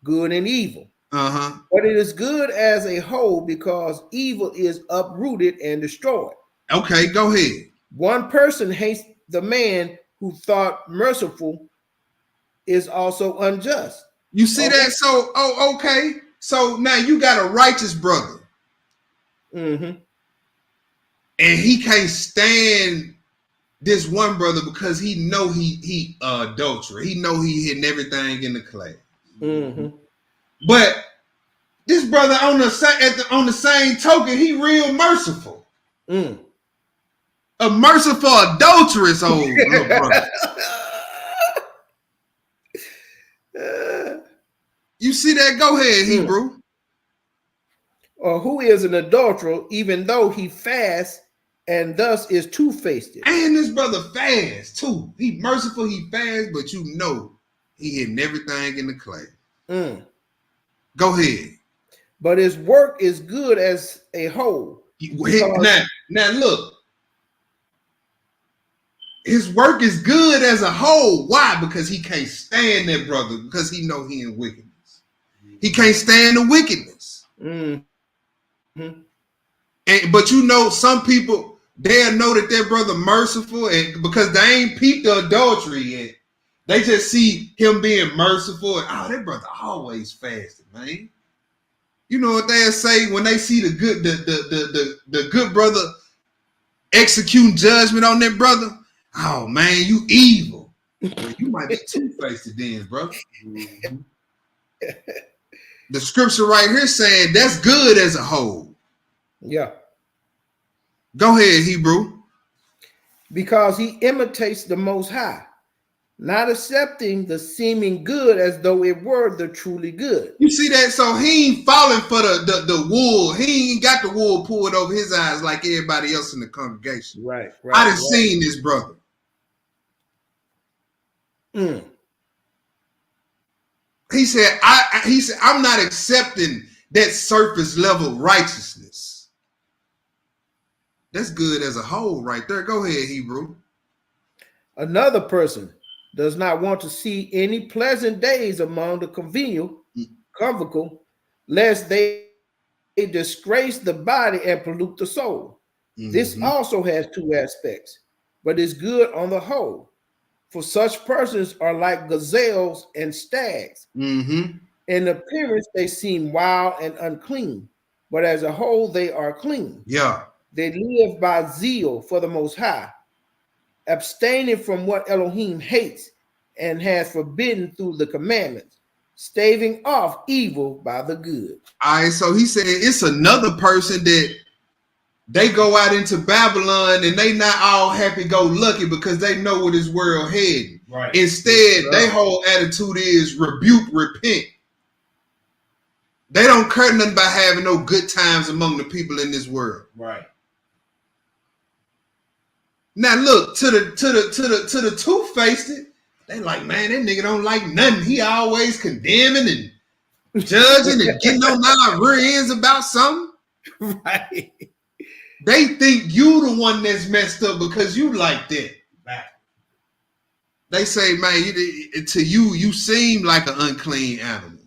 good and evil. But it is good as a whole because evil is uprooted and destroyed. Okay, go ahead. One person hates the man who thought merciful is also unjust. You see that? So, okay. So now you got a righteous brother. And he can't stand this one brother because he know he adulterer. He know he hitting everything in the class. But this brother on the same token, he real merciful. A merciful adulterous old little brother. You see that? Go ahead, Hebrew. Or who is an adulterer, even though he fasts and thus is two-faced. And this brother fasts too. He merciful, he fasts, but you know he hitting everything in the clay. Go ahead. But his work is good as a whole. Now look. his work is good as a whole. Why? Because he can't stand that brother, because he know he in wickedness. He can't stand the wickedness. But you know, some people, they'll know that their brother merciful, and because they ain't peeped the adultery yet, they just see him being merciful, and that brother always fasting, man. You know what they'll say when they see the good brother executing judgment on their brother? Oh man, you evil. Well, you might be two-faced then, brother. The scripture right here saying that's good as a whole. Yeah. Go ahead, Hebrew. Because he imitates the Most High, not accepting the seeming good as though it were the truly good. You see that? So he ain't falling for the wool. He ain't got the wool pulled over his eyes like everybody else in the congregation. Right. I done seen this brother. He said, I'm not accepting that surface level righteousness. That's good as a whole right there. Go ahead, Hebrew. Another person does not want to see any pleasant days among the convivial, lest they disgrace the body and pollute the soul. This also has two aspects, but is good on the whole. For such persons are like gazelles and stags. In appearance, they seem wild and unclean, but as a whole, they are clean. Yeah. They live by zeal for the Most High, abstaining from what Elohim hates and has forbidden through the commandments, staving off evil by the good. All right, so he said it's another person that they go out into Babylon and they not all happy-go-lucky because they know what this world heading. Right. Instead, their whole attitude is rebuke, repent. They don't care nothing about having no good times among the people in this world. Right. Now look, to the two-faced, they like, man, that nigga don't like nothing. He always condemning and judging and getting on our rear ends about something. Right. They think you the one that's messed up because you like that. Right. They say, man, to you seem like an unclean animal.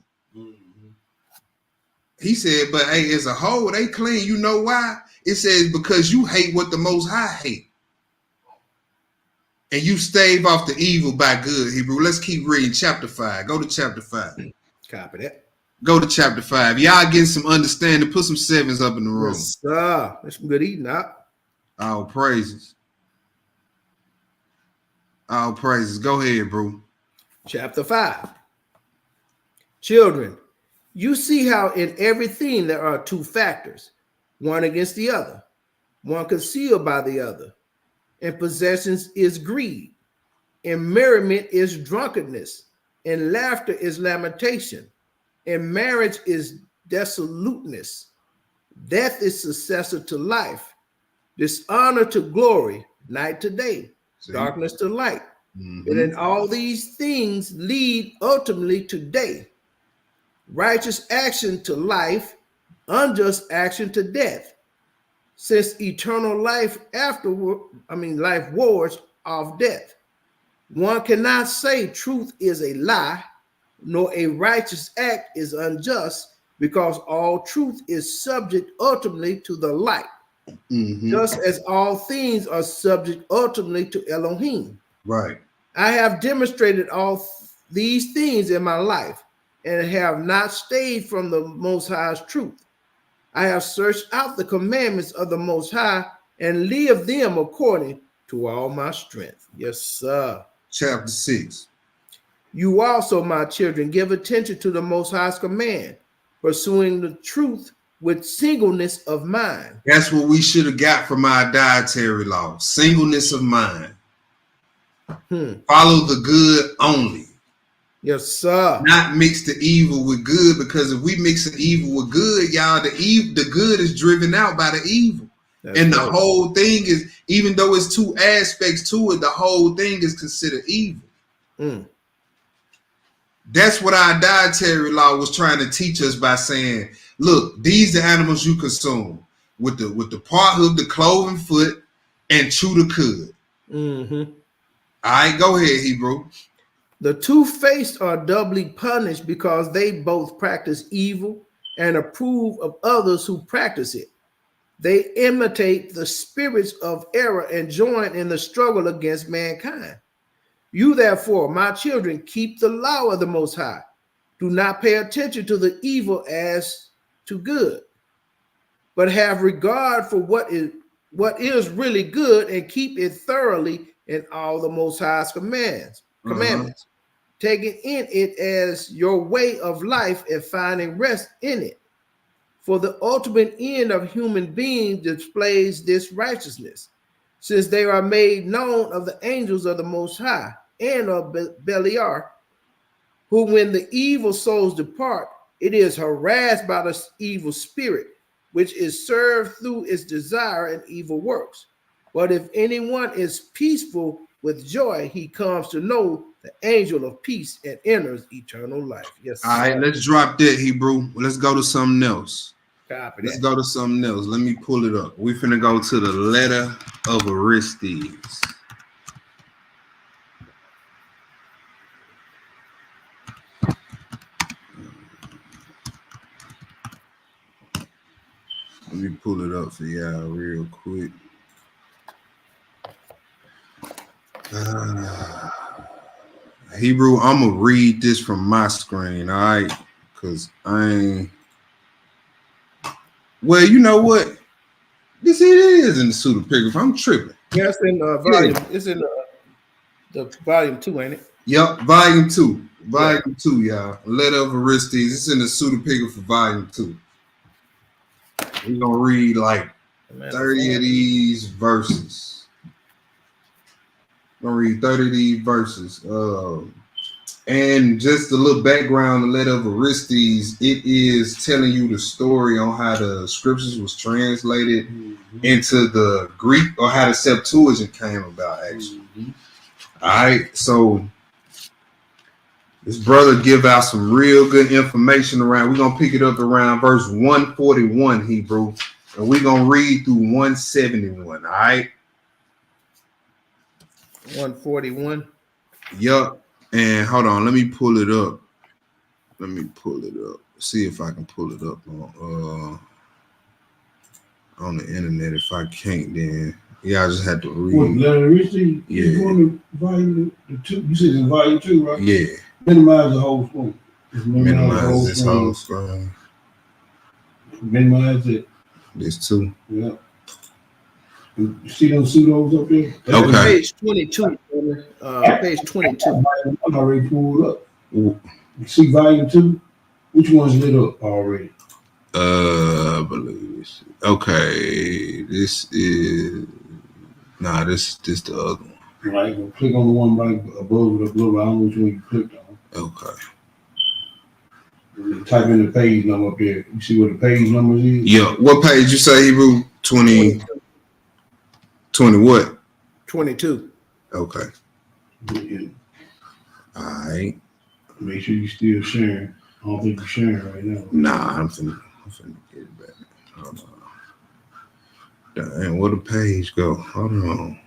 He said, but hey, as a whole, they clean. You know why? It says because you hate what the Most High hate. And you stave off the evil by good, Hebrew. Let's keep reading chapter 5. Go to chapter 5. Copy that. Go to chapter 5. Y'all getting some understanding. Put some sevens up in the room. Yes, sir. That's some good eating, huh? All praises. All praises. Go ahead, bro. Chapter 5. Children, you see how in everything there are two factors, one against the other, one concealed by the other. And possessions is greed, and merriment is drunkenness, and laughter is lamentation, and marriage is dissoluteness. Death is successor to life, dishonor to glory, night to day, darkness to light. And in all these things lead ultimately to day. Righteous action to life, unjust action to death. Since eternal life life wards of death. One cannot say truth is a lie, nor a righteous act is unjust, because all truth is subject ultimately to the light, just as all things are subject ultimately to Elohim. Right. I have demonstrated all these things in my life, and have not stayed from the Most High's truth. I have searched out the commandments of the Most High and lived them according to all my strength. Yes, sir. Chapter 6. You also, my children, give attention to the Most High's command, pursuing the truth with singleness of mind. That's what we should have got from our dietary law. Singleness of mind. Follow the good only. Yes, sir. Not mix the evil with good, because if we mix the evil with good, y'all, the good is driven out by the evil. That's and the whole thing is, even though it's two aspects to it, the whole thing is considered evil. That's what our dietary law was trying to teach us by saying, look, these are the animals you consume with the part hoof, the cloven foot, and chew the cud. All right, go ahead, Hebrew. The two-faced are doubly punished because they both practice evil and approve of others who practice it. They imitate the spirits of error and join in the struggle against mankind. You, therefore, my children, keep the law of the Most High. Do not pay attention to the evil as to good, but have regard for what is really good and keep it thoroughly in all the Most High's commandments, taking in it as your way of life and finding rest in it. For the ultimate end of human beings displays this righteousness, since they are made known of the angels of the Most High and of Beliar, who when the evil souls depart, it is harassed by the evil spirit, which is served through its desire and evil works. But if anyone is peaceful with joy, he comes to know the angel of peace and enters eternal life. Yes. All right, let's drop that, Hebrew. Let's go to something else. Let's go to something else. Let me pull it up. We finna go to the letter of Aristides. Let me pull it up for y'all real quick. Hebrew, I'm gonna read this from my screen, all right? Because I ain't. Well, you know what? This it is in the pseudepigraph. I'm tripping. Yeah, it's in volume. Yeah. It's in the volume 2, ain't it? Yep, volume 2. Volume 2, y'all. Letter of Aristides. It's in the pseudepigraph for volume 2. We're gonna read like 30 of these verses. Gonna read 30 of these verses. And just a little background, the letter of Aristides, it is telling you the story on how the scriptures was translated into the Greek, or how the Septuagint came about, actually. All right, so this brother give out some real good information around. We're gonna pick it up around verse 141, Hebrew, and we're gonna read through 171. All right, 141. Yup. And hold on, let me pull it up. See if I can pull it up on the internet. If I can't, then yeah, I just had to read. What, letter Richie? Yeah. You want to volume 2? You said it's volume 2, right? Yeah. Minimize the whole screen. Minimize this whole screen. Minimize it. This too. Yeah. You see those pseudos up there? Okay. Page 22. Page 22. I'm already pulled up. Ooh. You see volume 2? Which one's lit up already? I believe this. Okay. This is this the other one. Right. Well, click on the one right above the blue. I don't know which one you clicked on. Okay. Type in the page number up there. You see what the page number is? Yeah. What page you say, Hebrew? 20 what? 22. Okay. Yeah. All right. Make sure you still sharing. I don't think you're sharing right now. Nah, I'm finna get it back. Hold on. Damn, where the page go? Hold on.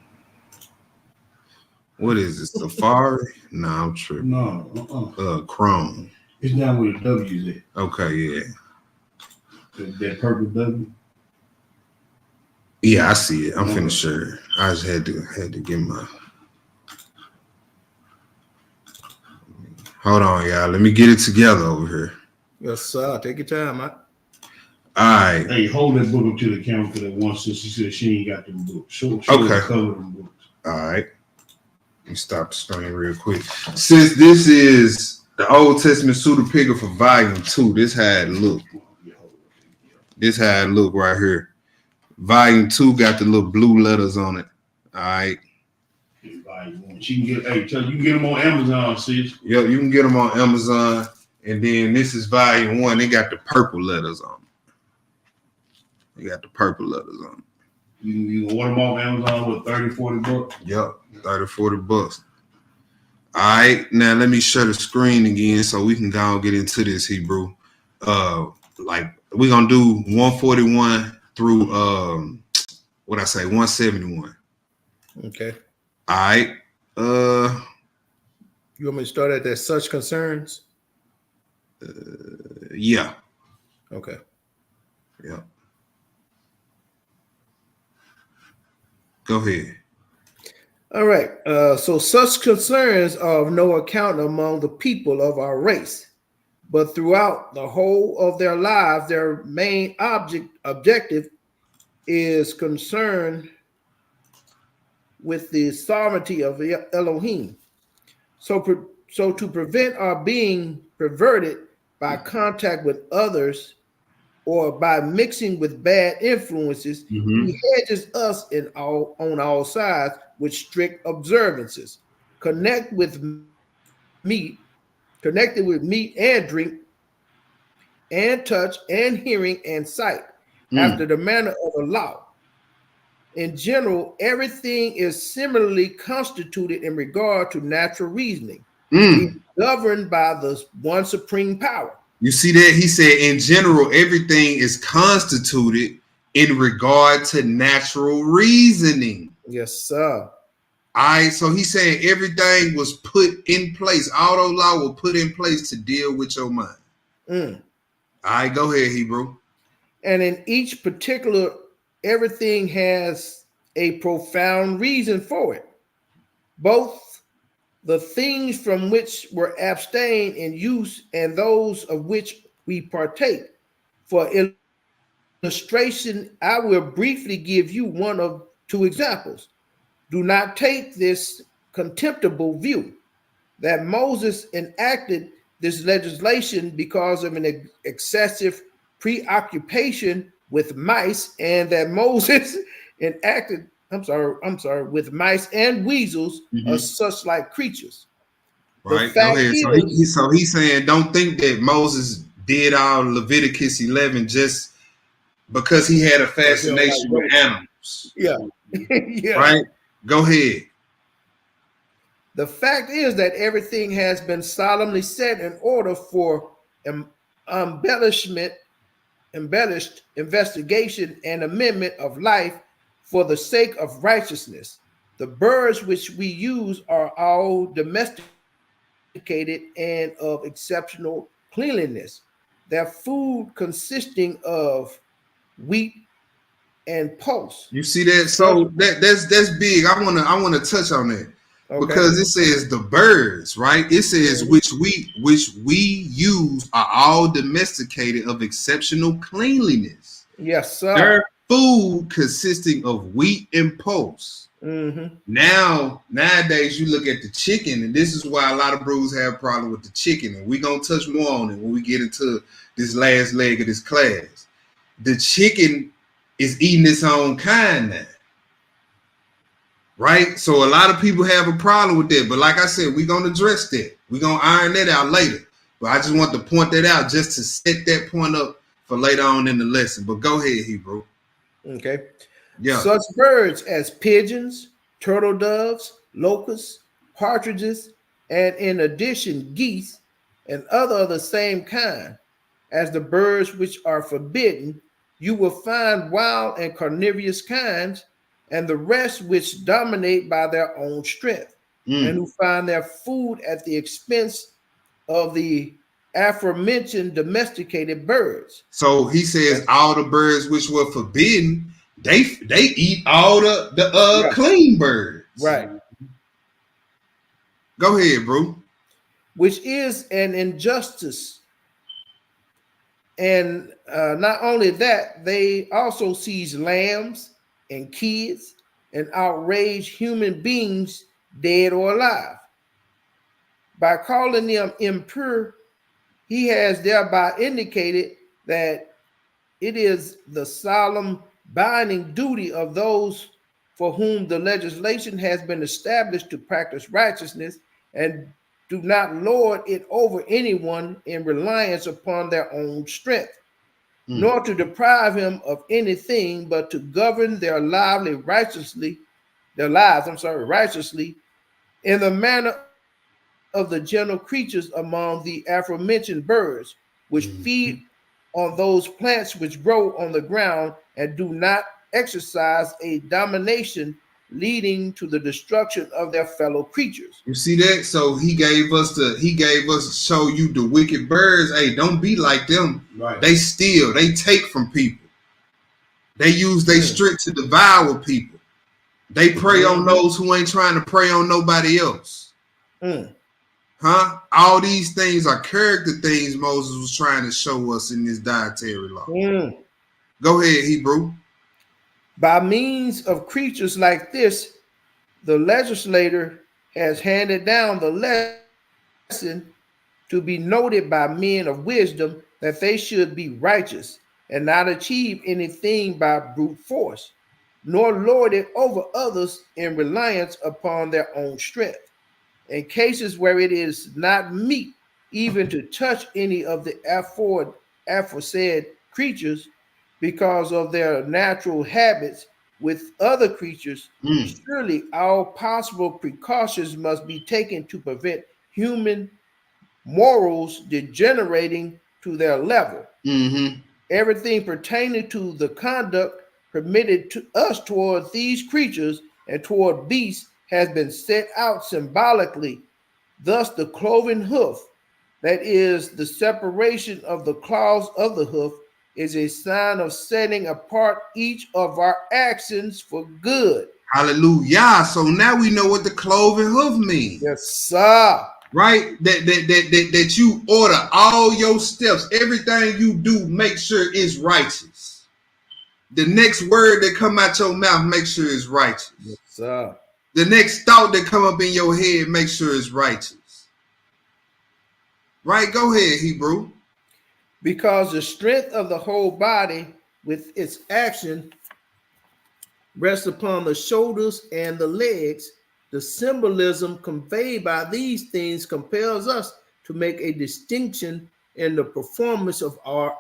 What is it? Safari? Nah, I'm tripping. No. Chrome. It's down where the W's at. Okay, yeah. That purple W. Yeah, I see it. I'm finna share. I just had to get my. Hold on, y'all. Let me get it together over here. Yes, sir. Take your time, man. All right. Hey, hold that book up to the camera for that one sister. She said she ain't got them books. Show Okay. the color of them books. All right. Let me stop the screen real quick. Since this is the Old Testament pseudepigraph for volume 2, this how it look. This how it look right here. Volume 2 got the little blue letters on it. All right. She can get, you can get them on Amazon, sis. Yeah, you can get them on Amazon. And then this is volume 1. They got the purple letters on it. They got the purple letters on it. You can order them off Amazon with 30, 40 bucks. Yep, 30, 40 bucks. All right, now let me share the screen again so we can go and get into this, Hebrew. Like we're gonna do 141 through 171. Okay. All right. You want me to start at that such concerns? Yeah. Okay. Yeah. Go ahead. All right. So such concerns are of no account among the people of our race, but throughout the whole of their lives, their main objective is concerned with the sovereignty of Elohim. So to prevent our being perverted by contact with others or by mixing with bad influences, he hedges us on all sides with strict observances. Meat, connected with meat and drink and touch and hearing and sight, after the manner of the law. In general, everything is similarly constituted in regard to natural reasoning, being governed by the one supreme power. You see that? He said, in general, everything is constituted in regard to natural reasoning. Yes, sir. All right, so he's saying everything was put in place. All those laws were put in place to deal with your mind. All right, go ahead, Hebrew. And in each particular, everything has a profound reason for it. Both the things from which were abstained in use and those of which we partake. For illustration, I will briefly give you one of two examples. Do not take this contemptible view that Moses enacted this legislation because of an excessive preoccupation with mice, and that Moses enacted, with mice and weasels or such like creatures. Right, go ahead. So he's saying, don't think that Moses did all Leviticus 11 just because he had a fascination with animals. Yeah. Yeah. Right? Go ahead. The fact is that everything has been solemnly set in order for embellished investigation and amendment of life for the sake of righteousness. The birds which we use are all domesticated and of exceptional cleanliness. Their food consisting of wheat and pulse. You see that? So that's big. I wanna touch on that. Okay. Because it says the birds, right? It says which we use are all domesticated of exceptional cleanliness. Yes, sir. Their food consisting of wheat and pulse. Now, nowadays, you look at the chicken, and this is why a lot of brews have a problem with the chicken, and we're gonna touch more on it when we get into this last leg of this class. The chicken is eating its own kind now. Right? So a lot of people have a problem with that. But like I said, we're going to address that. We're going to iron that out later. But I just want to point that out just to set that point up for later on in the lesson. But go ahead, Hebrew. Okay. Yeah. Such birds as pigeons, turtle doves, locusts, partridges, and in addition, geese and other of the same kind as the birds which are forbidden, you will find wild and carnivorous kinds, and the rest which dominate by their own strength, and who find their food at the expense of the aforementioned domesticated birds. So he says all the birds which were forbidden, they eat all the clean birds. Right. Go ahead, bro. Which is an injustice. And not only that, they also seize lambs and kids and outrage human beings, dead or alive. By calling them impure, he has thereby indicated that it is the solemn binding duty of those for whom the legislation has been established to practice righteousness and do not lord it over anyone in reliance upon their own strength, nor to deprive him of anything, but to govern their lives righteously in the manner of the general creatures among the aforementioned birds, which feed on those plants which grow on the ground and do not exercise a domination leading to the destruction of their fellow creatures. You see that? So he gave us to show you the wicked birds. Hey, don't be like them. Right. They steal, they take from people. They use their strength to devour people. They prey on those who ain't trying to prey on nobody else. Huh? All these things are character things Moses was trying to show us in this dietary law. Go ahead, Hebrew. By means of creatures like this, the legislator has handed down the lesson to be noted by men of wisdom that they should be righteous and not achieve anything by brute force, nor lord it over others in reliance upon their own strength. In cases where it is not meet even to touch any of the aforesaid creatures because of their natural habits with other creatures, surely all possible precautions must be taken to prevent human morals degenerating to their level. Everything pertaining to the conduct permitted to us toward these creatures and toward beasts has been set out symbolically. Thus, the cloven hoof, that is the separation of the claws of the hoof, is a sign of setting apart each of our actions for good. Hallelujah. So now we know what the cloven hoof means. Yes, sir. Right? That you order all your steps, everything you do, make sure it's righteous. The next word that come out your mouth, make sure it's righteous. Yes, sir. The next thought that come up in your head, make sure it's righteous. Right? Go ahead, Hebrew. Because the strength of the whole body with its action rests upon the shoulders and the legs, the symbolism conveyed by these things compels us to make a distinction in the performance of all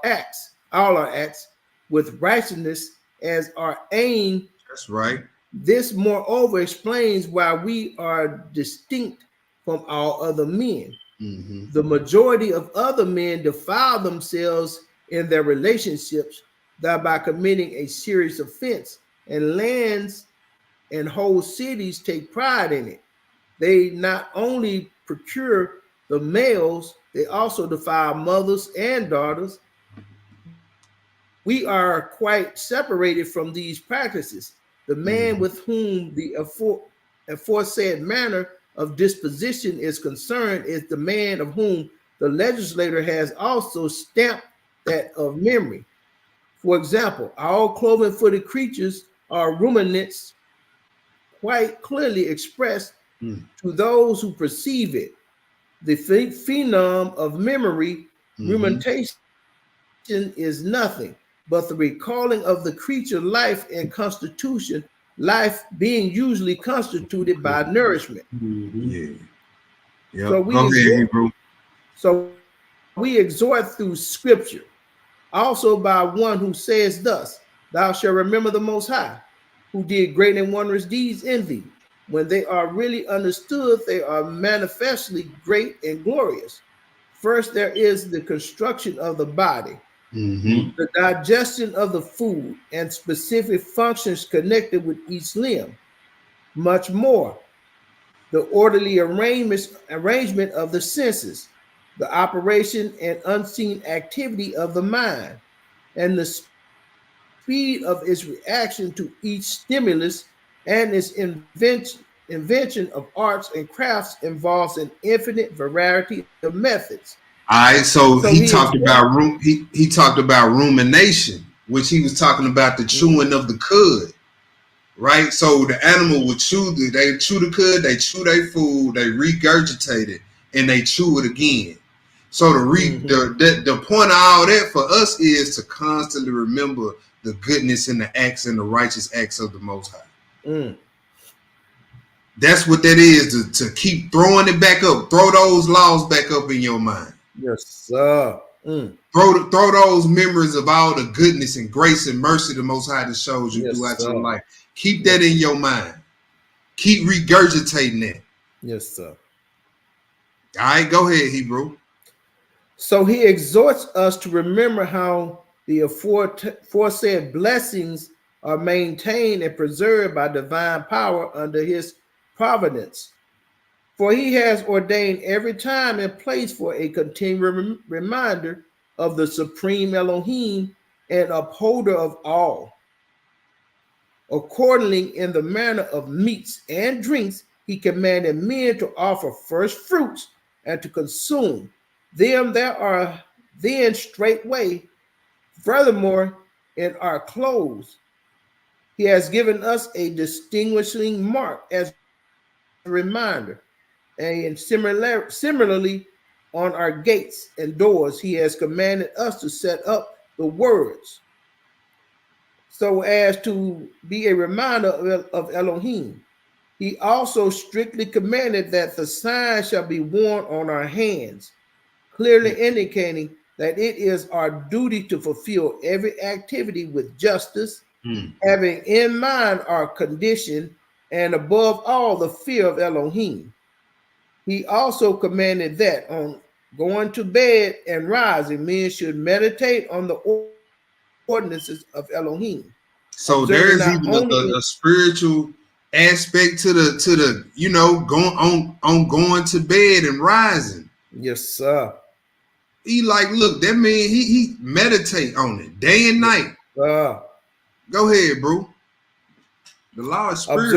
our acts, with righteousness as our aim. That's right. This, moreover, explains why we are distinct from all other men. The majority of other men defile themselves in their relationships, thereby committing a serious offense, and lands and whole cities take pride in it. They not only procure the males, they also defile mothers and daughters. We are quite separated from these practices. The man with whom the aforesaid manner of disposition is concerned is the man of whom the legislator has also stamped that of memory. For example, all cloven-footed creatures are ruminants, quite clearly expressed to those who perceive it. The phenom of memory, rumination, is nothing but the recalling of the creature life and constitution, life being usually constituted by nourishment. So we exhort through scripture, also by one who says thus, thou shalt remember the Most High, who did great and wondrous deeds in thee. When they are really understood, they are manifestly great and glorious. First, there is the construction of the body, the digestion of the food, and specific functions connected with each limb. Much more, the orderly arrangement of the senses, the operation and unseen activity of the mind, and the speed of its reaction to each stimulus, and its invention of arts and crafts involves an infinite variety of methods. All right, so he talked about rumination, which he was talking about the chewing of the cud, right? So the animal would chew the cud, they chew their food, they regurgitate it, and they chew it again. So the point of all that for us is to constantly remember the goodness and the acts and the righteous acts of the Most High. That's what that is, to keep throwing it back up, throw those laws back up in your mind. Yes, sir. Throw those memories of all the goodness and grace and mercy the Most High that shows you throughout your life. Keep that in your mind. Keep regurgitating that. Yes, sir. All right, go ahead, Hebrew. So he exhorts us to remember how the aforesaid blessings are maintained and preserved by divine power under his providence. For he has ordained every time and place for a continual reminder of the supreme Elohim and upholder of all. Accordingly, in the manner of meats and drinks, he commanded men to offer first fruits and to consume them that are then straightway. Furthermore, in our clothes, he has given us a distinguishing mark as a reminder. And similarly, on our gates and doors, he has commanded us to set up the words so as to be a reminder of Elohim. He also strictly commanded that the sign shall be worn on our hands, clearly indicating that it is our duty to fulfill every activity with justice, having in mind our condition, and above all, the fear of Elohim. He also commanded that on going to bed and rising, men should meditate on the ordinances of Elohim. So there's even a spiritual aspect to the going to bed and rising. Yes, sir. He like, look, that man, he meditate on it day and night. Go ahead, bro. The law is spiritual.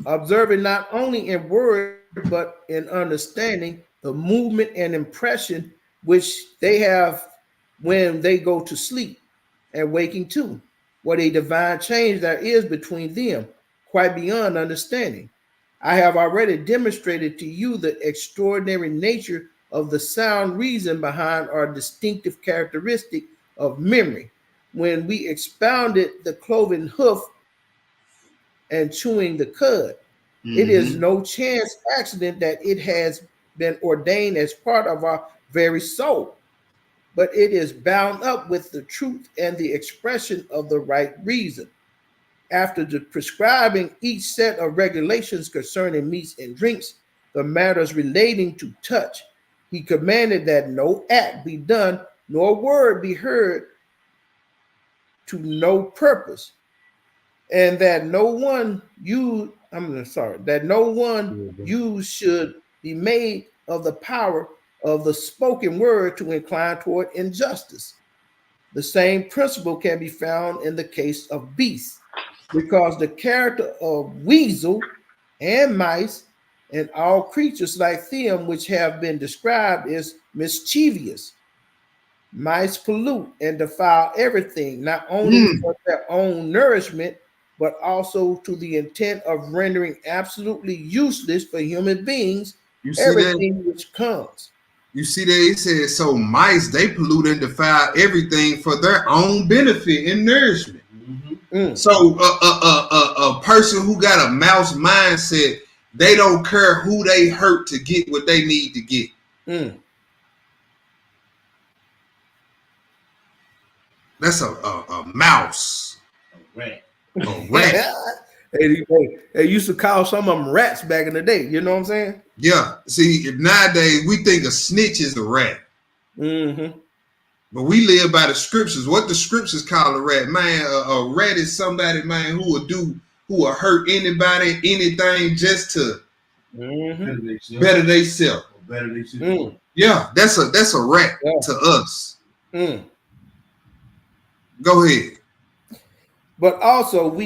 Observing not only in word but in understanding the movement and impression which they have when they go to sleep and waking too. What a divine change there is between them, quite beyond understanding. I have already demonstrated to you the extraordinary nature of the sound reason behind our distinctive characteristic of memory when we expounded the cloven hoof and chewing the cud. It is no chance accident that it has been ordained as part of our very soul, but it is bound up with the truth and the expression of the right reason. After prescribing each set of regulations concerning meats and drinks, the matters relating to touch, he commanded that no act be done, nor word be heard to no purpose, and that no one use should be made of the power of the spoken word to incline toward injustice. The same principle can be found in the case of beasts, because the character of weasel and mice and all creatures like them which have been described is mischievous. Mice pollute and defile everything, not only for their own nourishment, but also to the intent of rendering absolutely useless for human beings everything which comes. You see that it says, so mice, they pollute and defile everything for their own benefit and nourishment. So a person who got a mouse mindset, they don't care who they hurt to get what they need to get. That's a mouse. A rat. They used to call some of them rats back in the day. You know what I'm saying? Yeah. See, nowadays we think a snitch is a rat. But we live by the scriptures. What the scriptures call a rat, man. A rat is somebody, man, who will hurt anybody, anything, just to better themselves. Yeah, that's a rat to us. Go ahead. But also to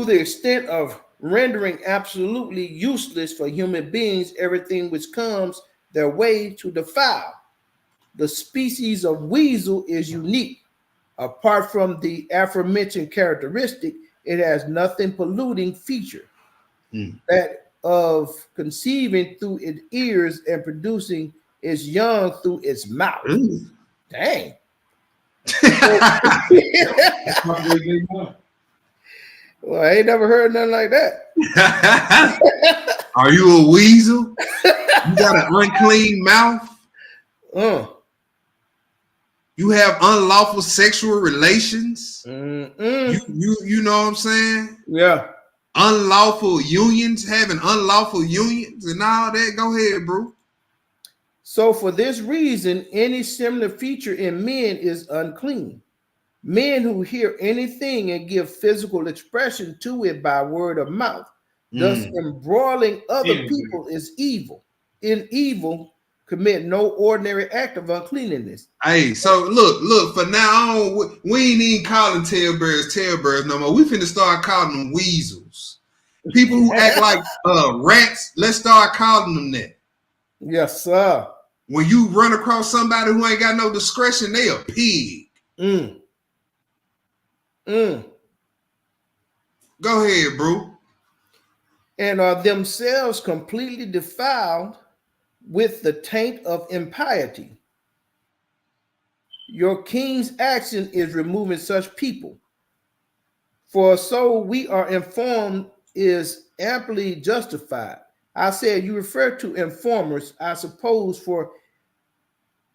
the extent of rendering absolutely useless for human beings everything which comes their way to defile. The species of weasel is unique. Apart from the aforementioned characteristic, it has nothing polluting feature. That of conceiving through its ears and producing its young through its mouth. Dang. Well, I ain't never heard nothing like that. Are you a weasel? You got an unclean mouth? You have unlawful sexual relations? You know what I'm saying? Yeah. Unlawful unions, having unlawful unions and all that. Go ahead, bro. So for this reason, any similar feature in men is unclean. Men who hear anything and give physical expression to it by word of mouth, thus embroiling other people is evil. In evil, commit no ordinary act of uncleanness. Hey, so look, for now on, we ain't even calling tailbearers no more. We finna start calling them weasels. People who act like rats, let's start calling them that. Yes, sir. When you run across somebody who ain't got no discretion, they a pig. Go ahead, bro. And are themselves completely defiled with the taint of impiety. Your king's action is removing such people. For so we are informed is amply justified. I said you refer to informers, I suppose, for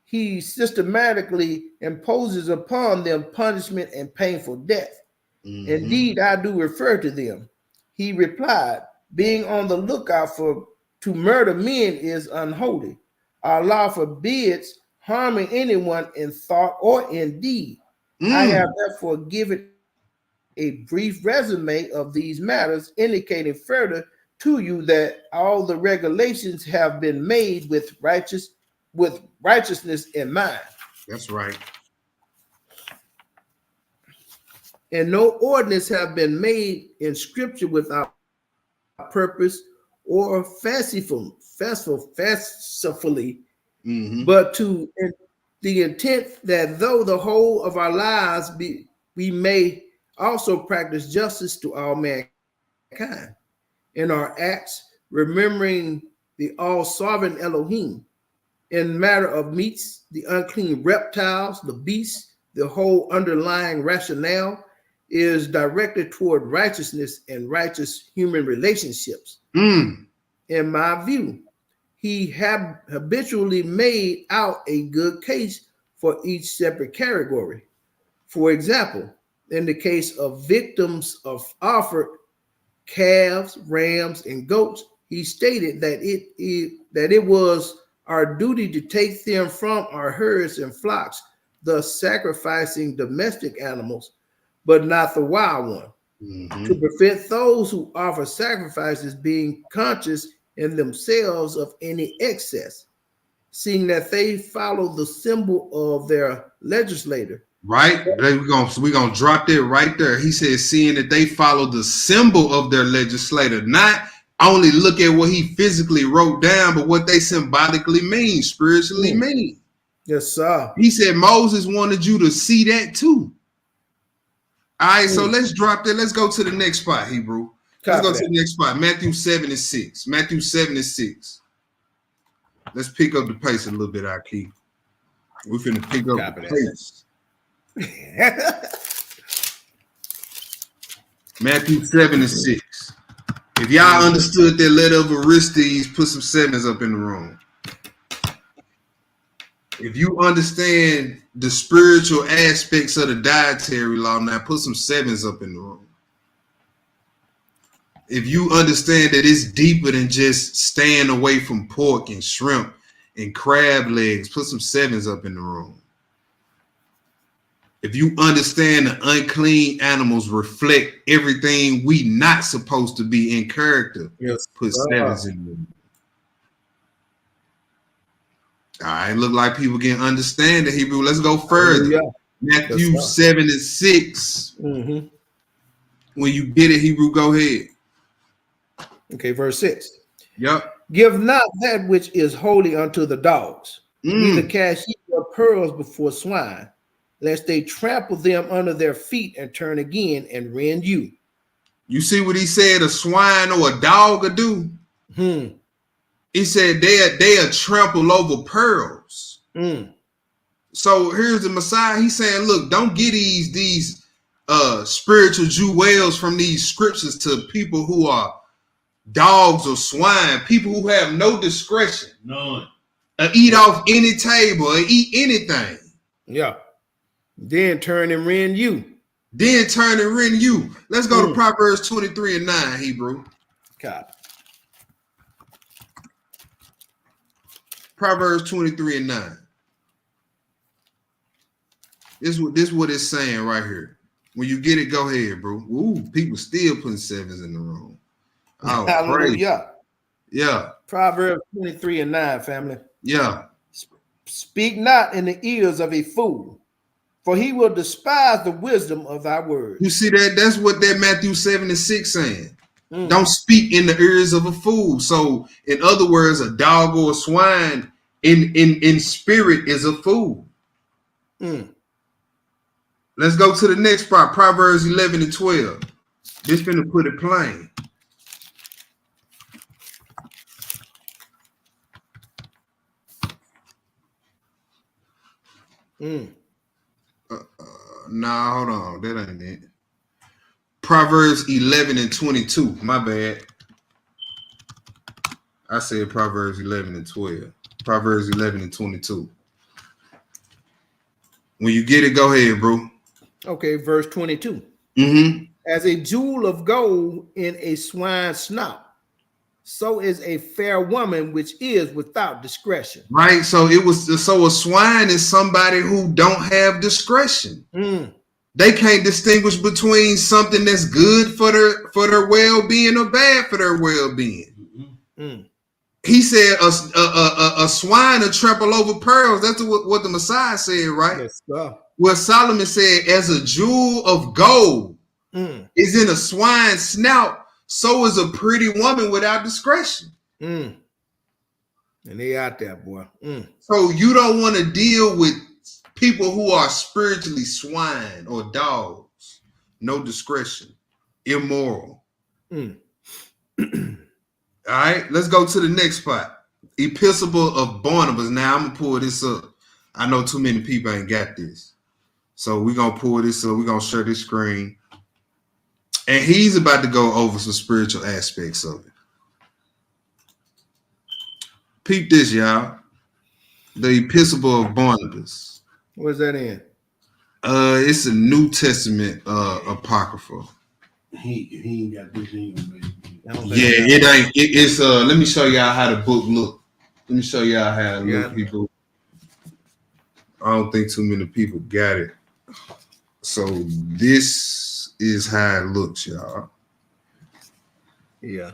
he systematically imposes upon them punishment and painful death. Indeed, I do refer to them. He replied, being on the lookout to murder men is unholy. Allah forbids harming anyone in thought or in deed. I have therefore given a brief resume of these matters, indicating further to you that all the regulations have been made with righteousness in mind. That's right. And no ordinance have been made in scripture without purpose or fancifully, but to the intent that though the whole of our lives we may also practice justice to all mankind in our acts, remembering the all-sovereign Elohim in matter of meats, the unclean reptiles, the beasts, the whole underlying rationale is directed toward righteousness and righteous human relationships. In my view, he habitually made out a good case for each separate category. For example, in the case of victims of offered calves, rams, and goats, he stated that it was our duty to take them from our herds and flocks, thus sacrificing domestic animals, but not the wild one, to prevent those who offer sacrifices being conscious in themselves of any excess, seeing that they follow the symbol of their legislator. Right? We're gonna drop that right there. He says, seeing that they follow the symbol of their legislator, not only look at what he physically wrote down, but what they symbolically mean, spiritually mean. Yes, sir. He said Moses wanted you to see that too. All right, so let's drop that. Let's go to the next spot, Hebrew. Let's go to the next spot. Matthew 7:6. Matthew 7:6. Let's pick up the pace a little bit, Aki. We're finna pick up the pace. Matthew 7:6. If y'all understood that letter of Aristes, put some sevens up in the room. If you understand the spiritual aspects of the dietary law, now put some sevens up in the room. If you understand that it's deeper than just staying away from pork and shrimp and crab legs, put some sevens up in the room. If you understand the unclean animals reflect everything we not supposed to be in character, put sevens in the room. All right, look like people can understand the Hebrew. Let's go further. Matthew 7:6. When you get it, Hebrew, go ahead. Okay, verse 6. Yep. Give not that which is holy unto the dogs, neither cast ye your pearls before swine, lest they trample them under their feet and turn again and rend you. You see what he said a swine or a dog would do? He said they'll trample over pearls. So here's the Messiah. He's saying, look, don't get these spiritual jewels from these scriptures to people who are dogs or swine, people who have no discretion. None. Eat off any table or eat anything. Yeah. Then turn and rend you. Let's go to Proverbs 23:9, Hebrew. God. Proverbs 23:9. This what it's saying right here. When you get it, go ahead, bro. Ooh, people still putting sevens in the room. Oh, Hallelujah. Yeah. Proverbs 23:9, family. Yeah. Speak not in the ears of a fool, for he will despise the wisdom of thy words. You see that? That's what that Matthew 7:6 saying. Don't speak in the ears of a fool. So, in other words, a dog or a swine in spirit is a fool. Let's go to the next part. Proverbs 11:12. This finna put it plain. Nah, hold on. That ain't it. Proverbs 11:22. My bad. I said Proverbs 11:12. Proverbs 11:22. When you get it, go ahead, bro. Okay, verse 22. As a jewel of gold in a swine's snout, so is a fair woman which is without discretion. Right. So a swine is somebody who don't have discretion. They can't distinguish between something that's good for their well-being or bad for their well-being. He said a swine will trample over pearls. That's what the Messiah said, right? Yes, sir. What Solomon said, as a jewel of gold is in a swine's snout, so is a pretty woman without discretion. And they out there, boy. So you don't want to deal with people who are spiritually swine or dogs. No discretion. Immoral. All right, let's go to the next part. Epistle of Barnabas. Now I'm gonna pull this up. I know too many people ain't got this. So we're gonna pull this up. We're gonna share this screen. And he's about to go over some spiritual aspects of it. Peep this, y'all. The Epistle of Barnabas. Where's that in? It's a New Testament apocrypha. He ain't got this in. Yeah, it ain't. It's let me show y'all how the book look. Let me show y'all how it look, people. I don't think too many people got it. So this is how it looks, y'all. Yeah.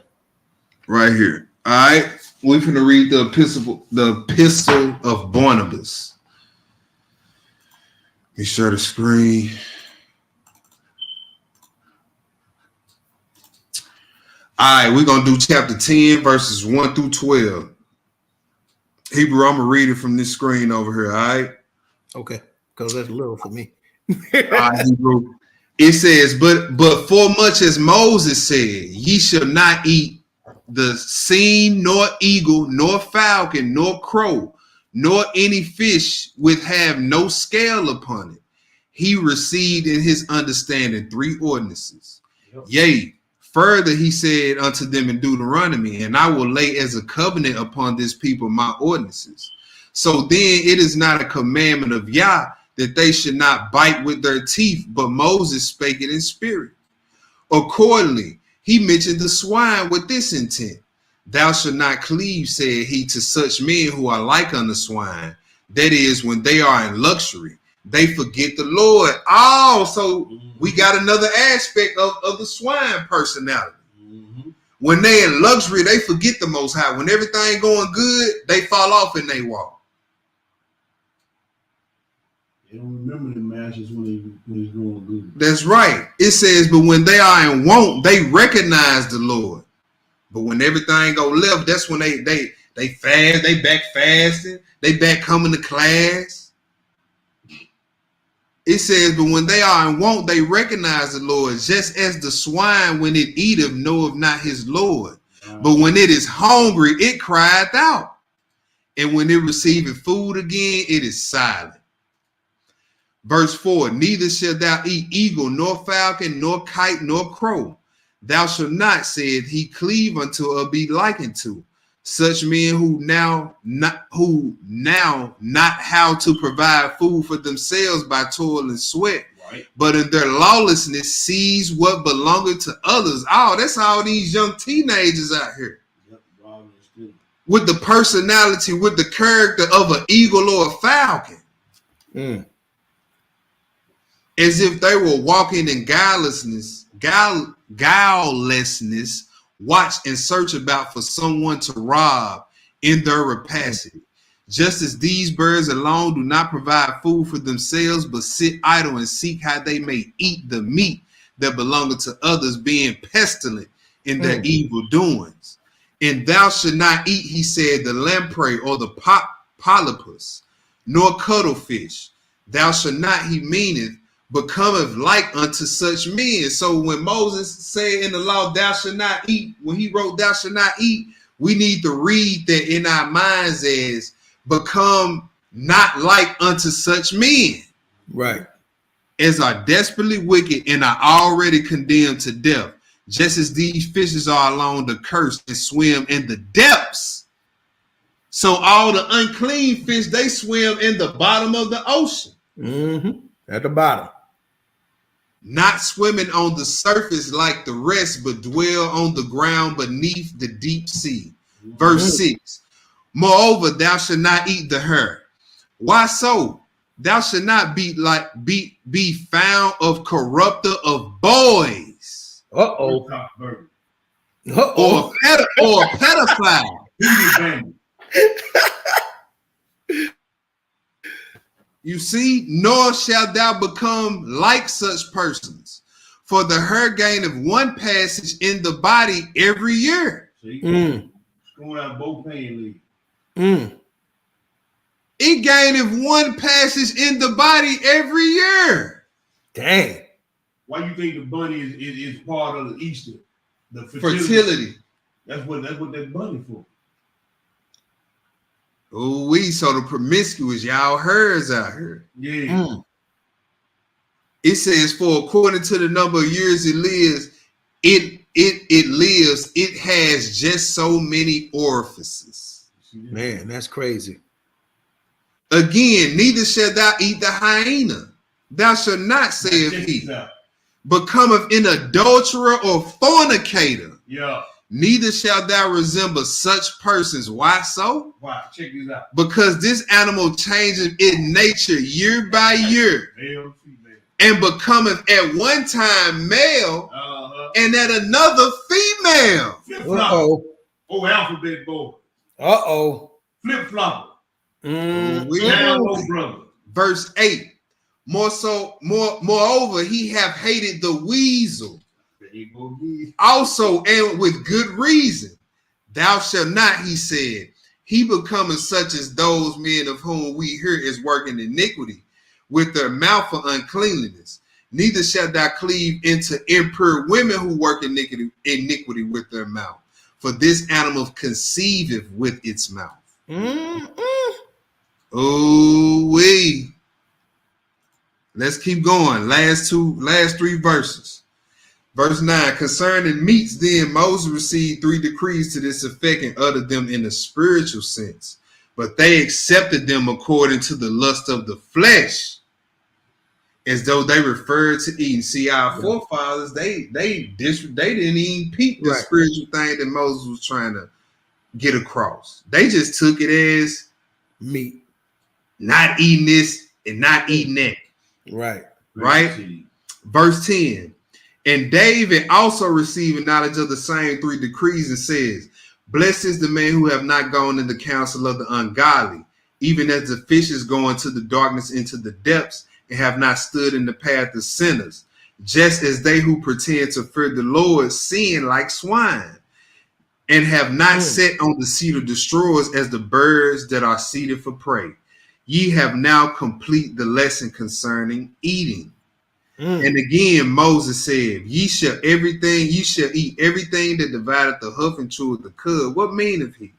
Right here. All right. We're going to read the Epistle of Barnabas. Let me share the screen. All right, we're going to do chapter 10, verses 1 through 12. Hebrew, I'm going to read it from this screen over here, all right? Okay, because that's little for me. All right, Hebrew. It says, but for much as Moses said, ye shall not eat the seen, nor eagle, nor falcon, nor crow, nor any fish which have no scale upon it. He received in his understanding 3 ordinances. Yea, further he said unto them in Deuteronomy, and I will lay as a covenant upon this people my ordinances. So then it is not a commandment of Yah that they should not bite with their teeth, but Moses spake it in spirit. Accordingly, he mentioned the swine with this intent. Thou shalt not cleave, said he, to such men who are like unto swine. That is, when they are in luxury, they forget the Lord. Oh, so we got another aspect of the swine personality. When they in luxury, they forget the Most High. When everything going good, they fall off and they walk. They don't remember the matches when he's going good. That's right. It says, but when they are in want, they recognize the Lord. But when everything go left, that's when they fast, they back fasting, they back coming to class. It says, but when they are in want, they recognize the Lord, just as the swine, when it eateth, knoweth not his Lord. But when it is hungry, it crieth out. And when it receiveth food again, it is silent. Verse 4, neither shalt thou eat eagle, nor falcon, nor kite, nor crow. Thou shalt not, said he, cleave unto or be likened to such men who now not how to provide food for themselves by toil and sweat, right, but in their lawlessness seize what belongeth to others. Oh, that's all these young teenagers out here. With the personality, with the character of an eagle or a falcon. as if they were walking in guilelessness, watch and search about for someone to rob in their rapacity. Just as these birds alone do not provide food for themselves, but sit idle and seek how they may eat the meat that belongeth to others, being pestilent in their evil doings. And thou shalt not eat, he said, the lamprey or the polypus, nor cuttlefish. Thou shalt not, he meaneth, becometh like unto such men. So when Moses said in the law, thou shalt not eat, when he wrote thou shalt not eat, we need to read that in our minds as become not like unto such men. Right. As are desperately wicked and are already condemned to death, just as these fishes are along the curse and swim in the depths. So all the unclean fish, they swim in the bottom of the ocean. At the bottom. Not swimming on the surface like the rest, but dwell on the ground beneath the deep sea. Verse 6. Moreover, thou shalt not eat the hare. Why so? Thou shalt not be found of corrupter of boys. Or a pedophile. You see, nor shalt thou become like such persons, for the hare gaineth one passage in the body every year. Going out both hands. It gaineth one passage in the body every year. Dang. Why you think the bunny is part of the Easter? The fertility. That's what that bunny for. Oh, we so the promiscuous, y'all herds out here. Yeah. It says, for according to the number of years it lives, it has just so many orifices. Man, that's crazy. Again, neither shalt thou eat the hyena. Thou shalt not, saith he, becometh an adulterer or fornicator. Yeah. Neither shalt thou resemble such persons. Why so? Why? Check this out. Because this animal changes its nature year by year. Male, female. And becometh at one time male and at another female. Flip-flop. Oh, alphabet boy. Flip-flopper. Verse 8. Moreover, he hath hated the weasel. Also, and with good reason. Thou shalt not, he said. He becometh such as those men of whom we hear is working iniquity, with their mouth for uncleanliness. Neither shalt thou cleave into impure women who work iniquity with their mouth. For this animal conceiveth with its mouth. Oh-wee. Let's keep going. Last three verses. Verse 9, concerning meats, then Moses received 3 decrees to this effect and uttered them in a spiritual sense. But they accepted them according to the lust of the flesh, as though they referred to eating. See, our forefathers, they didn't even peep the spiritual thing that Moses was trying to get across. They just took it as meat, not eating this and not eating that. Right. Verse 10. And David also received knowledge of the same 3 decrees and says, blessed is the man who have not gone in the counsel of the ungodly, even as the fishes go into the darkness, into the depths, and have not stood in the path of sinners, just as they who pretend to fear the Lord sin like swine, and have not sat on the seat of destroyers as the birds that are seated for prey. Ye have now complete the lesson concerning eating. And again, Moses said, ye shall eat everything that divideth the hoof and cheweth the cud. What meaneth he?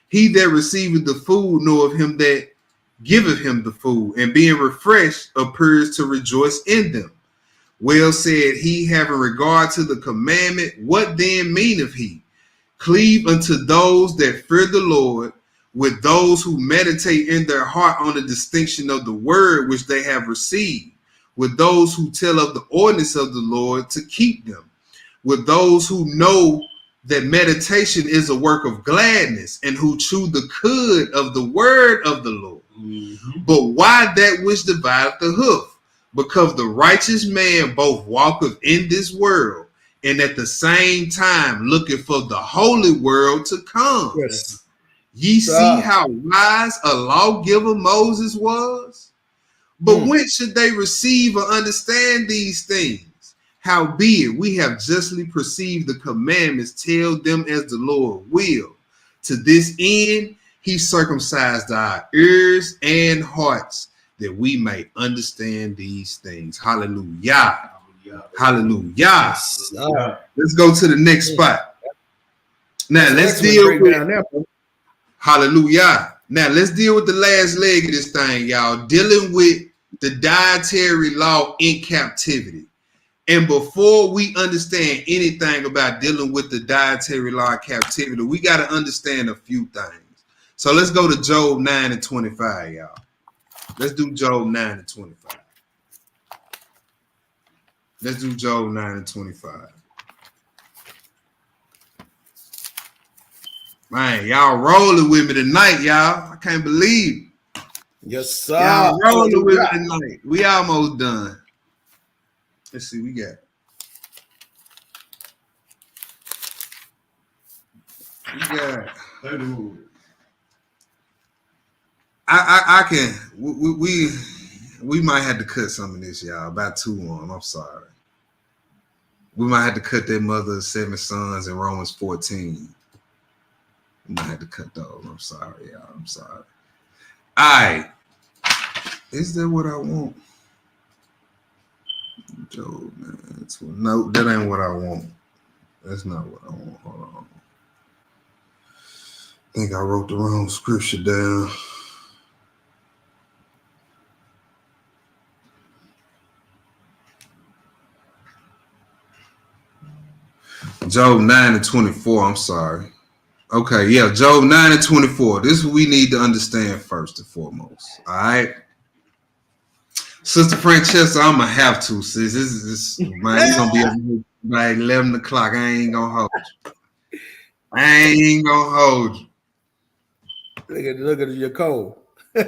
He that receiveth the food knoweth him that giveth him the food, and being refreshed appears to rejoice in them. Well said he, having regard to the commandment, what then meaneth he? Cleave unto those that fear the Lord, with those who meditate in their heart on the distinction of the word which they have received, with those who tell of the ordinance of the Lord to keep them, with those who know that meditation is a work of gladness, and who chew the cud of the word of the Lord. But why that which divideth the hoof? because the righteous man both walketh in this world and at the same time looking for the holy world to come. Yes. Ye see how wise a lawgiver Moses was? But when should they receive or understand these things? Howbeit, we have justly perceived the commandments tell them as the Lord will. To this end, he circumcised our ears and hearts that we may understand these things. Hallelujah. Hallelujah. Let's go to the next spot. Now, let's deal with hallelujah. Now, let's deal with the last leg of this thing, y'all. Dealing with the dietary law in captivity. And before we understand anything about dealing with the dietary law in captivity, we got to understand a few things. So let's go to Job 9 and 25, y'all. Let's do Job 9 and 25. Let's do Job 9 and 25. Man, y'all rolling with me tonight, y'all. I can't believe it. Yes, sir. Y'all rolling with me tonight. We almost done. Let's see, we got. I can. We might have to cut some of this, y'all. About 2 on. I'm sorry. We might have to cut that mother of 7 sons in Romans 14. We might have to cut those. I'm sorry, y'all. I'm sorry. All right. Is that what I want? Job, man. No, that ain't what I want. That's not what I want. Hold on. I think I wrote the wrong scripture down. Job 9 and 24. I'm sorry. Okay, yeah, Job 9 and 24. This is what we need to understand first and foremost. All right. Sister Francesca, I'm gonna have to, sis. This man, it's gonna be by 11 o'clock. I ain't gonna hold you. Look at your code. All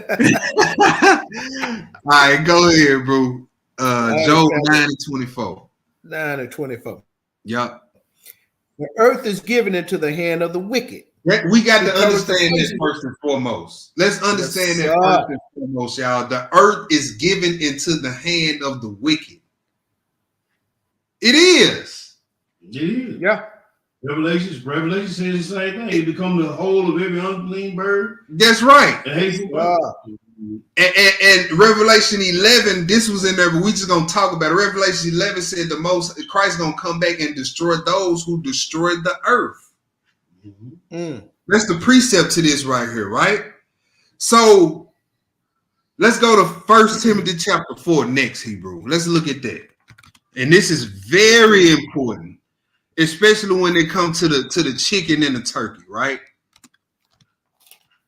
right, go ahead, bro. Job 9 and 24. 9 and 24. Yep. The earth is given into the hand of the wicked. We got to understand this first and foremost. Let's understand that first and foremost, y'all. The earth is given into the hand of the wicked. It is. It is. Yeah. Revelation says the same thing. It becomes the whole of every unclean bird. That's right. And And Revelation 11, this was in there, but we just gonna talk about it. Revelation 11 said Christ gonna come back and destroy those who destroyed the earth. That's the precept to this right here, right? So let's go to 1 Timothy chapter 4 next, Hebrew. Let's look at that. And this is very important, especially when it comes to the chicken and the turkey, right?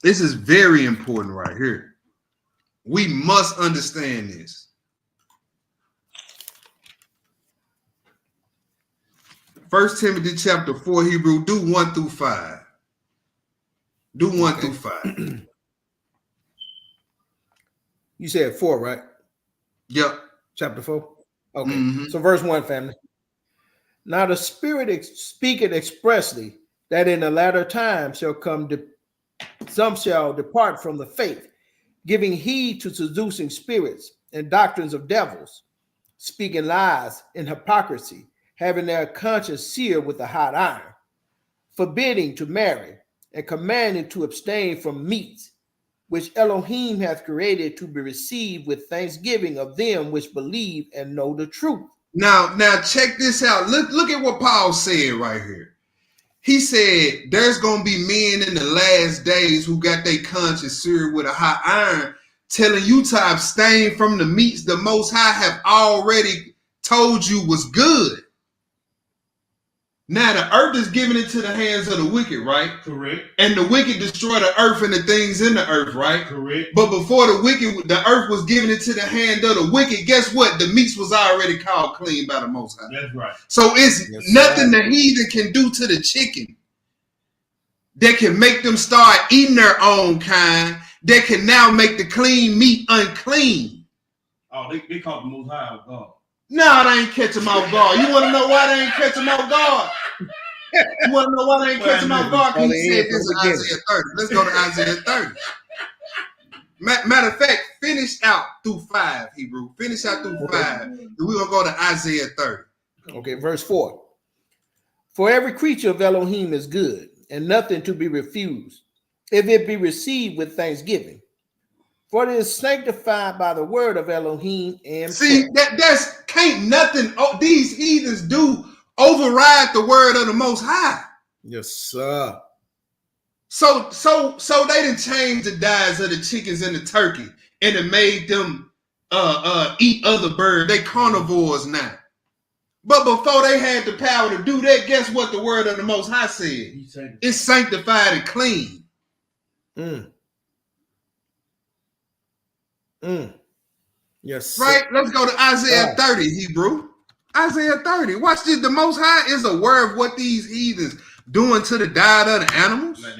This is very important right here. We must understand this. 1 Timothy chapter 4, Hebrew, do 1 through 5. Do 1 through 5. You said 4, right? Yep. Chapter 4. Okay. So verse 1, family. Now the Spirit speaketh expressly that in the latter time shall come some shall depart from the faith, giving heed to seducing spirits and doctrines of devils, speaking lies and hypocrisy, having their conscience seared with a hot iron, forbidding to marry, and commanding to abstain from meats, which Elohim hath created to be received with thanksgiving of them which believe and know the truth. Now check this out. Look at what Paul said right here. He said there's going to be men in the last days who got their conscience seared with a hot iron, telling you to abstain from the meats the Most High have already told you was good. Now the earth is given into the hands of the wicked, right? Correct. And the wicked destroy the earth and the things in the earth, right? Correct. But before the earth was given into the hand of the wicked, guess what? The meats was already called clean by the Most High. That's right. So it's nothing the heathen can do to the chicken that can make them start eating their own kind, that can now make the clean meat unclean. Oh, they caught the Most High off guard. No, they ain't catch him off guard. You want to know why they ain't catch him off guard? You want to know why they ain't catch him off guard? Because he said this in Isaiah 30. Let's go to Isaiah 30. Matter of fact, finish out through 5, Hebrew. Finish out through 5. We're going to go to Isaiah 30. Okay, verse 4. For every creature of Elohim is good, and nothing to be refused, if it be received with thanksgiving. For it is sanctified by the word of Elohim and see that's can't nothing these heathens do override the word of the Most High. Yes, sir. So they didn't change the diets of the chickens and the turkey, and it made them eat other birds. They carnivores now. But before they had the power to do that, guess what the word of the Most High said? It's sanctified and clean. Yes. Right? Let's go to Isaiah 30, Hebrew. Isaiah 30. Watch this. The Most High is aware of what these heathens doing to the diet of the animals. Like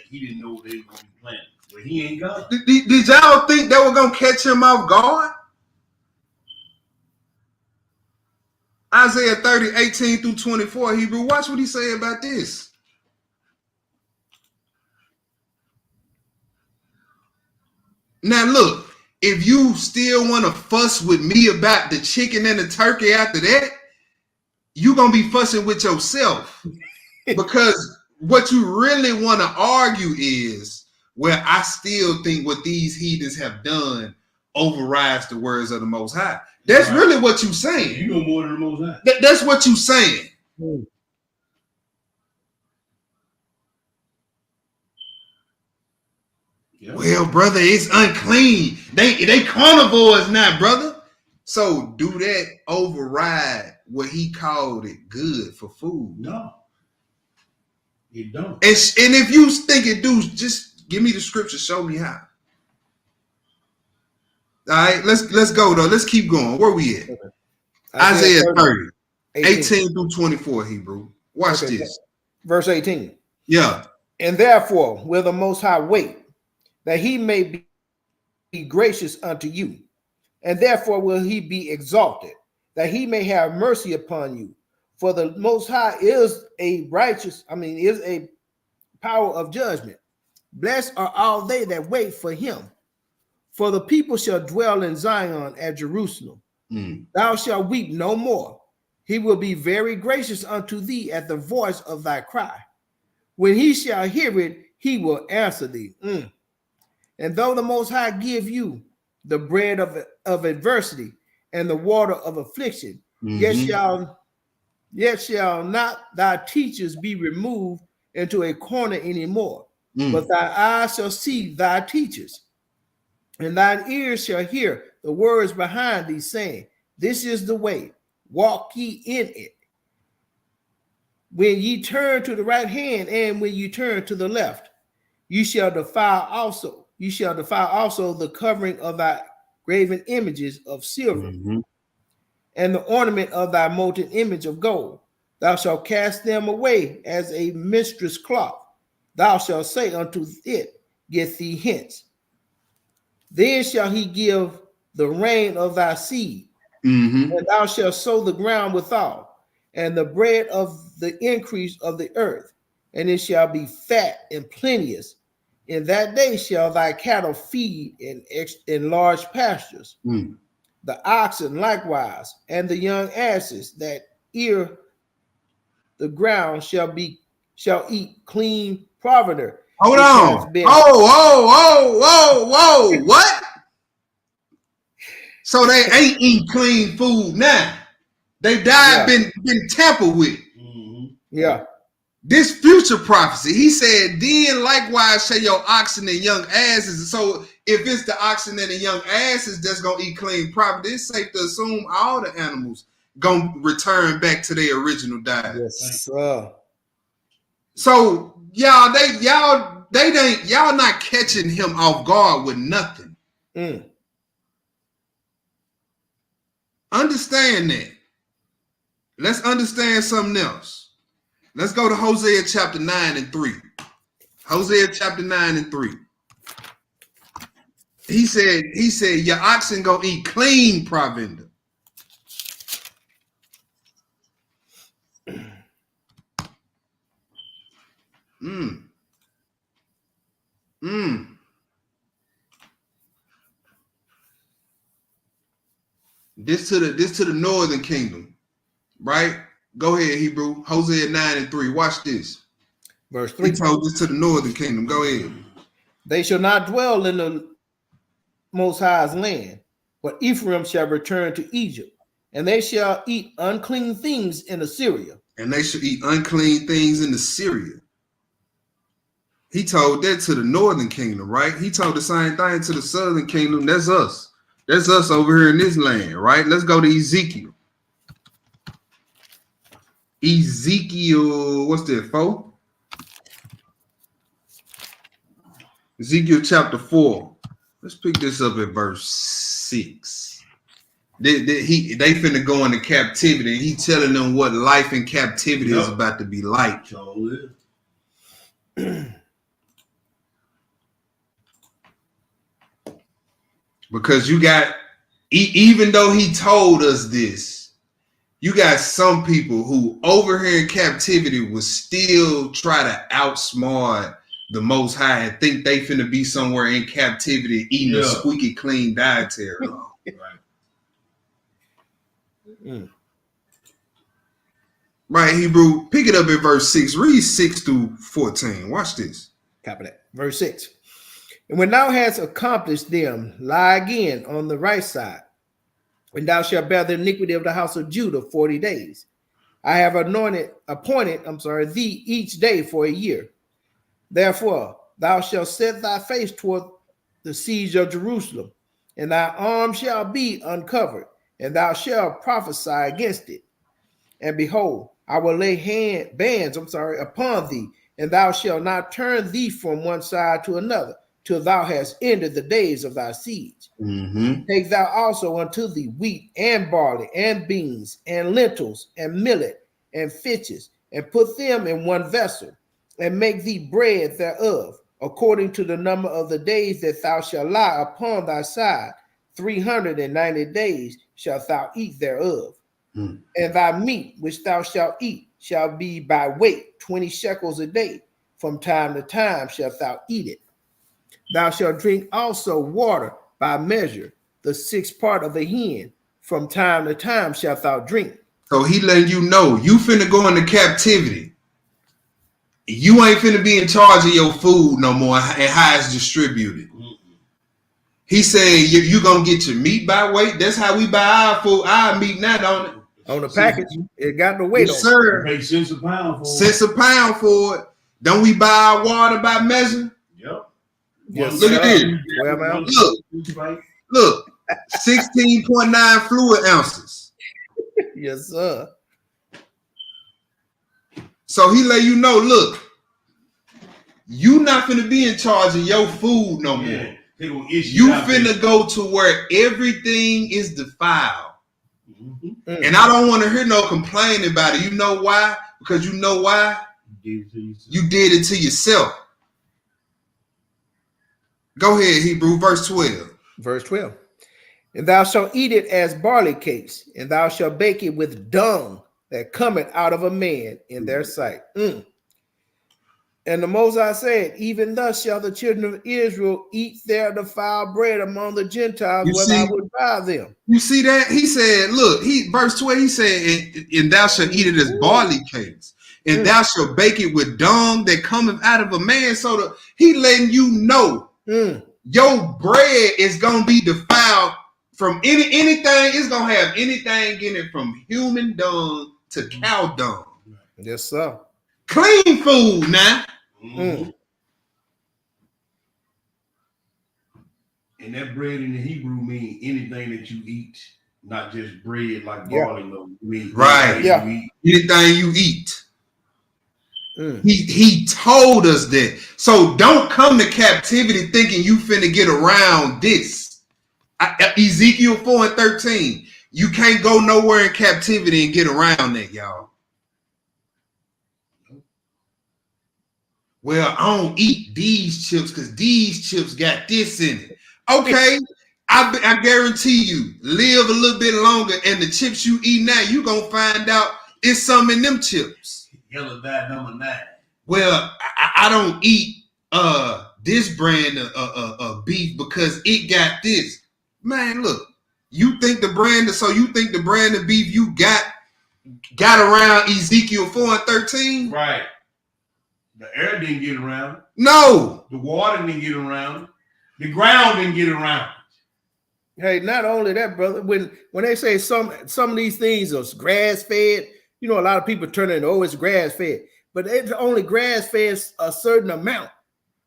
he didn't know they were going to be planning. But he ain't God. Did y'all think they were going to catch him off guard? Isaiah 30, 18 through 24, Hebrew. Watch what he say about this. Now look, if you still want to fuss with me about the chicken and the turkey after that, you're going to be fussing with yourself. Because what you really want to argue is, well, I still think what these heathens have done overrides the words of the Most High. That's right. Really what you're saying. You know more than the Most High. That's what you're saying. Yeah. Well, brother, it's unclean. They carnivores now, brother. So do that override what he called it good for food? No. You don't. And if you think it do, just give me the scripture. Show me how. All right, let's go though. Let's keep going. Where we at? Isaiah 30, 18 through 24, Hebrew. Watch this. Verse 18. Yeah. And therefore will the Most High wait, that he may be gracious unto you. And therefore will he be exalted, that he may have mercy upon you. For the Most High is a is a power of judgment. Blessed are all they that wait for him. For the people shall dwell in Zion at Jerusalem. Thou shalt weep no more. He will be very gracious unto thee at the voice of thy cry. When he shall hear it, he will answer thee. And though the Most High give you the bread of adversity and the water of affliction, yet shall not thy teachers be removed into a corner anymore. But thy eyes shall see thy teachers, and thine ears shall hear the words behind thee, saying, this is the way, walk ye in it. When ye turn to the right hand, and when you turn to the left, you shall defile also the covering of thy graven images of silver, and the ornament of thy molten image of gold. Thou shalt cast them away as a mistress cloth. Thou shalt say unto it, get thee hence. Then shall he give the rain of thy seed, and thou shalt sow the ground withal, and the bread of the increase of the earth, and it shall be fat and plenteous. In that day shall thy cattle feed in large pastures. The oxen likewise, and the young asses that ear the ground shall eat clean provender. Hold on. Whoa. What? So they ain't eat clean food now. They died, been tampered with. Yeah. This future prophecy, he said, then likewise shall your oxen and young asses. So if it's the oxen and the young asses that's going to eat clean property, it's safe to assume all the animals going to return back to their original diet. Yes, sir. So y'all not catching him off guard with nothing. Understand that. Let's understand something else. Let's go to Hosea chapter 9 and 3. Hosea chapter 9 and 3. He said, your oxen gonna eat clean provender. This to the northern kingdom, right? Go ahead, Hebrew. Hosea 9:3. Watch this. Verse 3. He told this to the northern kingdom. Go ahead. They shall not dwell in the Most High's land, but Ephraim shall return to Egypt, and they shall eat unclean things in Assyria. And they shall eat unclean things in Assyria. He told that to the northern kingdom, right? He told the same thing to the southern kingdom. That's us. That's us over here in this land, right? Let's go to Ezekiel. Ezekiel, what's that, 4? Ezekiel chapter 4. Let's pick this up at verse 6. They finna go into captivity, and he telling them what life in captivity is about to be like. Because you got, even though he told us this, you got some people who over here in captivity will still try to outsmart the Most High and think they finna be somewhere in captivity eating a squeaky clean dietary law. Right, Hebrew. Pick it up at verse 6. Read 6 through 14. Watch this. Copy that. Verse 6. And when thou hast accomplished them, lie again on the right side, when thou shalt bear the iniquity of the house of Judah 40 days. I have appointed thee each day for a year. Therefore, thou shalt set thy face toward the siege of Jerusalem, and thy arm shall be uncovered, and thou shalt prophesy against it. And behold, I will lay bands upon thee, and thou shalt not turn thee from one side to another, till thou hast ended the days of thy siege. Take thou also unto thee wheat and barley and beans and lentils and millet and fitches, and put them in one vessel, and make thee bread thereof, according to the number of the days that thou shalt lie upon thy side. 390 days shalt thou eat thereof. And thy meat which thou shalt eat shall be by weight 20 shekels a day. From time to time shalt thou eat it. Thou shalt drink also water by measure, the 6th part of a hin. From time to time shalt thou drink. So he letting you know you finna go into captivity. You ain't finna be in charge of your food no more and how it's distributed. He said you gonna get your meat by weight. That's how we buy our food, our meat now, don't it? On the package, it got the weight on it. Sir. Pay cents a pound for it. Cents a pound for it. Don't we buy our water by measure? Yep. Yes, look at this. Look, 16.9 fluid ounces. Yes, sir. So he let you know, look, you not finna be in charge of your food no more. You finna go to where everything is defiled. And I don't want to hear no complaining about it. You know why? Because you know why? You did it to yourself. Go ahead, Hebrew, verse 12. Verse 12. And thou shalt eat it as barley cakes, and thou shalt bake it with dung that cometh out of a man in their sight. And the Most High said, even thus shall the children of Israel eat their defiled bread among the Gentiles, whether I would buy them. You see that? He said, look, verse 12, he said, and thou shalt eat it as barley cakes, and thou shalt bake it with dung that cometh out of a man. So he letting you know your bread is gonna be defiled from anything. It's gonna have anything in it from human dung to cow dung. Yes, sir. Clean food now. And that bread in the Hebrew mean anything that you eat, not just bread like barley. Right. Anything you eat. He told us that. So don't come to captivity thinking you finna get around this. Ezekiel 4:13. You can't go nowhere in captivity and get around that, y'all. Well, I don't eat these chips because these chips got this in it. Okay, I guarantee you, live a little bit longer, and the chips you eat now, you gonna find out it's some in them chips. Yellow dye number 9. Well, I don't eat this brand of beef because it got this. Man, look, you think the brand of beef you got around Ezekiel 4 and 13? Right. The air didn't get around. No. The water didn't get around. The ground didn't get around. Hey, not only that, brother. When they say some of these things are grass fed, you know, a lot of people turn it, oh, it's grass fed, but it's only grass fed a certain amount.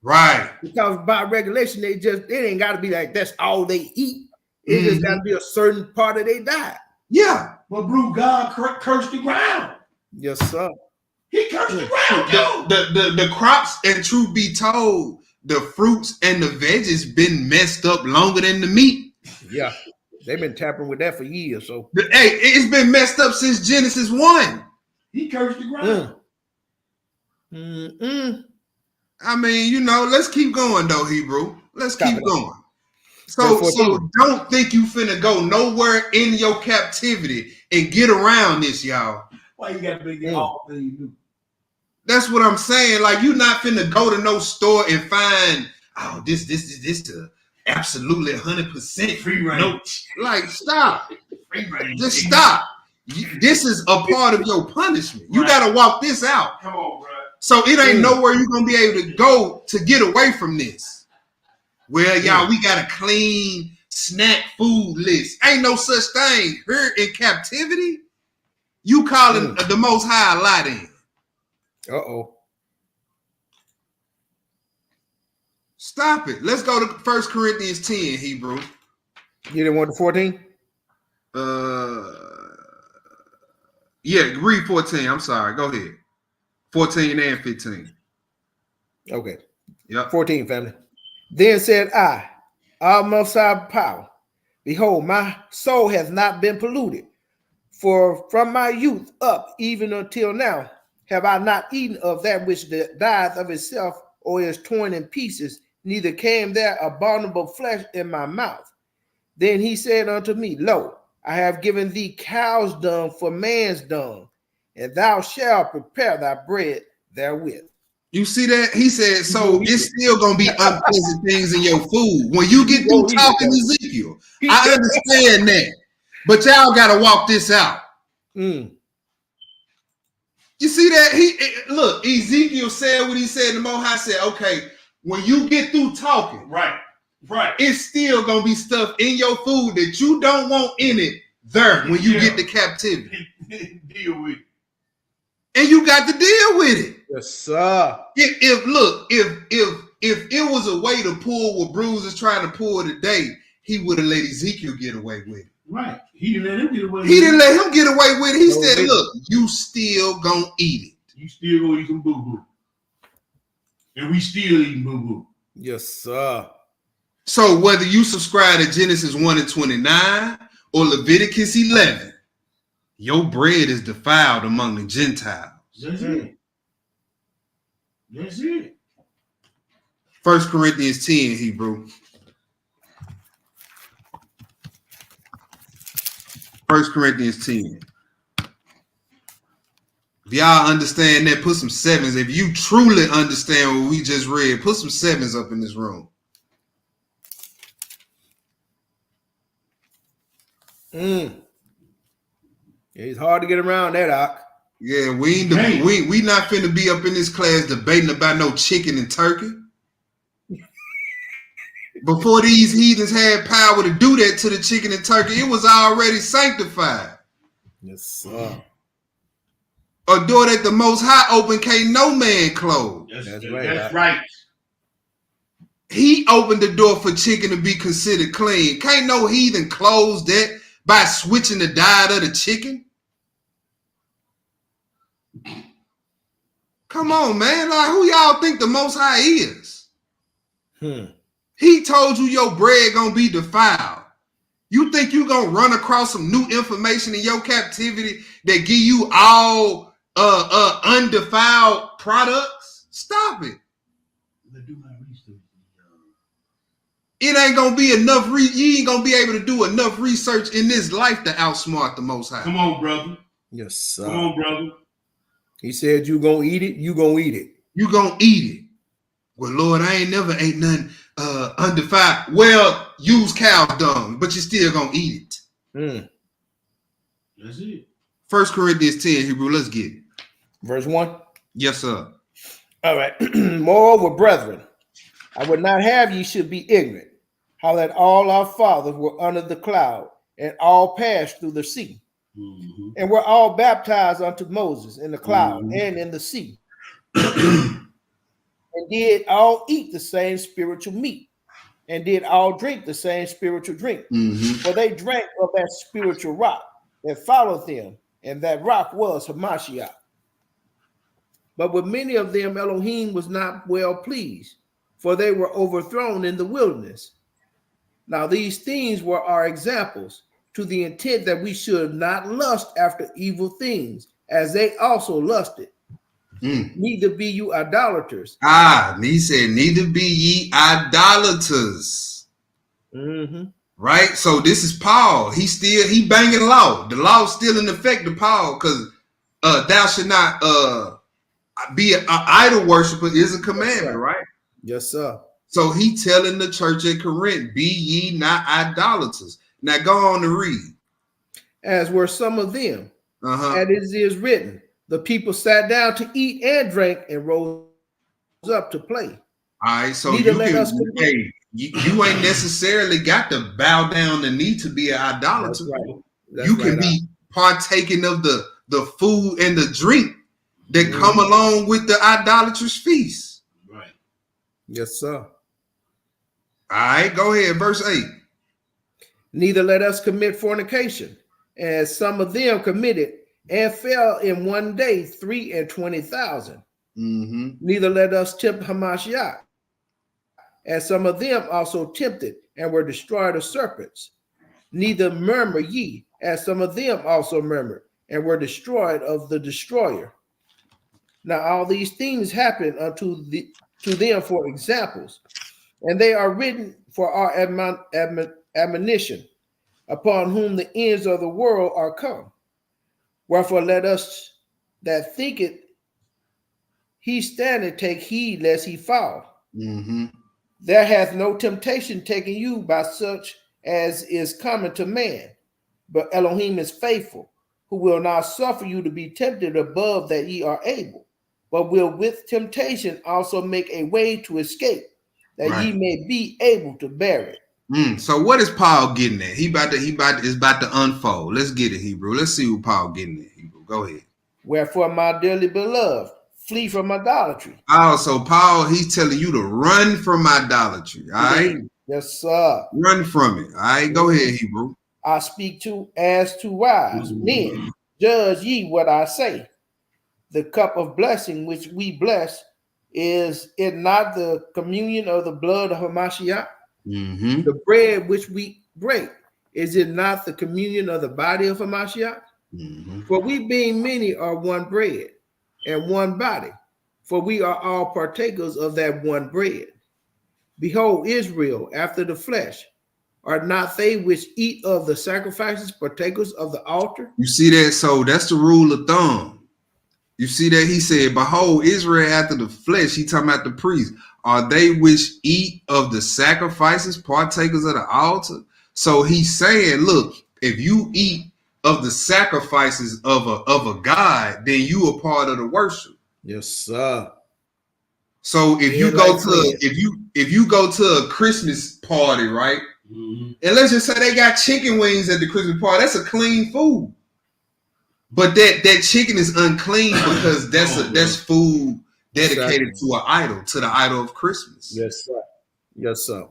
Right. Because by regulation, it ain't got to be like that's all they eat. It just got to be a certain part of their diet. Yeah. But bro, God cursed the ground. Yes, sir. He cursed the ground, yo. The crops, and truth be told, the fruits and the veggies been messed up longer than the meat. Yeah. They've been tapping with that for years. So Hey, it's been messed up since Genesis 1. He cursed the ground. I mean, you know, let's keep going though, Hebrew. Let's keep going. So don't think you finna go nowhere in your captivity and get around this, y'all. Why you gotta be all things you do? That's what I'm saying. Like, you not finna go to no store and find, oh, this the absolutely 100% Free range. No, like, stop. Free range. Just stop. This is a part of your punishment. You gotta walk this out. Come on, bro. So it ain't nowhere you're gonna be able to go to get away from this. Well, y'all, we got a clean snack food list. Ain't no such thing. Here in captivity, you calling the Most High a lie then. Uh-oh. Stop it. Let's go to 1 Corinthians 10, Hebrew. You didn't want the 14? Yeah, read 14. I'm sorry. Go ahead. 14 and 15. Okay. Yep. 14, family. Then said I, Most High power, behold, my soul has not been polluted. For from my youth up, even until now, have I not eaten of that which dieth of itself, or is torn in pieces, neither came there abominable flesh in my mouth. Then he said unto me, Lo, I have given thee cow's dung for man's dung, and thou shalt prepare thy bread therewith. You see that? He said, so it's still going to be unpleasant things in your food. When you get through talking Ezekiel, I understand that. But y'all got to walk this out. You see that? Look, Ezekiel said what he said. The Most High said, okay, when you get through talking, right, it's still going to be stuff in your food that you don't want in it there when you get to captivity. Deal with it. And you got to deal with it. Yes, sir. If it was a way to pull what Bruce is trying to pull today, he would have let Ezekiel get away with it. Right. He didn't let him get away with it. He didn't let him get away with it. He said, look, you still gonna eat it. You still gonna eat some boo-boo. And we still eating boo-boo. Yes, sir. So whether you subscribe to Genesis 1 and 29 or Leviticus 11, your bread is defiled among the Gentiles. That's it. That's it. 1 Corinthians 10, Hebrew. 1 Corinthians 10. If y'all understand that, put some sevens. If you truly understand what we just read, put some sevens up in this room. It's hard to get around that, Doc. Yeah, we not finna be up in this class debating about no chicken and turkey. Before these heathens had power to do that to the chicken and turkey, it was already sanctified. Yes, sir. A door that the Most High opened can't no man close. That's right. He opened the door for chicken to be considered clean. Can't no heathen close that by switching the diet of the chicken. Come on, man. Like, who y'all think the Most High is? He told you your bread gonna be defiled. You think you gonna run across some new information in your captivity that give you all undefiled products? Stop it. it ain't gonna be enough. You ain't gonna be able to do enough research in this life to outsmart the Most High. Come on, brother. Yes, sir. Come on, brother. He said, "You gonna eat it. You gonna eat it. You gonna eat it." Well, Lord, I ain't never ate nothing undefiled. Well, use cow dung, but you still gonna eat it. That's it. 1 Corinthians 10, Hebrew. Let's get it. Verse 1. Yes, sir. All right. Moreover, brethren, I would not have ye should be ignorant, how that all our fathers were under the cloud, and all passed through the sea, and were all baptized unto Moses in the cloud and in the sea, and did all eat the same spiritual meat, and did all drink the same spiritual drink. For they drank of that spiritual rock that followed them, and that rock was Hamashiach. But with many of them Elohim was not well pleased, for they were overthrown in the wilderness. Now these things were our examples, to the intent that we should not lust after evil things, as they also lusted. Neither be you idolaters. He said, neither be ye idolaters. Right? So this is Paul. He banging law. The law's still in effect to Paul, because thou should not be an idol worshiper is a commandment, right? Yes, sir. So he telling the church at Corinth, be ye not idolaters. Now go on to read. As were some of them, Uh-huh. as it is written, the people sat down to eat and drink and rose up to play. All right, so Neither you let can, us forget. hey, you ain't necessarily got to bow down the knee to be an idolater. That's right. That's You can right. be partaking of the food and the drink that come along with the idolatrous feast. Right. Yes, sir. All right, go ahead, verse 8. Neither let us commit fornication, as some of them committed, and fell in one day 23,000. Neither let us tempt Hamashiach, as some of them also tempted, and were destroyed of serpents. Neither murmur ye, as some of them also murmured, and were destroyed of the destroyer. Now all these things happen to them for examples, and they are written for our admonition, upon whom the ends of the world are come. Wherefore let us that think it he standeth take heed lest he fall. There hath no temptation taken you by such as is common to man, but Elohim is faithful, who will not suffer you to be tempted above that ye are able, but will with temptation also make a way to escape, that ye may be able to bear it. So what is Paul getting at? It's about to unfold. Let's get it, Hebrew. Let's see what Paul getting at, Hebrew. Go ahead. Wherefore, my dearly beloved, flee from idolatry. Oh, so Paul, he's telling you to run from idolatry. All right. Yes, sir. Run from it. All right. Go ahead, Hebrew. I speak as to wise men. Judge ye what I say. The cup of blessing which we bless, is it not the communion of the blood of Hamashiach? The bread which we break, is it not the communion of the body of Hamashiach? For we being many are one bread and one body, for we are all partakers of that one bread. Behold, Israel after the flesh, are not they which eat of the sacrifices partakers of the altar? You see that? So that's the rule of thumb. You see that? He said, behold, Israel after the flesh. He talking about the priest. Are they which eat of the sacrifices partakers of the altar? So he's saying, look, if you eat of the sacrifices of a God, then you are part of the worship. Yes, sir. So if you go to if you go to a Christmas party, right? And let's just say they got chicken wings at the Christmas party, that's a clean food. But that chicken is unclean because that's food dedicated to an idol, to the idol of Christmas. Yes, sir. Yes, sir.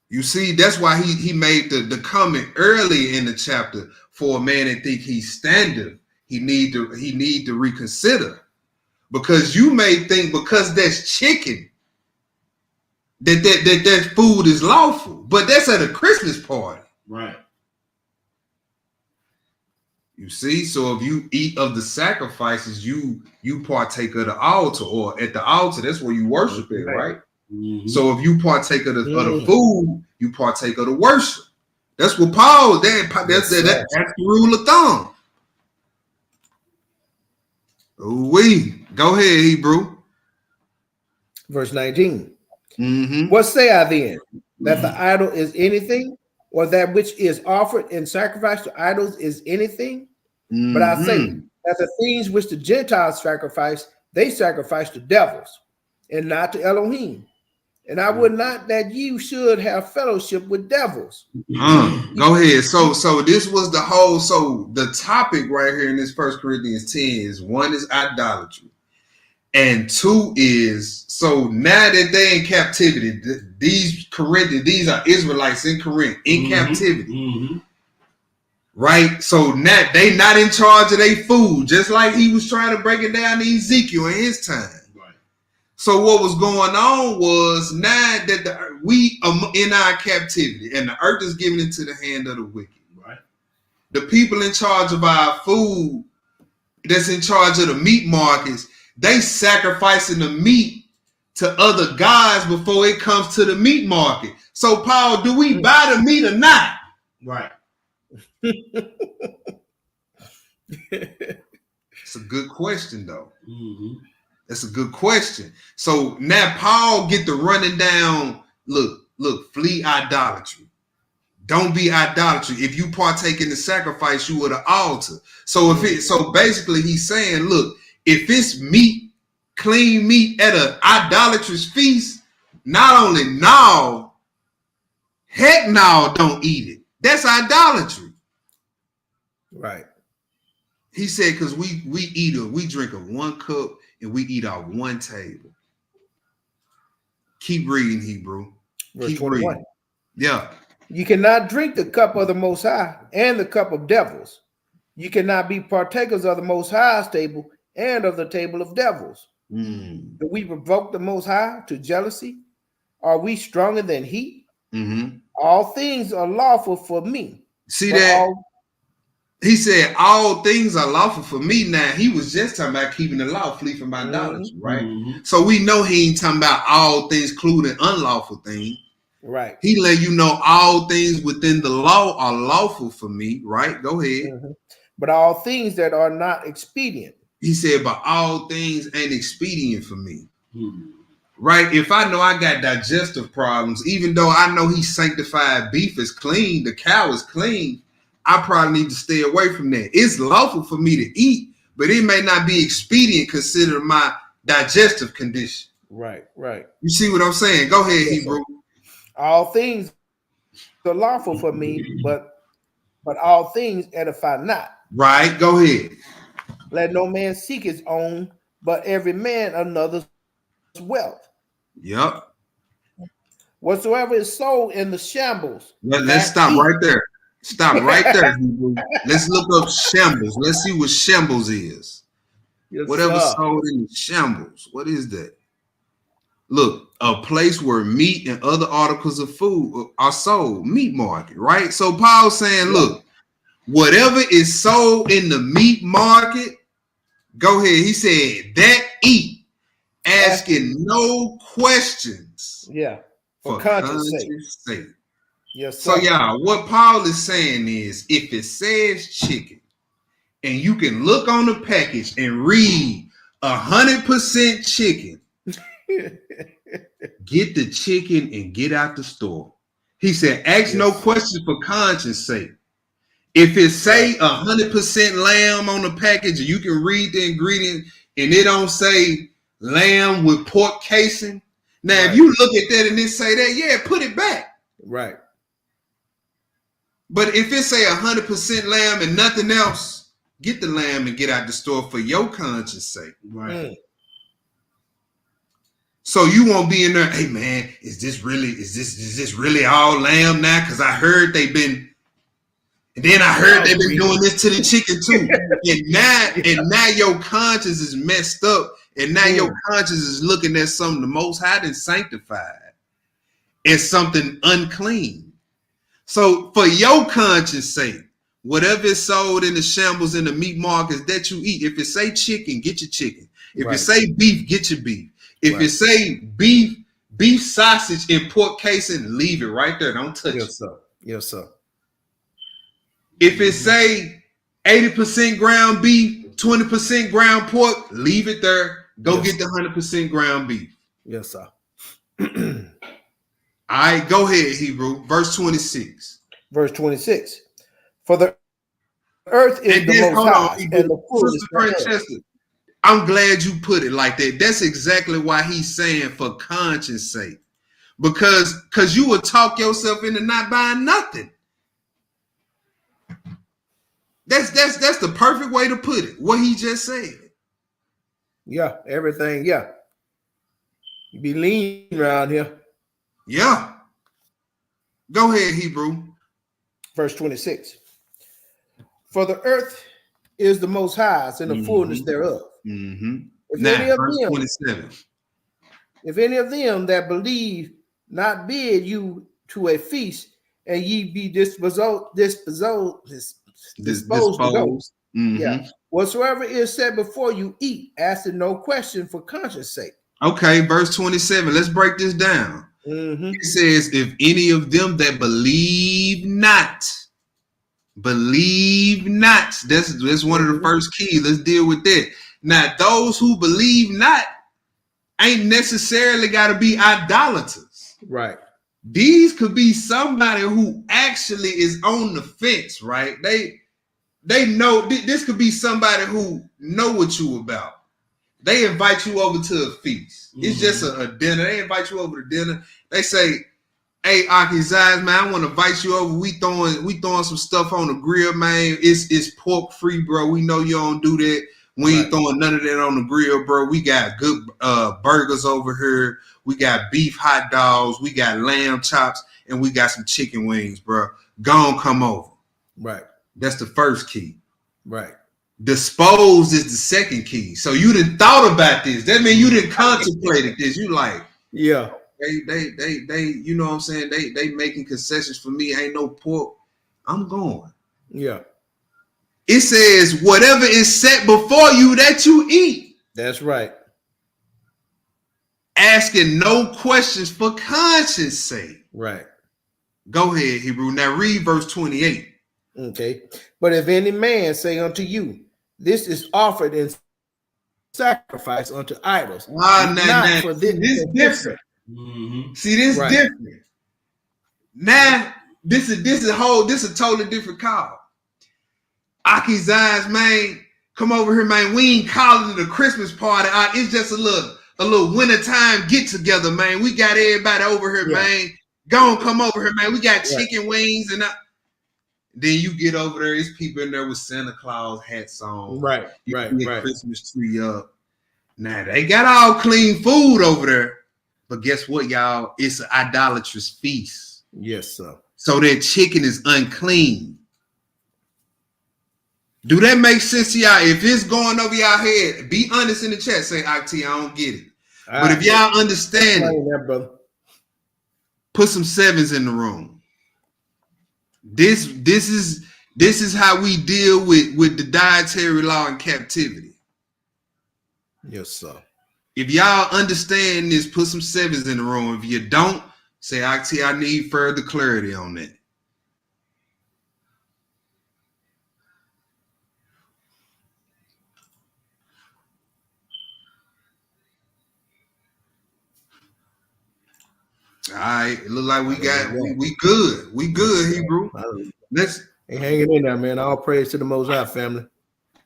You see, that's why he made the comment early in the chapter, for a man that think he's standeth, he need to reconsider. Because you may think because that's chicken that food is lawful, but that's at a Christmas party. Right. You see, so if you eat of the sacrifices, you partake of the altar, or at the altar, that's where you worship it, right? Mm-hmm. So if you partake of the food, you partake of the worship. That's what Paul, that's the rule of thumb. Go ahead, Hebrew. Verse 19. Mm-hmm. What say I then? That the idol is anything, or that which is offered in sacrifice to idols is anything? Mm-hmm. But I say that the things which the Gentiles sacrifice, they sacrifice to devils, and not to Elohim. And I would not that you should have fellowship with devils. Go ahead. So this was the whole. So the topic right here in this 1 Corinthians 10 is, one is idolatry, and two is, so now that they in captivity, these Corinthians, these are Israelites in Corinth in captivity, right? So now they not in charge of their food, just like he was trying to break it down to Ezekiel in his time. So what was going on was, now that we are in our captivity and the earth is given into the hand of the wicked, right? The people in charge of our food, that's in charge of the meat markets, they sacrificing the meat to other gods before it comes to the meat market. So Paul, do we buy the meat or not? Right. It's a good question, though. That's a good question. So now Paul get to running down, look, flee idolatry. Don't be idolatry. If you partake in the sacrifice, you are the altar. So so basically he's saying, look, if it's meat, clean meat at an idolatrous feast, not only heck no, don't eat it. That's idolatry. Right. He said, because we drink of one cup and we eat off one table. Keep reading, Hebrew. Verse 21. Yeah. You cannot drink the cup of the Most High and the cup of devils. You cannot be partakers of the Most High's table and of the table of devils. Do we provoke the Most High to jealousy? Are we stronger than he? All things are lawful for me. See that? He said, all things are lawful for me. Now, he was just talking about keeping the law, flee from idolatry, right? So we know he ain't talking about all things, including unlawful things. Right. He let you know all things within the law are lawful for me, right? Go ahead. But all things that are not expedient. He said, but all things ain't expedient for me. Right? If I know I got digestive problems, even though I know he sanctified beef is clean, the cow is clean, I probably need to stay away from that. It's lawful for me to eat, but it may not be expedient considering my digestive condition. Right. You see what I'm saying? Go ahead, Hebrew. All things are lawful for me, but all things edify not. Right. Go ahead. Let no man seek his own, but every man another's wealth. Yep. Whatsoever is sold in the shambles. Let's stop right there. Stop right there, Hebrew. Let's look up shambles. Let's see what shambles is. Whatever sold in the shambles. What is that? Look, a place where meat and other articles of food are sold. Meat market, right? So Paul's saying, look, whatever is sold in the meat market, go ahead. He said, that eat, asking no questions. Yeah. For conscience sake. Yes, sir. So y'all, what Paul is saying is, if it says chicken and you can look on the package and read 100% chicken, get the chicken and get out the store. He said, ask no questions for conscience sake. If it say 100% lamb on the package, you can read the ingredient and it don't say lamb with pork casing. Now, if you look at that and it say that, yeah, put it back. Right. But if it say 100% lamb and nothing else, get the lamb and get out the store for your conscience sake. Right. So you won't be in there, hey man, is this really all lamb now? Because I heard they've been, and then I heard they've been doing this to the chicken too. and now your conscience is messed up, and now your conscience is looking at something the Most High done sanctified as something unclean. So for your conscience sake, whatever is sold in the shambles in the meat markets that you eat, if it say chicken, get your chicken. If it say beef, get your beef. If it say beef, beef sausage and pork casing, leave it right there. Don't touch it. Yes, sir. Yes, sir. If it say 80% ground beef, 20% ground pork, leave it there. Go get the 100% ground beef. Yes, sir. All right, go ahead, Hebrew. Verse 26. Verse 26. For the earth is the most high, and the fullness thereof. I'm glad you put it like that. That's exactly why he's saying for conscience sake. Because you will talk yourself into not buying nothing. That's the perfect way to put it. What he just said. Yeah, everything. Yeah. You be lean around here. Yeah. Go ahead, Hebrew. Verse 26. For the earth is the most high, and the fullness thereof. If Verse 27. If any of them that believe not bid you to a feast, and ye be disposed to go. Yeah. Whatsoever is set before you, eat, asking no question for conscience sake. Okay, verse 27. Let's break this down. It says, if any of them that believe not. That's one of the first keys. Let's deal with that. Now, those who believe not ain't necessarily got to be idolaters. Right. These could be somebody who actually is on the fence, right? They know this could be somebody who know what you about. They invite you over to a feast. It's just a dinner. They invite you over to dinner. They say, hey, Akizaz, man, I want to invite you over. We throwing some stuff on the grill, man. It's pork free, bro. We know you don't do that. We ain't throwing none of that on the grill, bro. We got good burgers over here. We got beef hot dogs. We got lamb chops, and we got some chicken wings, bro. Go on, come over. Right. That's the first key. Right. Dispose is the second key. So you didn't thought about this. That means you didn't contemplate this. You like, yeah. They you know what I'm saying? They making concessions for me. Ain't no pork. I'm going. Yeah. It says whatever is set before you that you eat. That's right. Asking no questions for conscience sake. Right. Go ahead, Hebrew. Now read verse 28. Okay. But if any man say unto you, this is offered in sacrifice unto idols. For this is different. See, this is different. Now, this is a totally different call. Aki's eyes, man, come over here, man. We ain't calling it a Christmas party. It's just a little wintertime get together, man. We got everybody over here, man. Go on, come over here, man. We got chicken wings and then you get over there. It's people in there with Santa Claus hats on. Right. Christmas tree up. Now they got all clean food over there, but guess what, y'all? It's an idolatrous feast. Yes, sir. So that chicken is unclean. Do that make sense to y'all? If it's going over y'all head, be honest in the chat. Say, IT, I don't get it. But if y'all understand it, brother, put some sevens in the room. This is how we deal with the dietary law in captivity. Yes, sir. If y'all understand this, put some sevens in the room. If you don't, say, IT, I need further clarity on that. All right, it look like we good. We good, Hebrew. Let's ain't hanging in there, man. All praise to the Most High, family.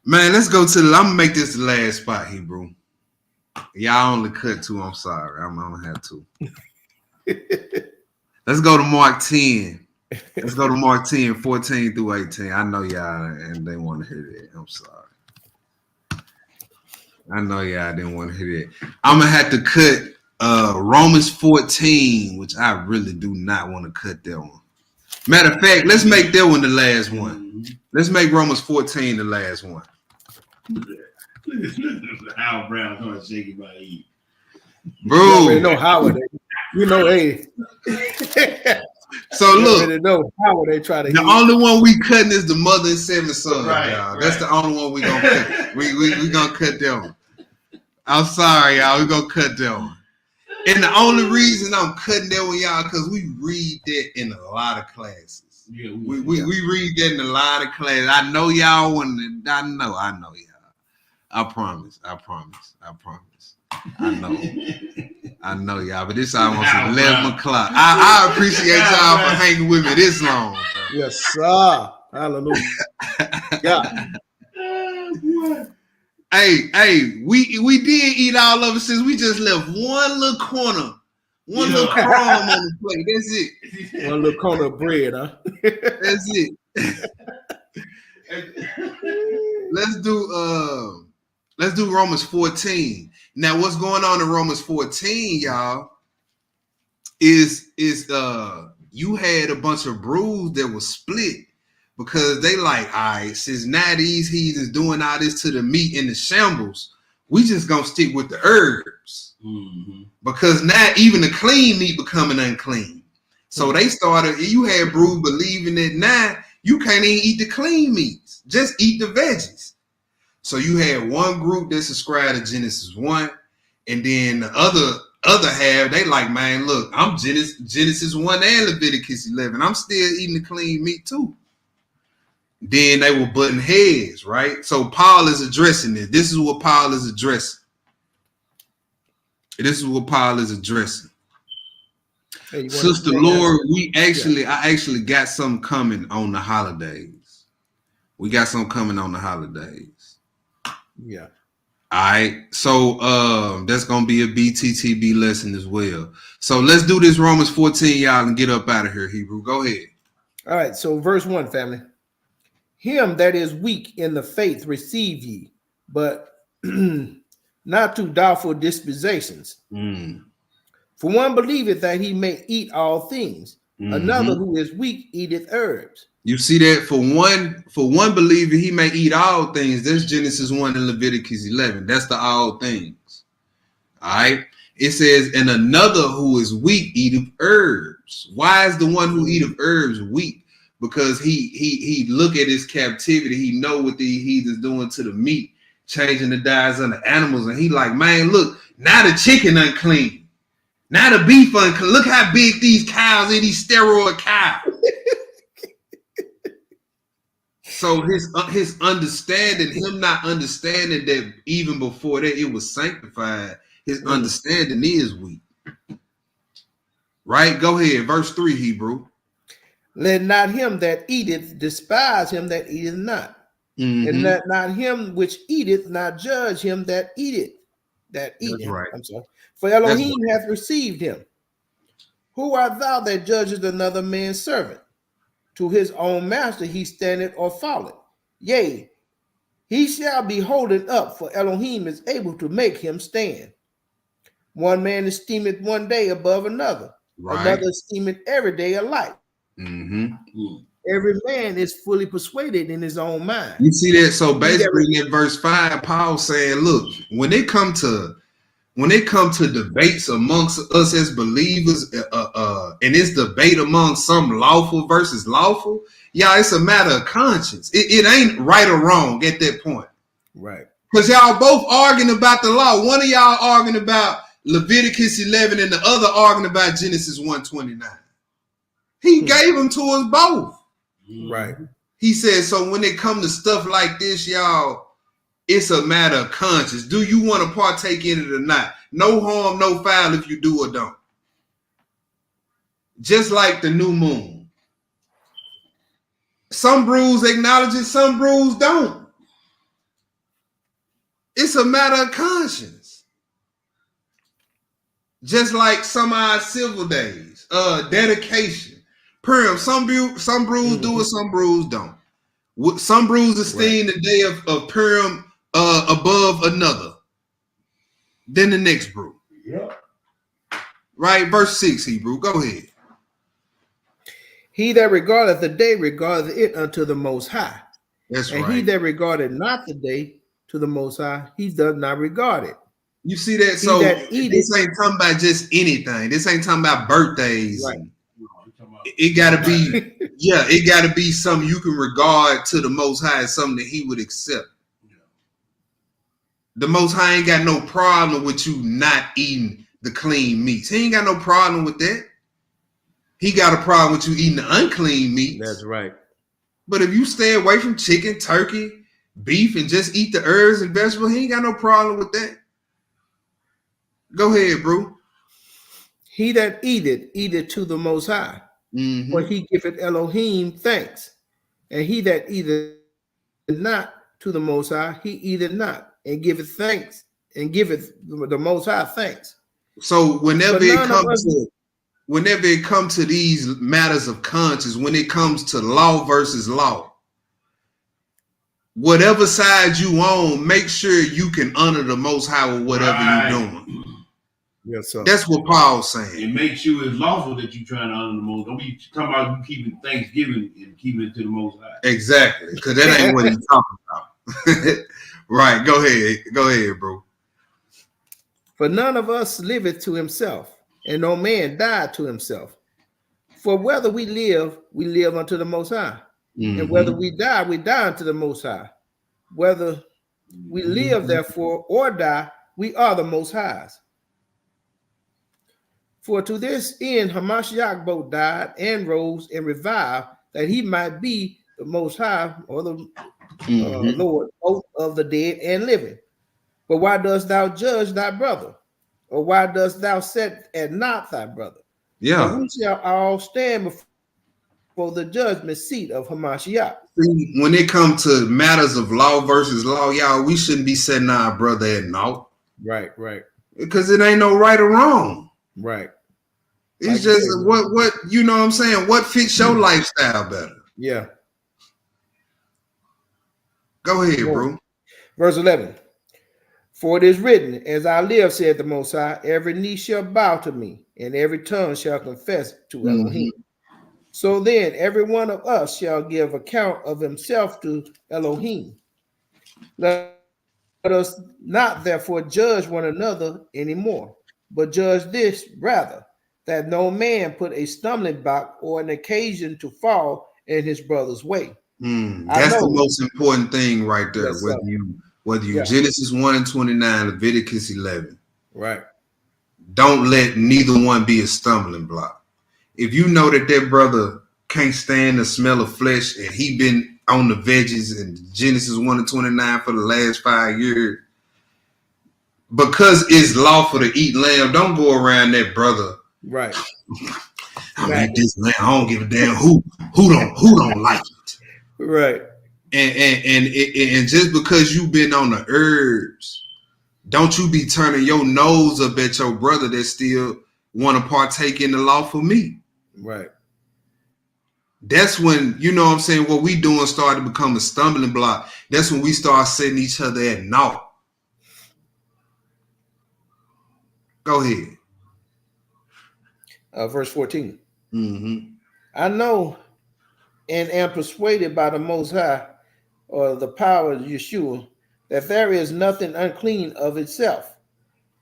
Man, let's go to I'm gonna make this the last spot, Hebrew. Y'all only cut two. I'm sorry. I'm gonna have to. Let's go to Mark 10. Let's go to Mark 10, 14 through 18. I know y'all and they want to hear that. I'm sorry. I know y'all didn't want to hear that. I'm gonna have to cut Romans 14, which I really do not want to cut that one. Matter of fact, let's make that one the last one. Let's make Romans 14 the last one. Howard Brown trying to shake it by eat. Bro, you already know Howard. You know, hey. So look, already know Howard they try to. The only one we cutting is the mother and seven sons. Right, y'all. right. That's the only one we gonna cut. We gonna cut that one. I'm sorry, y'all. We gonna cut that one. And the only reason I'm cutting that with y'all because we read that in a lot of classes. Yeah, we read that in a lot of classes. I know y'all want to. I know y'all. I promise. I know y'all. But this almost 11 o'clock. I appreciate y'all for hanging with me this long. Bro. Yes, sir. Hallelujah. Yeah. Hey, we did eat all of it since we just left one little corner. One little crumb on the plate. That's it. One little corner of bread, huh? That's it. Let's do Romans 14. Now, what's going on in Romans 14, y'all, is you had a bunch of brews that was split because they like, all right, since now these heathens doing all this to the meat and the shambles, we just gonna stick with the herbs. Mm-hmm. Because now even the clean meat becoming unclean. So they started, you had brews believing that now you can't even eat the clean meats, just eat the veggies. So you had one group that subscribed to Genesis 1, and then the other half, they like, man, look, I'm Genesis 1 and Leviticus 11. I'm still eating the clean meat too. Then they were butting heads, right? So Paul is addressing this. This is what Paul is addressing. Hey, Sister Laura, I actually got something coming on the holidays. We got something coming on the holidays. Yeah. All right. So that's gonna be a BTTB lesson as well. So let's do this Romans 14, y'all, and get up out of here, Hebrew. Go ahead. All right. So verse 1, family. Him that is weak in the faith receive ye, but not to doubtful dispensations. For one believeth that he may eat all things. Another who is weak eateth herbs. You see that for one believer he may eat all things. That's Genesis 1 and Leviticus 11. That's the all things. All right. It says, and another who is weak eateth herbs. Why is the one who eateth herbs weak? Because he look at his captivity. He know what the heathens doing to the meat, changing the diets of the animals, and he like, man, look, now the chicken unclean. Now the beef unclean. Look how big these cows are, these steroid cows. So his understanding, him not understanding that even before that it was sanctified, his understanding is weak. Right? Go ahead. Verse 3, Hebrew. Let not him that eateth despise him that eateth not. And let not him which eateth not judge him that eateth. That's right. I'm sorry. For Elohim hath received him. Who art thou that judgest another man's servant? To his own master he standeth or falleth. Yea, he shall be holden up, for Elohim is able to make him stand. One man esteemeth one day above another. Right. Another esteemeth every day alike. Every man is fully persuaded in his own mind. You see that? So basically in verse 5, Paul saying, look, when it come to debates amongst us as believers, and it's debate among some lawful versus lawful, y'all, it's a matter of conscience. It ain't right or wrong at that point. Right. Because y'all both arguing about the law. One of y'all arguing about Leviticus 11 and the other arguing about Genesis 1:29. He gave them to us both. Right. He said, so when it comes to stuff like this, y'all, it's a matter of conscience. Do you want to partake in it or not? No harm, no foul if you do or don't. Just like the new moon. Some brews acknowledge it, some brews don't. It's a matter of conscience. Just like some of our civil days, dedication. Purim, some brews do it, some brews don't. Some brews esteem the day of Purim above another than the next brew. Yeah. Right? Verse 6, Hebrew. Go ahead. He that regardeth the day regardeth it unto the Most High. That's and right. And he that regardeth not the day to the Most High, he does not regard it. You see that? So this ain't talking about just anything. This ain't talking about birthdays. Right. It gotta be, it gotta be something you can regard to the Most High as something that he would accept. The Most High ain't got no problem with you not eating the clean meats. He ain't got no problem with that. He got a problem with you eating the unclean meats. That's right. But if you stay away from chicken, turkey, beef, and just eat the herbs and vegetables, he ain't got no problem with that. Go ahead, bro. He that eateth to the Most High, for he giveth Elohim thanks. And he that eateth not to the Most High, he eateth not, and giveth thanks, and giveth the Most High thanks. So whenever it comes to these matters of conscience, when it comes to law versus law, whatever side you on, make sure you can honor the Most High with whatever you're doing. Yes, sir. That's what Paul's saying. And make sure it's lawful that you're trying to honor the Most. Don't be talking about you keeping Thanksgiving and keeping it to the Most High. Exactly, because that ain't what he's talking about. Right, go ahead, bro. For none of us liveth to himself, and no man died to himself. For whether we live unto the Most High. And whether we die unto the Most High. Whether we live, therefore, or die, we are the Most High's. For to this end Hamashiach both died and rose and revived, that he might be the Most High, or the Lord, both of the dead and living. But why dost thou judge thy brother? Or why dost thou set at naught thy brother? Yeah. For we shall all stand before the judgment seat of Hamashiach. When it comes to matters of law versus law, y'all, we shouldn't be setting our brother at naught. Right. Because it ain't no right or wrong. Right. It's like just what you know what I'm saying? What fits your lifestyle better? Yeah. Go ahead, bro. Verse 11. For it is written, as I live, said the Most High, every knee shall bow to me, and every tongue shall confess to Elohim. So then, every one of us shall give account of himself to Elohim. Let us not therefore judge one another anymore, but judge this rather, that no man put a stumbling block or an occasion to fall in his brother's way. That's the most important thing right there. Yes, whether you Genesis 1:29, Leviticus 11. Right. Don't let neither one be a stumbling block. If you know that brother can't stand the smell of flesh and he been on the veggies in Genesis 1:29 for the last 5 years, because it's lawful to eat lamb, don't go around that brother. Right. I eat this lamb. I don't give a damn who don't like it. Right. And just because you've been on the herbs, don't you be turning your nose up at your brother that still want to partake in the lawful meat. Right. That's when, you know what I'm saying, what we doing started to become a stumbling block. That's when we start setting each other at naught. Go ahead. Verse 14. I know and am persuaded by the Most High, or the power of Yeshua, that there is nothing unclean of itself.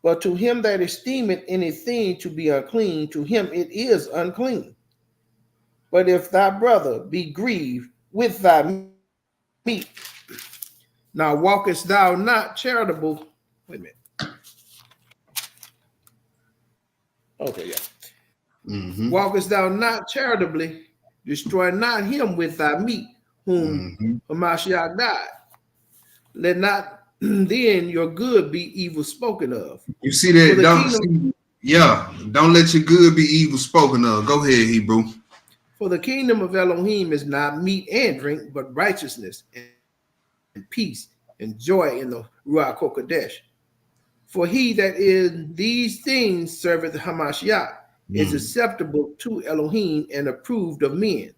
But to him that esteemeth anything to be unclean, to him it is unclean. But if thy brother be grieved with thy meat, now walkest thou not charitable? Wait a minute. Okay, yeah. Walkest thou not charitably, destroy not him with thy meat, whom Hamashiach died. Let not then your good be evil spoken of. You see that? Don't let your good be evil spoken of. Go ahead, Hebrew. For the kingdom of Elohim is not meat and drink, but righteousness and peace and joy in the Ruach HaKodesh. For he that in these things serveth Hamashiach is acceptable to Elohim and approved of men.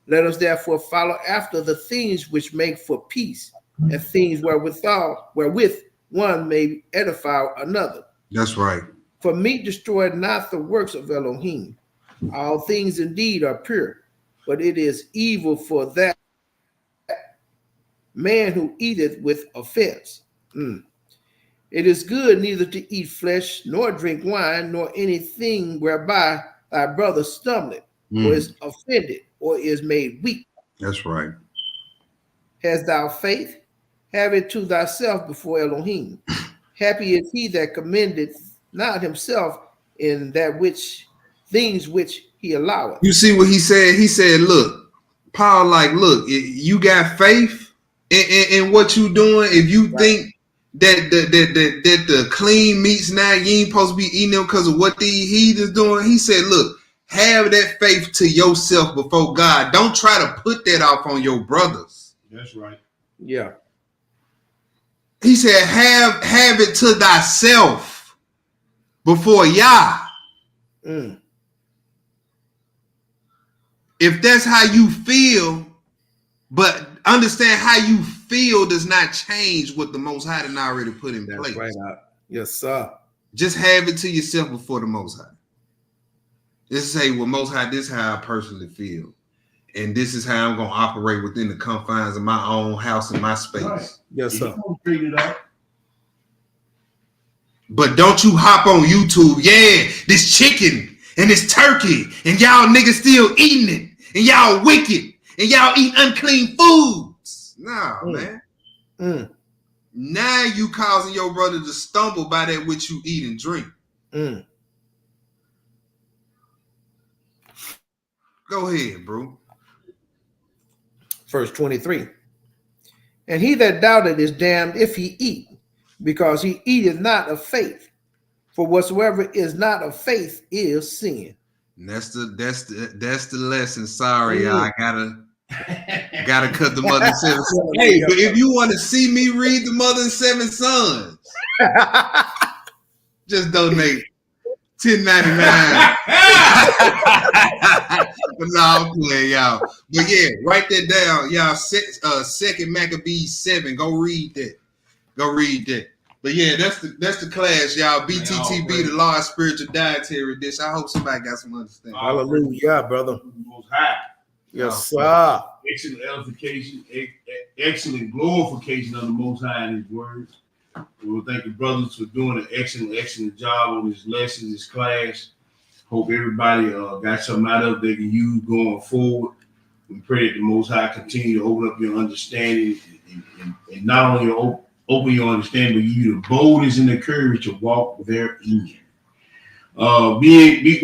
Let us therefore follow after the things which make for peace, and things wherewith one may edify another. That's right. For meat destroyed not the works of Elohim. All things indeed are pure, but it is evil for that man who eateth with offense. It is good neither to eat flesh, nor drink wine, nor anything whereby thy brother stumbleth, or is offended, or is made weak. That's right. Hast thou faith? Have it to thyself before Elohim. Happy is he that commendeth not himself in that which things which he alloweth. You see what he said? He said, look, Paul, like, look, you got faith in what you doing. If you think that the clean meats now, you ain't supposed to be eating them because of what these heathens doing. He said, look, have that faith to yourself before God. Don't try to put that off on your brothers. That's right. Yeah. He said, have it to thyself before Yah. Mm. If that's how you feel, but understand how you feel does not change what the Most High done already put in place. Right. Yes, sir. Just have it to yourself before the Most High. Just say, well, Most High, this is how I personally feel. And this is how I'm going to operate within the confines of my own house and my space. Right. Yes, sir. It out. But don't you hop on YouTube, yeah, this chicken and this turkey, and y'all niggas still eating it, and y'all wicked, and y'all eat unclean foods. Nah, man. Mm. Now you causing your brother to stumble by that which you eat and drink. Mm. Go ahead, bro. Verse 23. And he that doubted is damned if he eat, because he eateth not of faith. For whatsoever is not of faith is sin. And that's the lesson. Sorry, I gotta cut the mother and seven sons. Hey, but if you want to see me read the mother and seven sons, just donate $10.99. But no, I'm playing, y'all. But yeah, write that down, y'all. Second Maccabees 7. Go read that. But yeah, that's the class, y'all. BTTB, the Law of Spiritual Dietary Edition. I hope somebody got some understanding. Hallelujah, brother. Most High. Yes, sir. Excellent edification, excellent glorification of the Most High in His words. We will thank the brothers for doing an excellent job on this lesson, this class. Hope everybody got something out of it they can use going forward. We pray that the Most High continue to open up your understanding and not only open your understanding, but give you the boldness and the courage to walk therein. We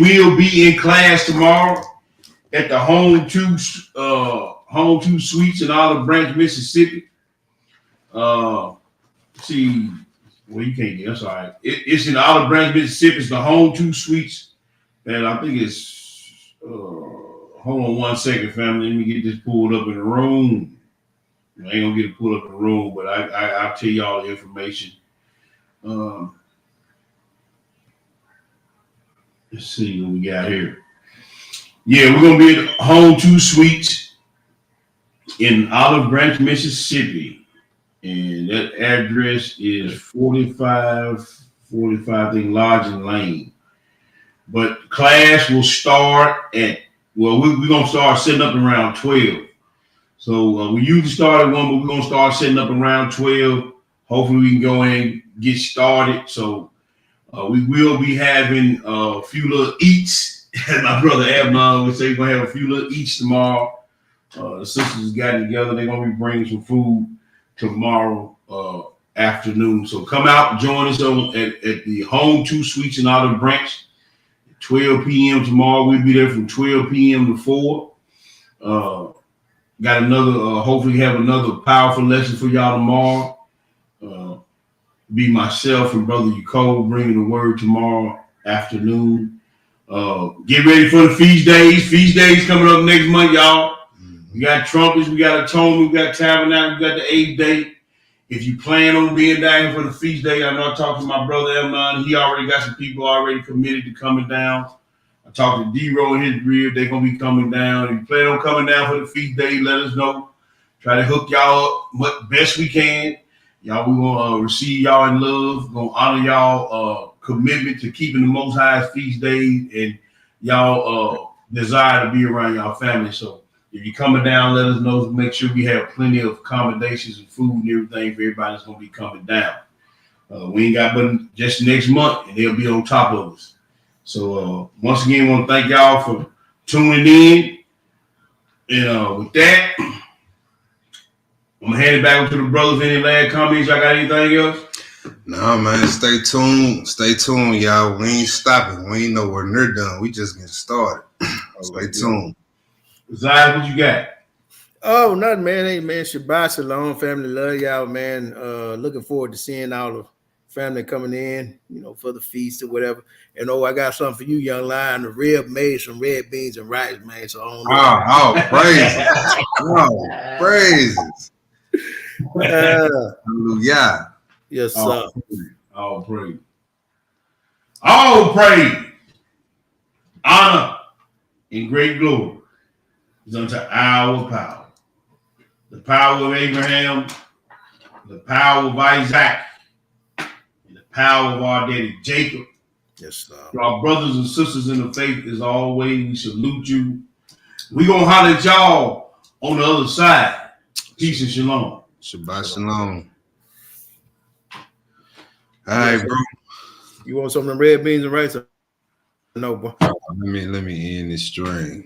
will be in class tomorrow at the Home 2 Suites in Olive Branch, Mississippi. See, well, you can't get. That's all right. It's in Olive Branch, Mississippi. It's the Home 2 Suites, and I think it's. Hold on 1 second, family. Let me get this pulled up in the room. I ain't gonna get it pulled up in the room, but I'll tell you all the information. Let's see what we got here. Yeah, we're gonna be at Home 2 Suites in Olive Branch, Mississippi. And that address is 45 I think, Lodging Lane. But class will start at, well, we're going to start setting up around 12. So we usually start at 1, but we're going to start setting up around 12. Hopefully we can go in and get started. So we will be having a few little eats. As my brother Abnon would say, we're going to have a few little eats tomorrow. The sisters got together. They're going to be bringing some food tomorrow afternoon. So come out and join us at the Home 2 Suites in Olive Branch. 12 p.m. tomorrow. We'll be there from 12 p.m. to 4. Got another, hopefully have another powerful lesson for y'all tomorrow. Be myself and Brother Yacob bringing the word tomorrow afternoon. Get ready for the feast days. Feast days coming up next month, y'all. We got trumpets, we got atonement, we got tabernacle, we got the 8th day. If you plan on being down here for the feast day, I know I talked to my brother Emnon. He already got some people already committed to coming down. I talked to D-Ro and his grid. They're going to be coming down. If you plan on coming down for the feast day, let us know. Try to hook y'all up best we can. Y'all, we going to receive y'all in love. We're going to honor y'all commitment to keeping the Most High's feast days and y'all desire to be around y'all family. So if you're coming down, let us know. Make sure we have plenty of accommodations and food and everything for everybody that's going to be coming down. We ain't got but just next month, and they'll be on top of us. So once again, I want to thank y'all for tuning in. And with that, I'm going to hand it back to the brothers. Any last comments? Y'all got anything else? No, man, stay tuned. Stay tuned, y'all. We ain't stopping. We ain't nowhere near done. We just getting started. Stay tuned. Zai, what you got? Oh, nothing, man. Hey, man, Shabbat Shalom, family. Love y'all, man. Looking forward to seeing all the family coming in, for the feast or whatever. And I got something for you, young lion. The rib made some red beans and rice, man. So I don't know. Praises. Hallelujah. Yes, sir. All praise. All praise. Honor and great glory is unto our power. The power of Abraham, the power of Isaac, and the power of our daddy Jacob. Yes, sir. To our brothers and sisters in the faith, as always, we salute you. We're going to holler at y'all on the other side. Peace and shalom. Shabbat shalom. All right, bro. You want some of them red beans and rice? No, bro. Let me end this string.